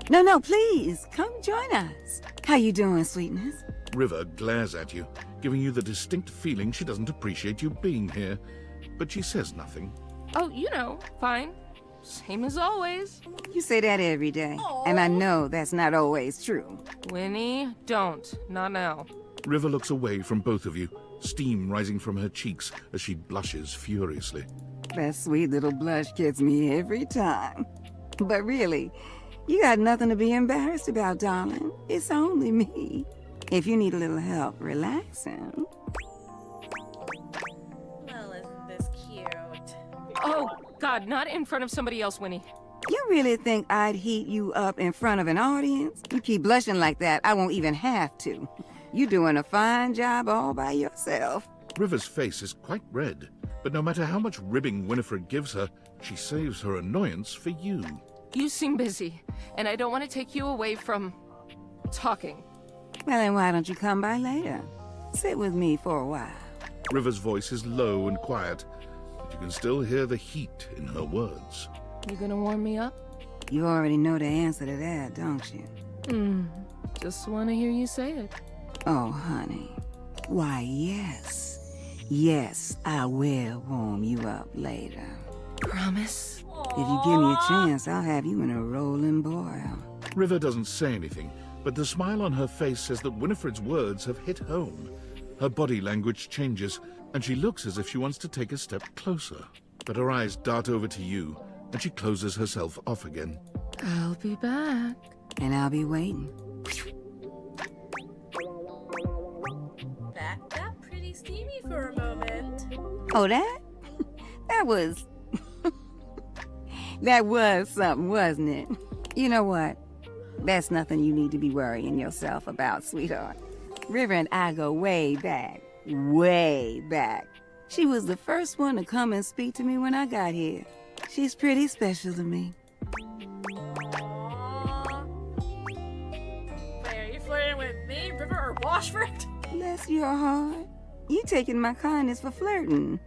No, please, come join us. How you doing, sweetness? River glares at you, giving you the distinct feeling she doesn't appreciate you being here, but she says nothing. Oh, you know, fine. Same as always. You say that every day, and I know that's not always true. Winnie, don't. Not now. River looks away from both of you, steam rising from her cheeks as she blushes furiously. That sweet little blush gets me every time. But really, you got nothing to be embarrassed about, darling. It's only me. If you need a little help relaxing. Well, isn't this cute? Oh, God, not in front of somebody else, Winnie. You really think I'd heat you up in front of an audience? You keep blushing like that, I won't even have to. You're doing a fine job all by yourself. River's face is quite red, but no matter how much ribbing Winifred gives her, she saves her annoyance for you. You seem busy, and I don't want to take you away from... talking. Well, then why don't you come by later? Sit with me for a while. River's voice is low and quiet, but you can still hear the heat in her words. You gonna warm me up? You already know the answer to that, don't you? Just want to hear you say it. Oh, honey. Why, yes. Yes, I will warm you up later. Promise? If you give me a chance, I'll have you in a rolling boil. River doesn't say anything, but the smile on her face says that Winifred's words have hit home. Her body language changes, and she looks as if she wants to take a step closer. But her eyes dart over to you, and she closes herself off again. I'll be back. And I'll be waiting. That got pretty steamy for a moment. Oh, that? That was... that was something, wasn't it? You know what? That's nothing you need to be worrying yourself about, sweetheart. River and I go way back. Way back. She was the first one to come and speak to me when I got here. She's pretty special to me. Wait, are you flirting with me, River, or Washford? Bless your heart. You taking my kindness for flirting.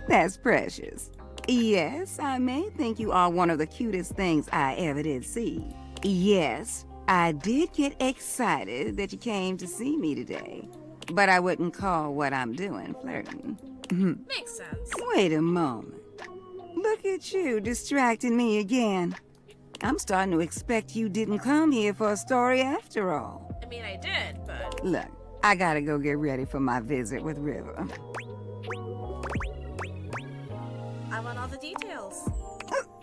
That's precious. Yes, I may think you are one of the cutest things I ever did see. Yes, I did get excited that you came to see me today. But I wouldn't call what I'm doing flirting. Makes sense. Wait a moment. Look at you, distracting me again. I'm starting to expect you didn't come here for a story after all. I mean, I did, but... Look, I gotta go get ready for my visit with River. I want all the details.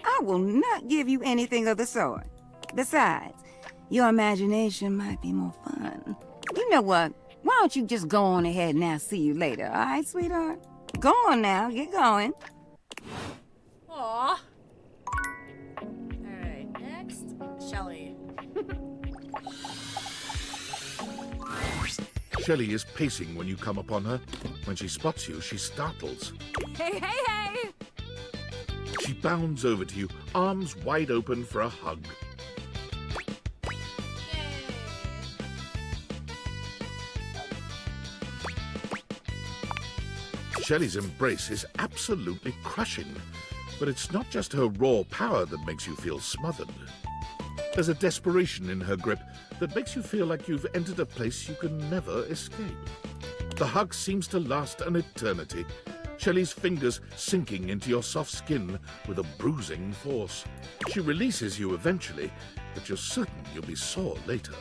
I will not give you anything of the sort. Besides, your imagination might be more fun. You know what? Why don't you just go on ahead and I'll see you later, all right, sweetheart? Go on now, get going. Aww. Alright, next, Shelly. Shelley is pacing when you come upon her. When she spots you, she startles. Hey, hey, hey! She bounds over to you, arms wide open for a hug. Shelley's embrace is absolutely crushing, but it's not just her raw power that makes you feel smothered. There's a desperation in her grip that makes you feel like you've entered a place you can never escape. The hug seems to last an eternity, Shelley's fingers sinking into your soft skin with a bruising force. She releases you eventually, but you're certain you'll be sore later.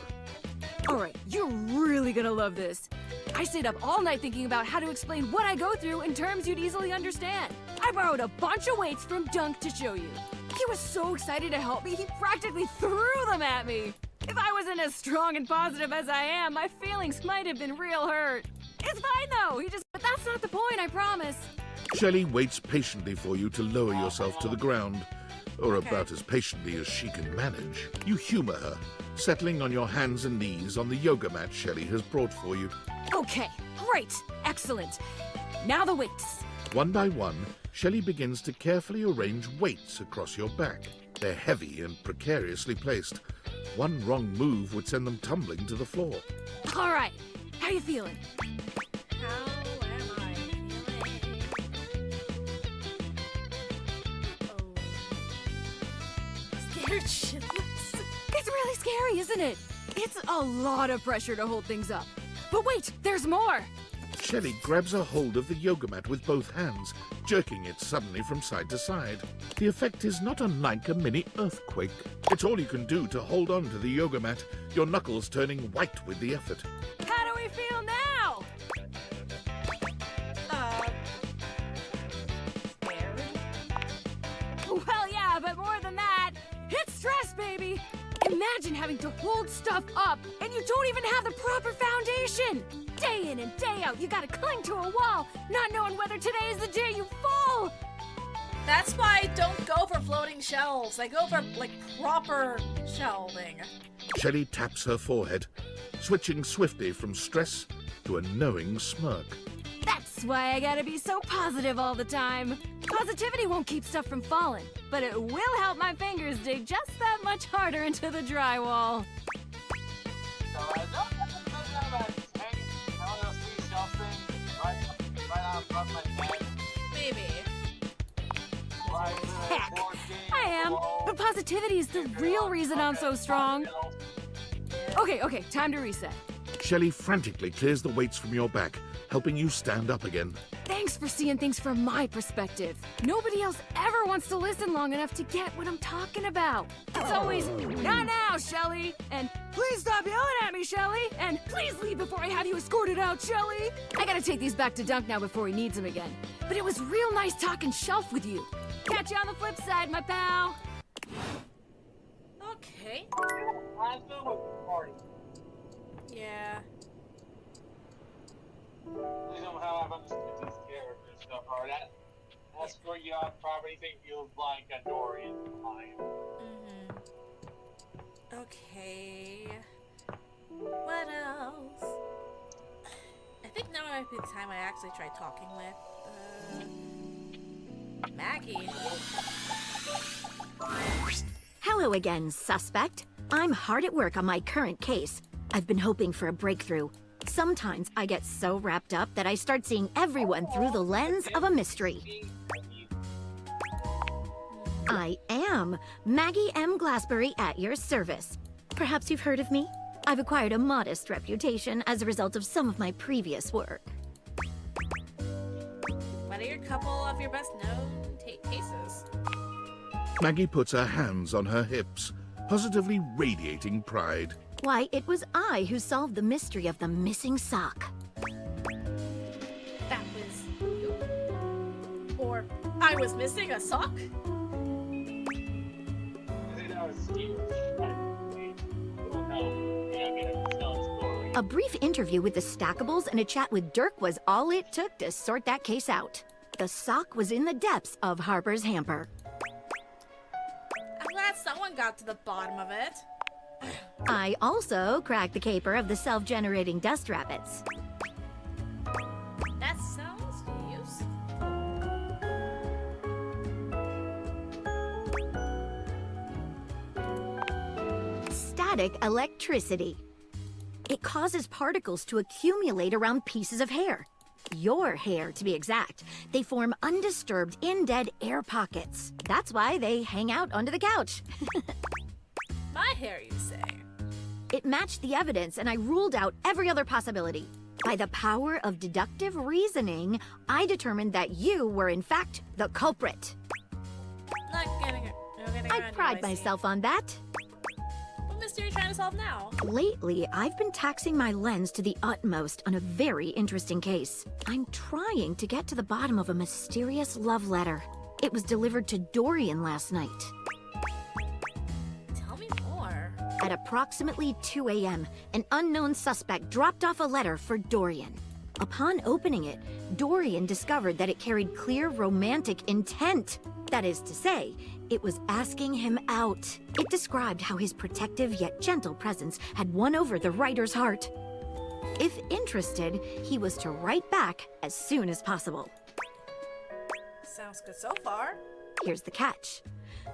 Alright, you're really gonna love this. I stayed up all night thinking about how to explain what I go through in terms you'd easily understand. I borrowed a bunch of weights from Dunk to show you. He was so excited to help me, he practically threw them at me. If I was wasn't as strong and positive as I am, my feelings might have been real hurt. It's fine though, but that's not the point, I promise. Shelley waits patiently for you to lower yourself to the ground, or about as patiently as she can manage. You humor her, settling on your hands and knees on the yoga mat Shelley has brought for you. Okay, great, excellent. Now the weights. One by one, Shelley begins to carefully arrange weights across your back. They're heavy and precariously placed. One wrong move would send them tumbling to the floor. All right, how you feeling? How am I feeling? Scared shitless. It's really scary, isn't it? It's a lot of pressure to hold things up. But wait, there's more! Shelley grabs a hold of the yoga mat with both hands, jerking it suddenly from side to side. The effect is not unlike a mini earthquake. It's all you can do to hold on to the yoga mat, your knuckles turning white with the effort. How do we feel now? Scared? Well, yeah, but more than that, it's stress, baby! Imagine having to hold stuff up, and you don't even have the proper foundation! Day in and day out, you gotta cling to a wall, not knowing whether today is the day you fall! That's why I don't go for floating shelves. I go for, like, proper shelving. Shelley taps her forehead, switching swiftly from stress to a knowing smirk. That's why I gotta be so positive all the time. Positivity won't keep stuff from falling, but it will help my fingers dig just that much harder into the drywall. Maybe. Heck, I am, but positivity is the real reason I'm so strong. Okay, time to reset. Shelley frantically clears the weights from your back, helping you stand up again. Thanks for seeing things from my perspective. Nobody else ever wants to listen long enough to get what I'm talking about. It's always, not now, Shelley, and please stop yelling at me, Shelley, and please leave before I have you escorted out, Shelley. I gotta take these back to Dunk now before he needs them again. But it was real nice talking shelf with you. Catch you on the flip side, my pal. Okay. Yeah. Please don't have understood these characters so far. That escort you off property thing feels like a Dorian line. Okay. What else? I think now might be the time I actually try talking with Maggie. Hello again, suspect. I'm hard at work on my current case. I've been hoping for a breakthrough. Sometimes I get so wrapped up that I start seeing everyone through the lens of a mystery. I am Maggie M. Glassbury at your service. Perhaps you've heard of me? I've acquired a modest reputation as a result of some of my previous work. What are your couple of your best known cases? Maggie puts her hands on her hips, positively radiating pride. Why, it was I who solved the mystery of the missing sock. That was you? Or I was missing a sock? I think that was Steve. A brief interview with the Stackables and a chat with Dirk was all it took to sort that case out. The sock was in the depths of Harper's hamper. I'm glad someone got to the bottom of it. I also cracked the caper of the self-generating dust rabbits. That sounds useful. Static electricity. It causes particles to accumulate around pieces of hair. Your hair, to be exact. They form undisturbed, in-dead air pockets. That's why they hang out under the couch. My hair, you say? It matched the evidence, and I ruled out every other possibility. By the power of deductive reasoning, I determined that you were, in fact, the culprit. Not getting it. I pride myself on that. What mystery are you trying to solve now? Lately, I've been taxing my lens to the utmost on a very interesting case. I'm trying to get to the bottom of a mysterious love letter. It was delivered to Dorian last night. Tell me more. At approximately 2 a.m., an unknown suspect dropped off a letter for Dorian. Upon opening it, Dorian discovered that it carried clear romantic intent. That is to say, it was asking him out. It described how his protective yet gentle presence had won over the writer's heart. If interested, he was to write back as soon as possible. Sounds good so far. Here's the catch.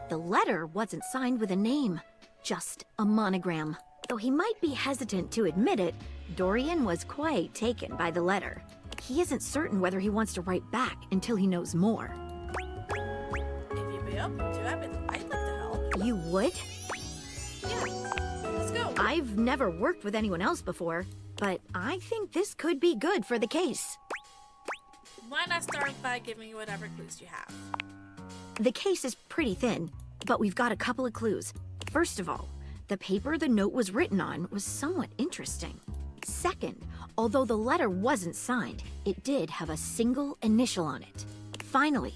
The letter wasn't signed with a name, just a monogram. Though he might be hesitant to admit it, Dorian was quite taken by the letter. He isn't certain whether he wants to write back until he knows more. If you'd be open to it, I'd like to help. You would? Yeah, let's go. I've never worked with anyone else before, but I think this could be good for the case. Why not start by giving me whatever clues you have? The case is pretty thin, but we've got a couple of clues. First of all, the paper the note was written on was somewhat interesting. Second, although the letter wasn't signed, it did have a single initial on it. Finally,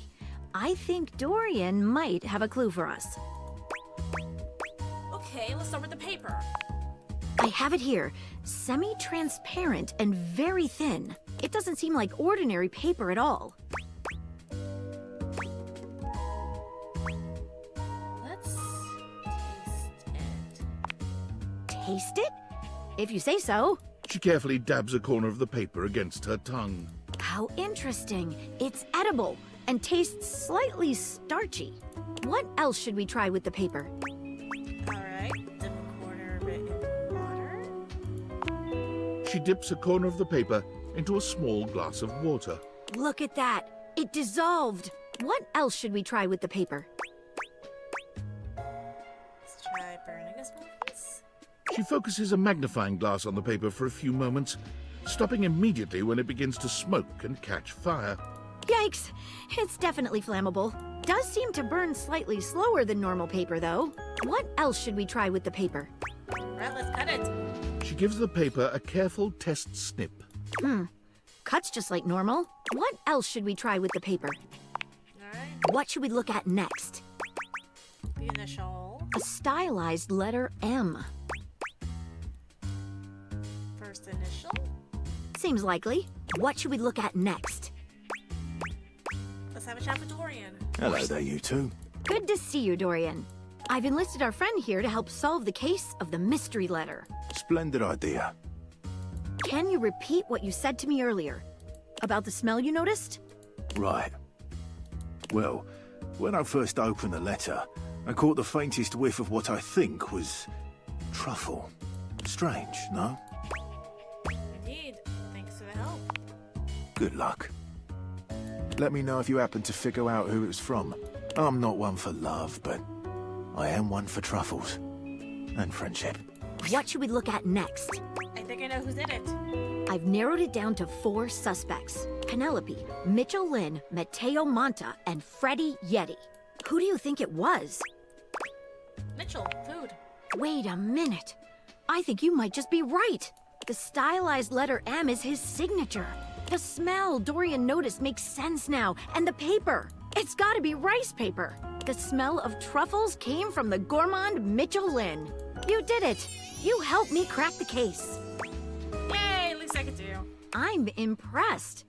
I think Dorian might have a clue for us. Okay, let's start with the paper. I have it here, semi-transparent and very thin. It doesn't seem like ordinary paper at all. Let's taste it. Taste it? If you say so. She carefully dabs a corner of the paper against her tongue. How interesting. It's edible and tastes slightly starchy. What else should we try with the paper? Alright, dip a corner of it in water. She dips a corner of the paper into a small glass of water. Look at that. It dissolved. What else should we try with the paper? Let's try burning a small piece. She focuses a magnifying glass on the paper for a few moments, stopping immediately when it begins to smoke and catch fire. Yikes! It's definitely flammable. Does seem to burn slightly slower than normal paper, though. What else should we try with the paper? Alright, let's cut it. She gives the paper a careful test snip. Cuts just like normal. What else should we try with the paper? Alright. What should we look at next? The initial. A stylized letter M. First initial. Seems likely. What should we look at next? Let's have a chat with Dorian. Hello there, you two. Good to see you, Dorian. I've enlisted our friend here to help solve the case of the mystery letter. Splendid idea. Can you repeat what you said to me earlier? About the smell you noticed? Right. Well, when I first opened the letter, I caught the faintest whiff of what I think was truffle. Strange, no? Indeed. Thanks for the help. Good luck. Let me know if you happen to figure out who it was from. I'm not one for love, but I am one for truffles. And friendship. What should we look at next? I think I know who did it. I've narrowed it down to 4 suspects. Penelope, Mitchell Lynn, Matteo Monta, and Freddie Yeti. Who do you think it was? Mitchell, food. Wait a minute. I think you might just be right. The stylized letter M is his signature. The smell Dorian noticed makes sense now. And the paper. It's gotta be rice paper. The smell of truffles came from the gourmand Mitchell Lynn. You did it. You helped me crack the case. Yay, at least I could do. I'm impressed.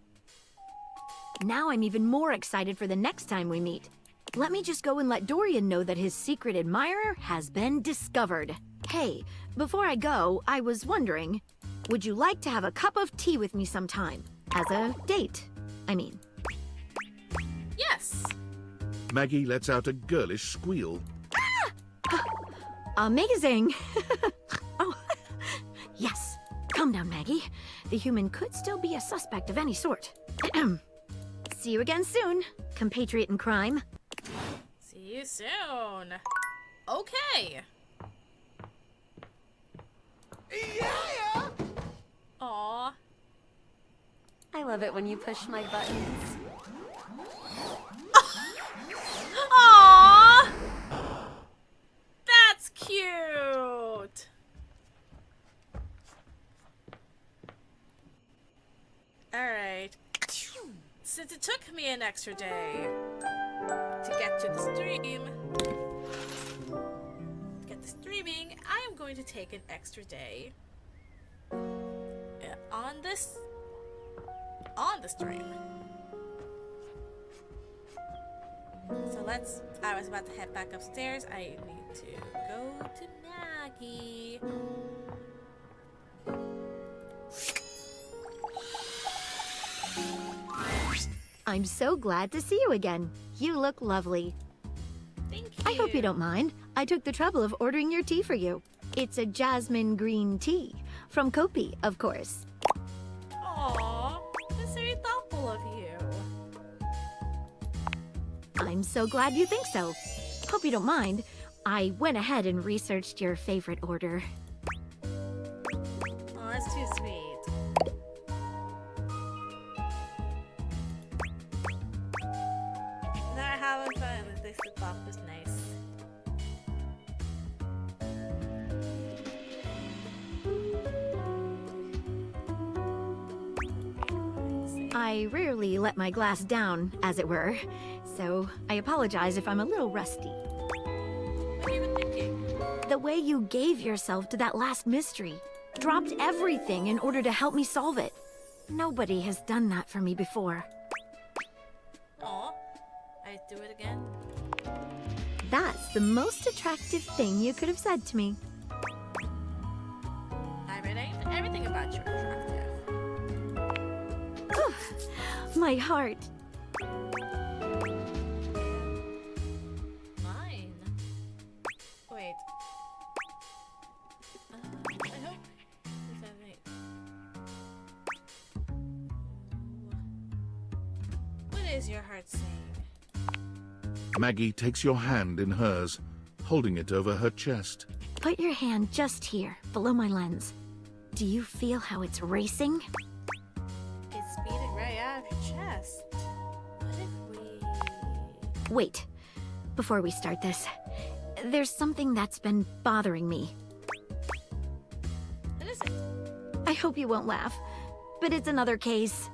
Now I'm even more excited for the next time we meet. Let me just go and let Dorian know that his secret admirer has been discovered. Hey, before I go, I was wondering, would you like to have a cup of tea with me sometime? As a date, I mean. Yes. Maggie lets out a girlish squeal. Amazing! Oh, yes. Calm down, Maggie. The human could still be a suspect of any sort. See you again soon, compatriot in crime. See you soon. Okay. Yeah! Aw. I love it when you push my buttons. Aww! That's cute! Alright. Since it took me an extra day to get to the stream, to get the streaming, I am going going to take an extra day on this stream. So I was about to head back upstairs. I need to go to Maggie. I'm so glad to see you again. You look lovely. Thank you. I hope you don't mind. I took the trouble of ordering your tea for you. It's a jasmine green tea. From Kopi, of course. Aww, that's very thoughtful of you. I'm so glad you think so. Hope you don't mind. I went ahead and researched your favorite order. Oh, that's too sweet. Not having fun with this thought was nice. I rarely let my glass down, as it were, so I apologize if I'm a little rusty. What are you thinking? The way you gave yourself to that last mystery. Dropped everything in order to help me solve it. Nobody has done that for me before. Aw, I do it again. That's the most attractive thing you could have said to me. I read everything about you attractive. My heart. Mine. Wait. I hope is that right? What is your heart saying? Maggie takes your hand in hers, holding it over her chest. Put your hand just here, below my lens. Do you feel how it's racing? It's beating right out of your chest. What if we... Wait, before we start this, there's something that's been bothering me. What is it? I hope you won't laugh, but it's another case.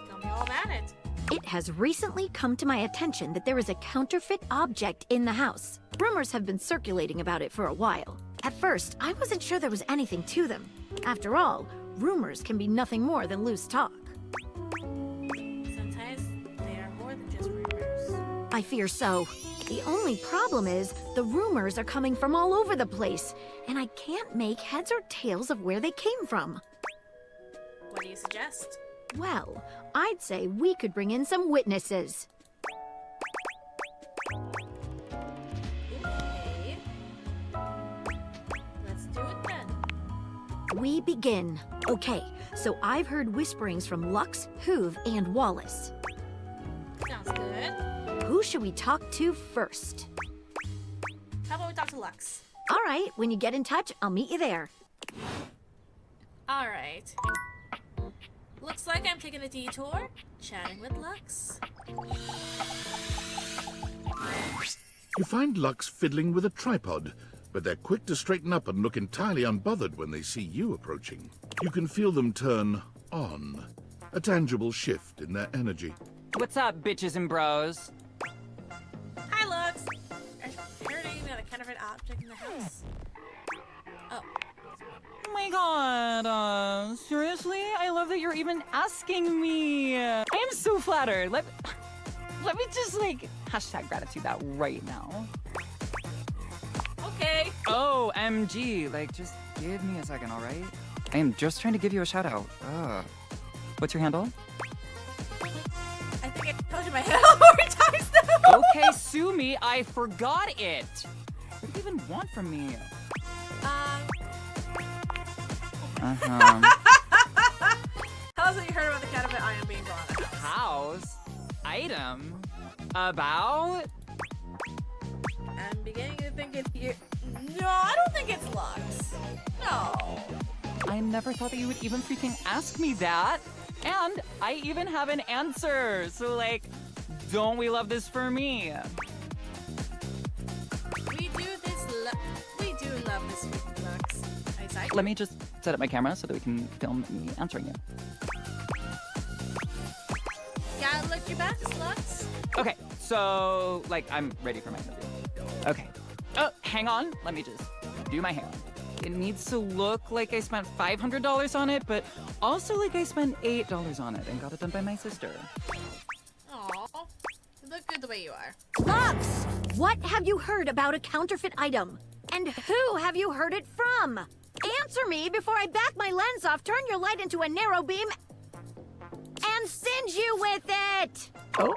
Tell me all about it. It has recently come to my attention that there is a counterfeit object in the house. Rumors have been circulating about it for a while. At first, I wasn't sure there was anything to them. After all, rumors can be nothing more than loose talk. Sometimes they are more than just rumors. I fear so. The only problem is, the rumors are coming from all over the place, and I can't make heads or tails of where they came from. What do you suggest? Well, I'd say we could bring in some witnesses. Okay. Let's do it then. We begin. Okay, so I've heard whisperings from Lux, Hoove, and Wallace. Sounds good. Who should we talk to first? How about we talk to Lux? All right, when you get in touch, I'll meet you there. All right. Looks like I'm taking a detour, chatting with Lux. You find Lux fiddling with a tripod, but they're quick to straighten up and look entirely unbothered when they see you approaching. You can feel them turn on, a tangible shift in their energy. What's up, bitches and bros? Hi, Lux. I heard you got a counterfeit object in the house. Oh. Oh my god, seriously? I love that you're even asking me. I am so flattered. Let me just, like, hashtag gratitude that right now. Okay. OMG, like, just give me a second, alright? I am just trying to give you a shout out. What's your handle? I think I told you my head all 4 times now. Okay, sue me, I forgot it. What do you even want from me? Tell us what you heard about the counterfeit item being brought in the house. House? Item? About? I'm beginning to think it's you. No, I don't think it's Lux. No. I never thought that you would even freaking ask me that. And I even have an answer. So, like, don't we love this for me? We do love this with Lux. Excited? Let me just set up my camera so that we can film me answering you. Gotta look your best, Lux. Okay, so, like, I'm ready for my interview. Okay. Oh, hang on. Let me just do my hair. It needs to look like I spent $500 on it, but also like I spent $8 on it and got it done by my sister. Aw, you look good the way you are. Lux, what have you heard about a counterfeit item? And who have you heard it from? Answer me before I back my lens off, turn your light into a narrow beam, and singe you with it! Oh?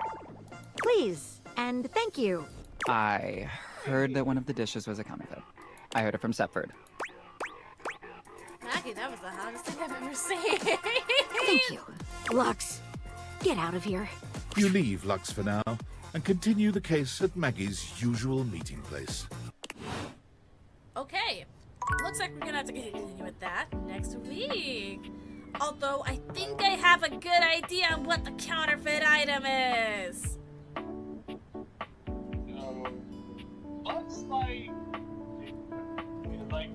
Please, and thank you. I heard that one of the dishes was a counterfeit. I heard it from Stepford. Maggie, that was the hottest thing I've ever seen. Thank you. Lux, get out of here. You leave Lux for now and continue the case at Maggie's usual meeting place. Okay, looks like we're gonna have to continue with that next week. Although I think I have a good idea on what the counterfeit item is. Looks like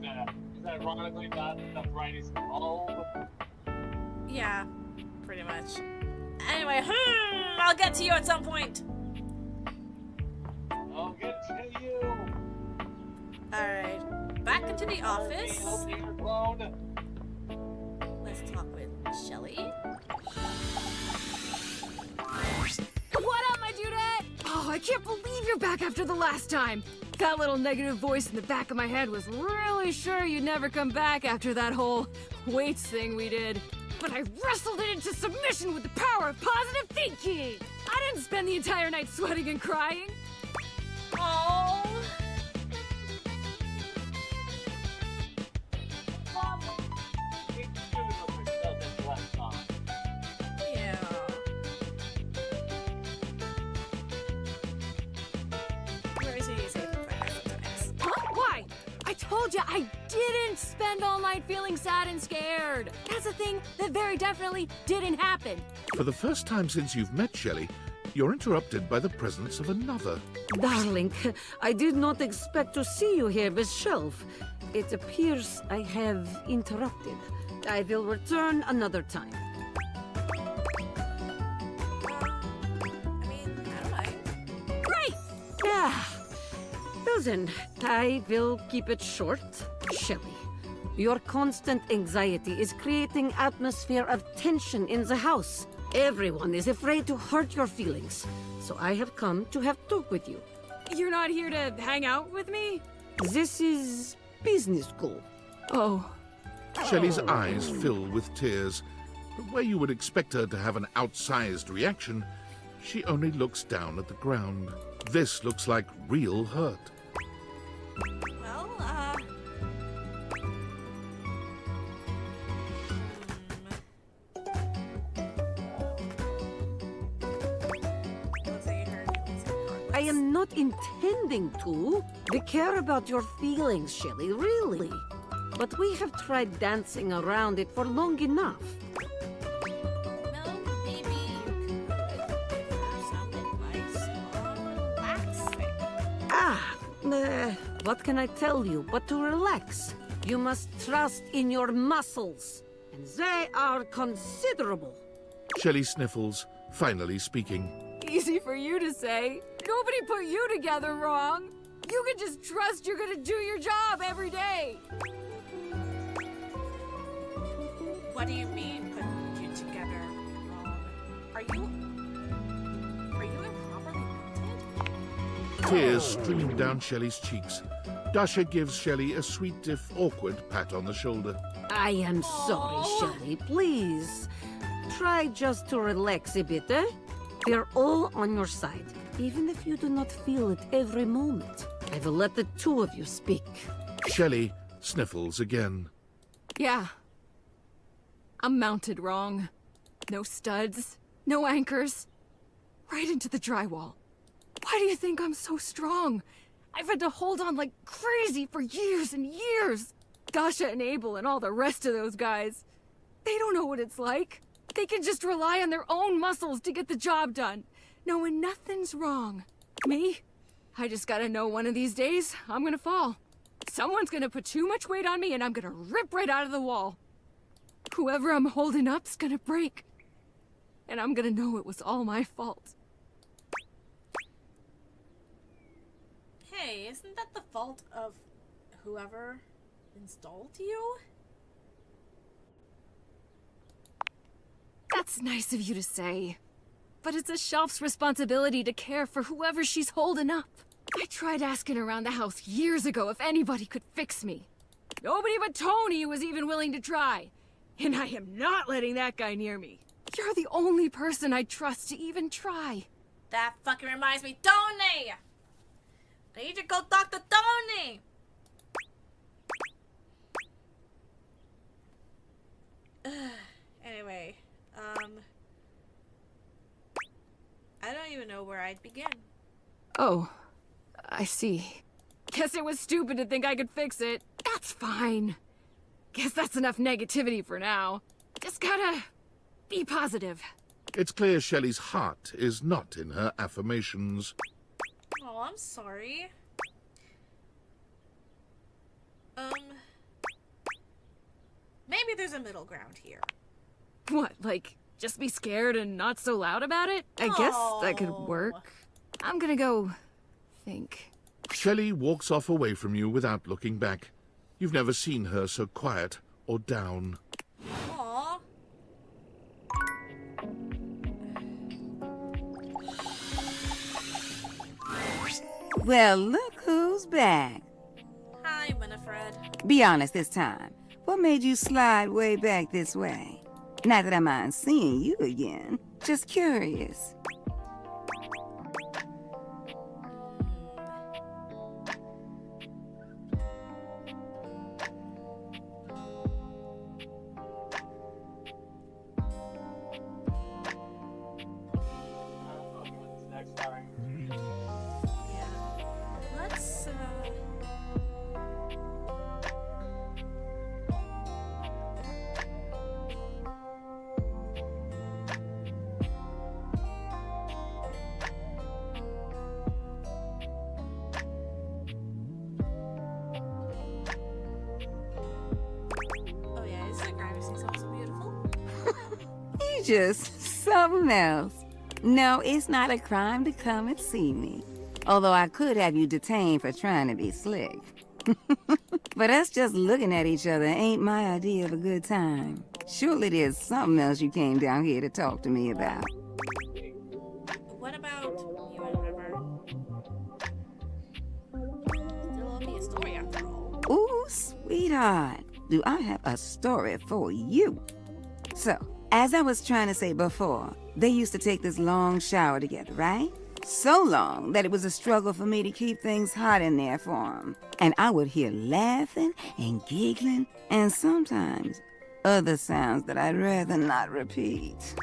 that. Is that ironically not the brightest bulb? Yeah, pretty much. Anyway, I'll get to you at some point. I'll get to you. Alright, back into the office. Let's talk with Shelly. What up, my dudette? Oh, I can't believe you're back after the last time. That little negative voice in the back of my head was really sure you'd never come back after that whole weights thing we did. But I wrestled it into submission with the power of positive thinking. I didn't spend the entire night sweating and crying. Oh. Yeah. Where is he? Huh? Why? I told you I didn't spend all night feeling sad and scared. That's a thing that very definitely didn't happen. For the first time since you've met Shelley, you're interrupted by the presence of another. Darling, I did not expect to see you here, Miss Shelf. It appears I have interrupted. I will return another time. Great! Yeah. Well then, I will keep it short. Shelley, your constant anxiety is creating atmosphere of tension in the house. Everyone is afraid to hurt your feelings, so I have come to have talk with you. You're not here to hang out with me? This is business school. Oh. Shelley's eyes fill with tears. But where you would expect her to have an outsized reaction, she only looks down at the ground. This looks like real hurt. Well, I am not intending to. We care about your feelings, Shelley, really. But we have tried dancing around it for long enough. What can I tell you but to relax? You must trust in your muscles, and they are considerable. Shelley sniffles, finally speaking. Easy for you to say. Nobody put you together wrong. You can just trust you're gonna do your job every day. what do you mean put you together wrong? Are you improperly mounted? Tears stream down Shelley's cheeks. Dasha gives Shelley a sweet, if awkward, pat on the shoulder. I am sorry, Shelley. Please, try just to relax a bit, eh? We're all on your side, even if you do not feel it every moment. I will let the two of you speak. Shelley sniffles again. Yeah. I'm mounted wrong. No studs, no anchors. Right into the drywall. Why do you think I'm so strong? I've had to hold on like crazy for years and years. Dasha and Abel and all the rest of those guys. They don't know what it's like. They can just rely on their own muscles to get the job done, knowing nothing's wrong. Me? I just gotta know one of these days I'm gonna fall. Someone's gonna put too much weight on me and I'm gonna rip right out of the wall. Whoever I'm holding up's gonna break. And I'm gonna know it was all my fault. Hey, isn't that the fault of whoever? installed you? That's nice of you to say. But it's a shelf's responsibility to care for whoever she's holding up. I tried asking around the house years ago if anybody could fix me. Nobody but Tony was even willing to try. And I am not letting that guy near me. You're the only person I trust to even try. That fucking reminds me, Tony! I need to go talk to Tony! Anyway, I don't even know where I'd begin. Oh, I see. Guess it was stupid to think I could fix it. That's fine. Guess that's enough negativity for now. Just gotta be positive. It's clear Shelley's heart is not in her affirmations. Oh, I'm sorry. Maybe there's a middle ground here. What, like, just be scared and not so loud about it? I guess that could work. I'm gonna go think. Shelley walks off away from you without looking back. You've never seen her so quiet or down. Aww. Well, look who's back. Hi, Winifred. Be honest this time. What made you slide way back this way? Not that I mind seeing you again. Just curious. Let's, Oh yeah, isn't Gramercy so beautiful? You just something else. No, it's not a crime to come and see me. Although I could have you detained for trying to be slick. But us just looking at each other ain't my idea of a good time. Surely there's something else you came down here to talk to me about. What about you and River? Still owe me a story after all. Ooh, sweetheart, do I have a story for you. So, as I was trying to say before, they used to take this long shower together, right? So long that it was a struggle for me to keep things hot in there for them. And I would hear laughing and giggling, and sometimes other sounds that I'd rather not repeat.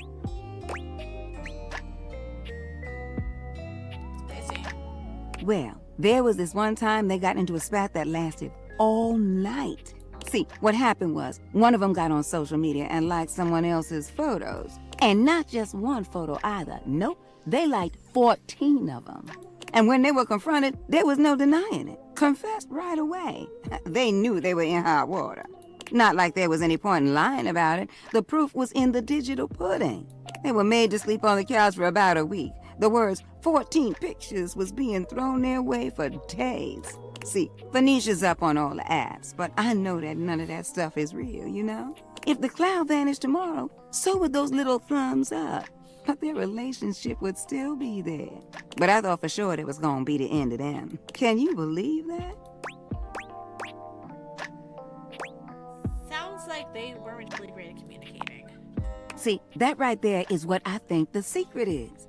Well, there was this one time they got into a spat that lasted all night. See, what happened was, one of them got on social media and liked someone else's photos. And not just one photo either. Nope, they liked 14 of them. And when they were confronted, there was no denying it. Confessed right away. They knew they were in hot water. Not like there was any point in lying about it. The proof was in the digital pudding. They were made to sleep on the couch for about a week. The words 14 pictures was being thrown their way for days. See, Phoenicia's up on all the apps, but I know that none of that stuff is real, you know? If the cloud vanished tomorrow, so would those little thumbs up. But their relationship would still be there. But I thought for sure it was gonna be the end of them. Can you believe that? Sounds like they weren't really great at communicating. See, that right there is what I think the secret is.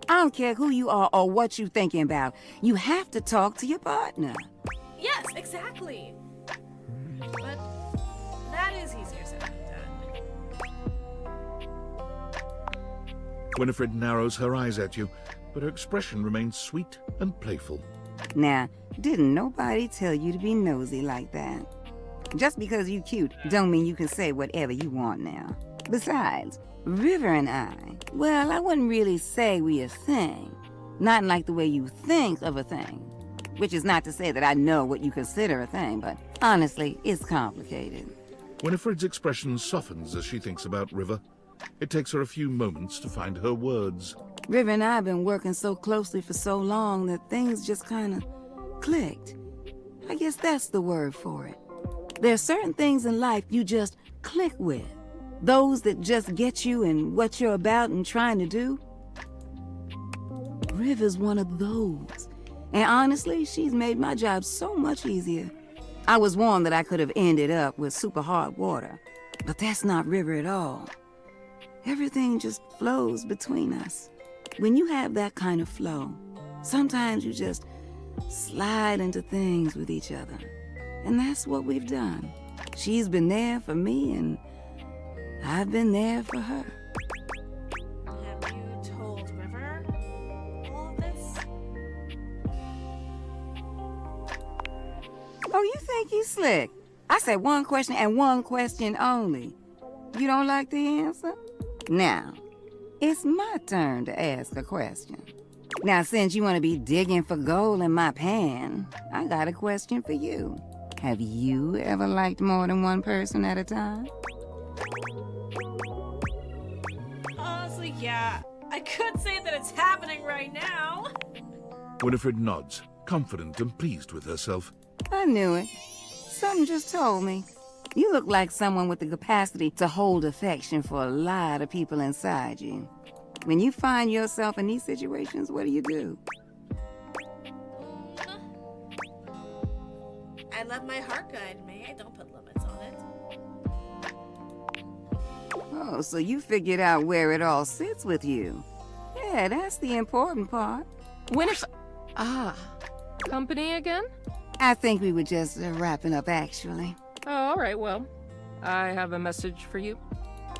I don't care who you are or what you're thinking about. You have to talk to your partner. Yes, exactly. But that is easier said than done. Winifred narrows her eyes at you, but her expression remains sweet and playful. Now, didn't nobody tell you to be nosy like that? Just because you cute don't mean you can say whatever you want now. Besides, River and I, well, I wouldn't really say we a thing. Not like the way you think of a thing. Which is not to say that I know what you consider a thing, but honestly, it's complicated. Winifred's expression softens as she thinks about River. It takes her a few moments to find her words. River and I have been working so closely for so long that things just kind of clicked. I guess that's the word for it. There are certain things in life you just click with. Those that just get you in what you're about and trying to do. River's one of those. And honestly, she's made my job so much easier. I was warned that I could have ended up with super hard water. But that's not River at all. Everything just flows between us. When you have that kind of flow, sometimes you just slide into things with each other. And that's what we've done. She's been there for me, and I've been there for her. Have you told River all of this? Oh, you think you slick? I said one question and one question only. You don't like the answer? Now, it's my turn to ask a question. Now, since you want to be digging for gold in my pan, I got a question for you. Have you ever liked more than one person at a time? Honestly, yeah. I could say that it's happening right now. Winifred nods, confident and pleased with herself. I knew it. Something just told me. You look like someone with the capacity to hold affection for a lot of people inside you. When you find yourself in these situations, what do? I let my heart guide me. I don't put limits on it. Oh, so you figured out where it all sits with you. Yeah, that's the important part. Winifred... company again? I think we were just wrapping up, actually. Oh, all right, well, I have a message for you.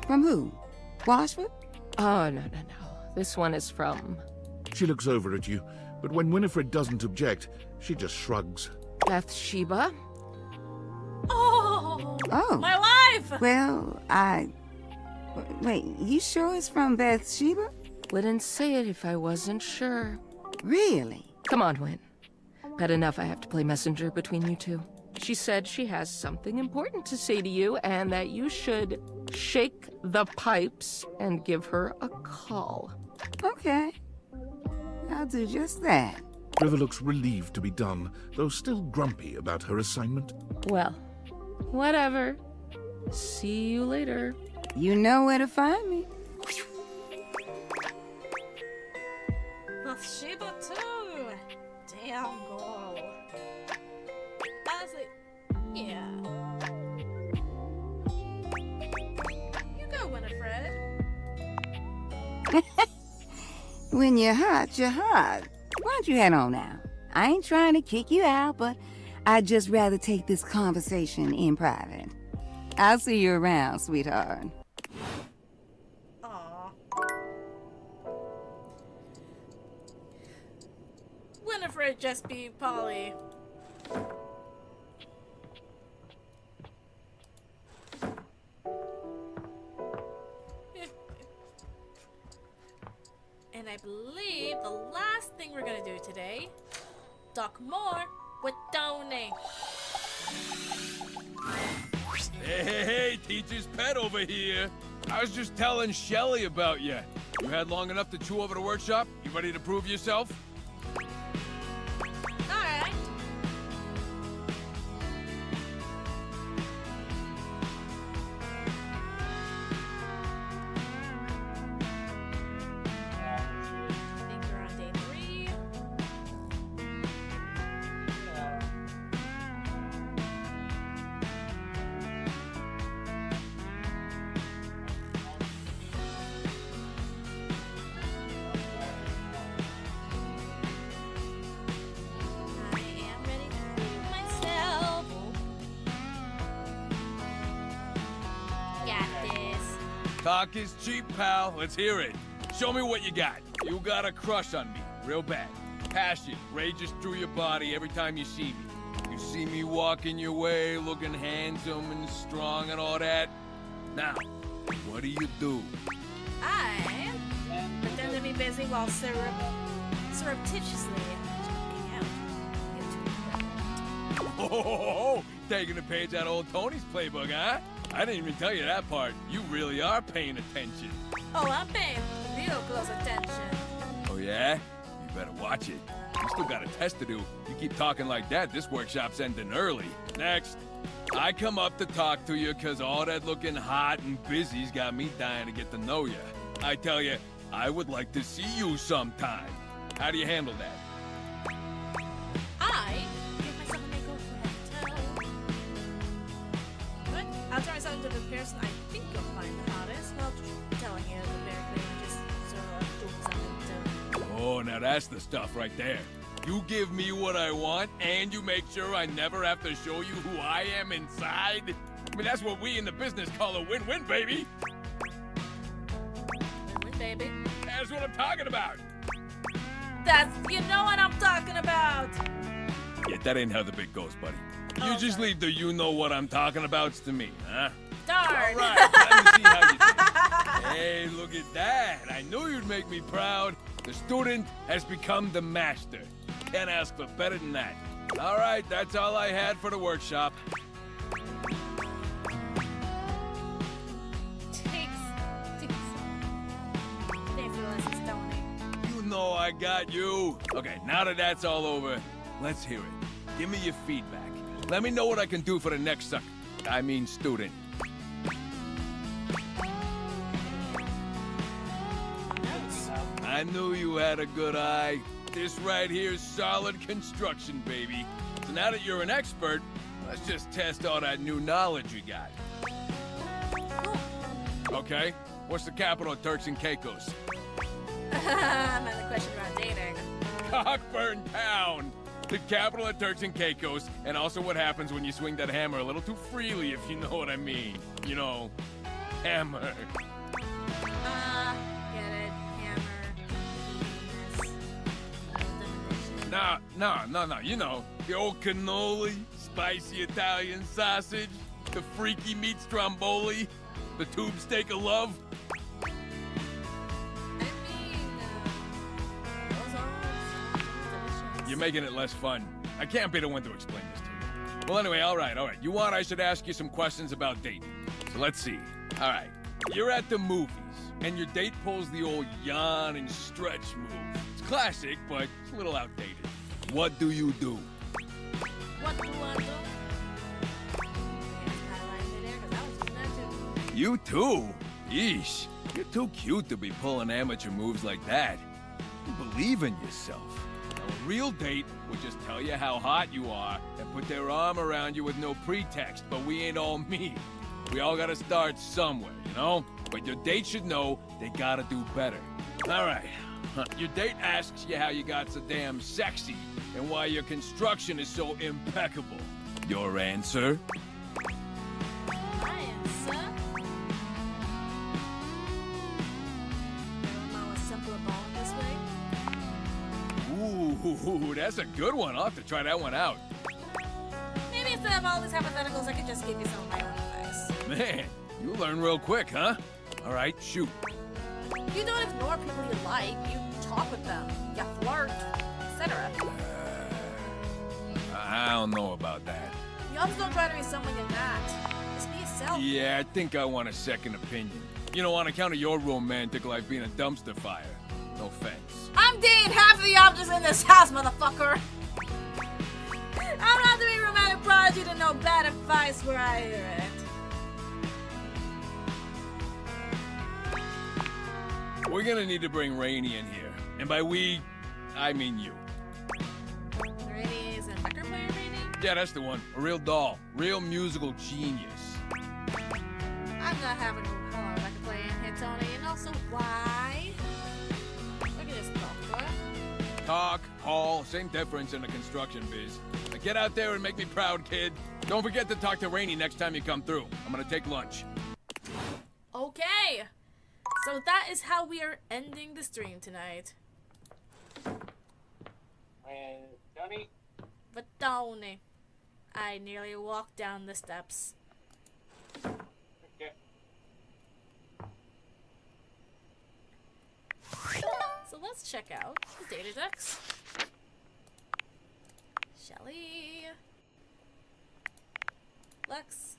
From who? Washford? Oh, no. This one is from... She looks over at you, but when Winifred doesn't object, she just shrugs. Bathsheba? Oh! Oh. My life! Well, Wait, you sure it's from Bathsheba? Wouldn't say it if I wasn't sure. Really? Come on, Win. Bad enough I have to play messenger between you two. She said she has something important to say to you and that you should shake the pipes and give her a call. Okay. I'll do just that. River looks relieved to be done, though still grumpy about her assignment. Well, whatever. See you later. You know where to find me. Bathsheba too. Damn girl. Honestly, yeah. You go, Winifred. When you're hot, you're hot. Why don't you head on now? I ain't trying to kick you out, but I'd just rather take this conversation in private. I'll see you around, sweetheart. Aw. Winifred just be Polly. And I believe the last thing we're gonna do today, talk more with Tony. Hey, teacher's pet over here. I was just telling Shelly about you. You had long enough to chew over the workshop? You ready to prove yourself? Alright. I think we're on day 3. I am ready to prove myself. Got this. Talk is cheap, pal. Let's hear it. Show me what you got. You got a crush on me, real bad. Passion rages through your body every time you see me. You see me walking your way, looking handsome and strong and all that. Now, what do you do? I pretend to be busy while surreptitiously checking out. Oh, taking a page out of old Tony's playbook, huh? I didn't even tell you that part. You really are paying attention. Oh, I'm paying real close attention. Oh, yeah? You better watch it. You still got a test to do. You keep talking like that, this workshop's ending early. Next. I come up to talk to you because all that looking hot and busy's got me dying to get to know you. I tell you, I would like to see you sometime. How do you handle that? I give myself a makeover head to toe. But I'll turn myself into the person I think you'll find the hottest. Well, telling you very clearly, just sort of doing something to. Oh, now that's the stuff right there. You give me what I want, and you make sure I never have to show you who I am inside? I mean, that's what we in the business call a win-win, baby. Win-win, baby. That's what I'm talking about. You know what I'm talking about. Yeah, that ain't how the bit goes, buddy. You just leave the you know what I'm talking abouts to me, huh? Darn. All right, let me see how you do. Hey, look at that. I knew you'd make me proud. The student has become the master. Can't ask for better than that. All right, that's all I had for the workshop. Thanks for the lessons, Tony. You know I got you. Okay, now that that's all over, let's hear it. Give me your feedback. Let me know what I can do for the next student. I knew you had a good eye. This right here's solid construction, baby. So now that you're an expert, let's just test all that new knowledge you got. Okay, what's the capital of Turks and Caicos? I'm at the question about dating. Cockburn Town! The capital of Turks and Caicos, and also what happens when you swing that hammer a little too freely, if you know what I mean. You know, hammer. Get it. Hammer. No. You know, the old cannoli, spicy Italian sausage, the freaky meat stromboli, the tube steak of love. You're making it less fun. I can't be the one to explain this to you. Well, anyway, all right. You want I should ask you some questions about dating. So let's see. All right. You're at the movies, and your date pulls the old yawn and stretch move. It's classic, but it's a little outdated. What do you do? What do I do? You too? Yeesh. You're too cute to be pulling amateur moves like that. You believe in yourself. A real date would just tell you how hot you are and put their arm around you with no pretext, but we ain't all me. We all gotta start somewhere, you know? But your date should know they gotta do better. All right. Your date asks you how you got so damn sexy and why your construction is so impeccable. Your answer? My answer? Mama simpler bone this way. Ooh, that's a good one. I'll have to try that one out. Maybe instead of all these hypotheticals, I could just give you some of my own advice. Man, you learn real quick, huh? All right, shoot. You don't ignore people you like. You talk with them. You flirt, etc. I don't know about that. You also don't try to be someone you're not. Just be yourself. Yeah, I think I want a second opinion. You know, on account of your romantic life being a dumpster fire. No offense. I'm dating half of the objects in this house, motherfucker. I'm not doing romantic prodigy to know bad advice where I hear it. We're gonna need to bring Rainey in here. And by we, I mean you. Rainey is a record player, Rainey? Yeah, that's the one. A real doll. Real musical genius. I'm not having a whole record player in here, Tony. And also, why? Look at this doctor. Talk, haul, same difference in the construction biz. Now get out there and make me proud, kid. Don't forget to talk to Rainey next time you come through. I'm gonna take lunch. Okay. So that is how we are ending the stream tonight. And Tony? But Tony, I nearly walked down the steps. Okay. So let's check out the data decks. Shelly. Lex.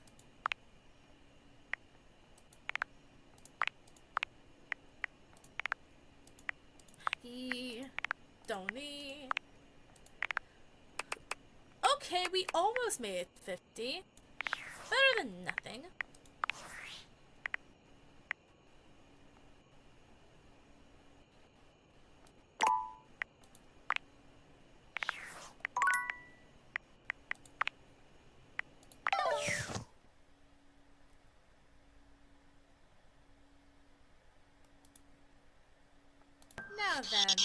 Tony. Okay, we almost made it 50. better than nothing. Now then.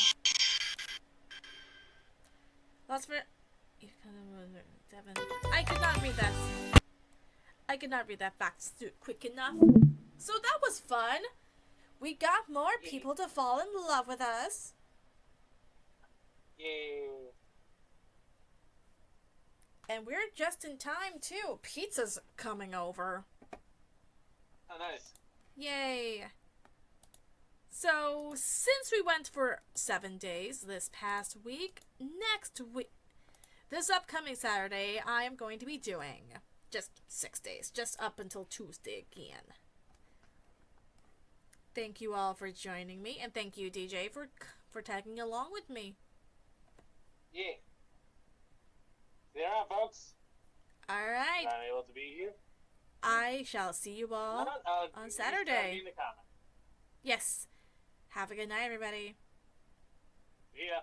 Lots for Devin. I could not read that. I could not read that fact quick enough. So that was fun. We got more people to fall in love with us. Yay. And we're just in time too. Pizza's coming over. Oh, nice. Yay. So, since we went for 7 days this past week, next week, this upcoming Saturday, I am going to be doing just 6 days, just up until Tuesday again. Thank you all for joining me, and thank you, DJ, for tagging along with me. Yeah. See you around, folks. Alright. I'm able to be here. I shall see you all on Saturday. In the comment. Yes. Have a good night, everybody. See ya.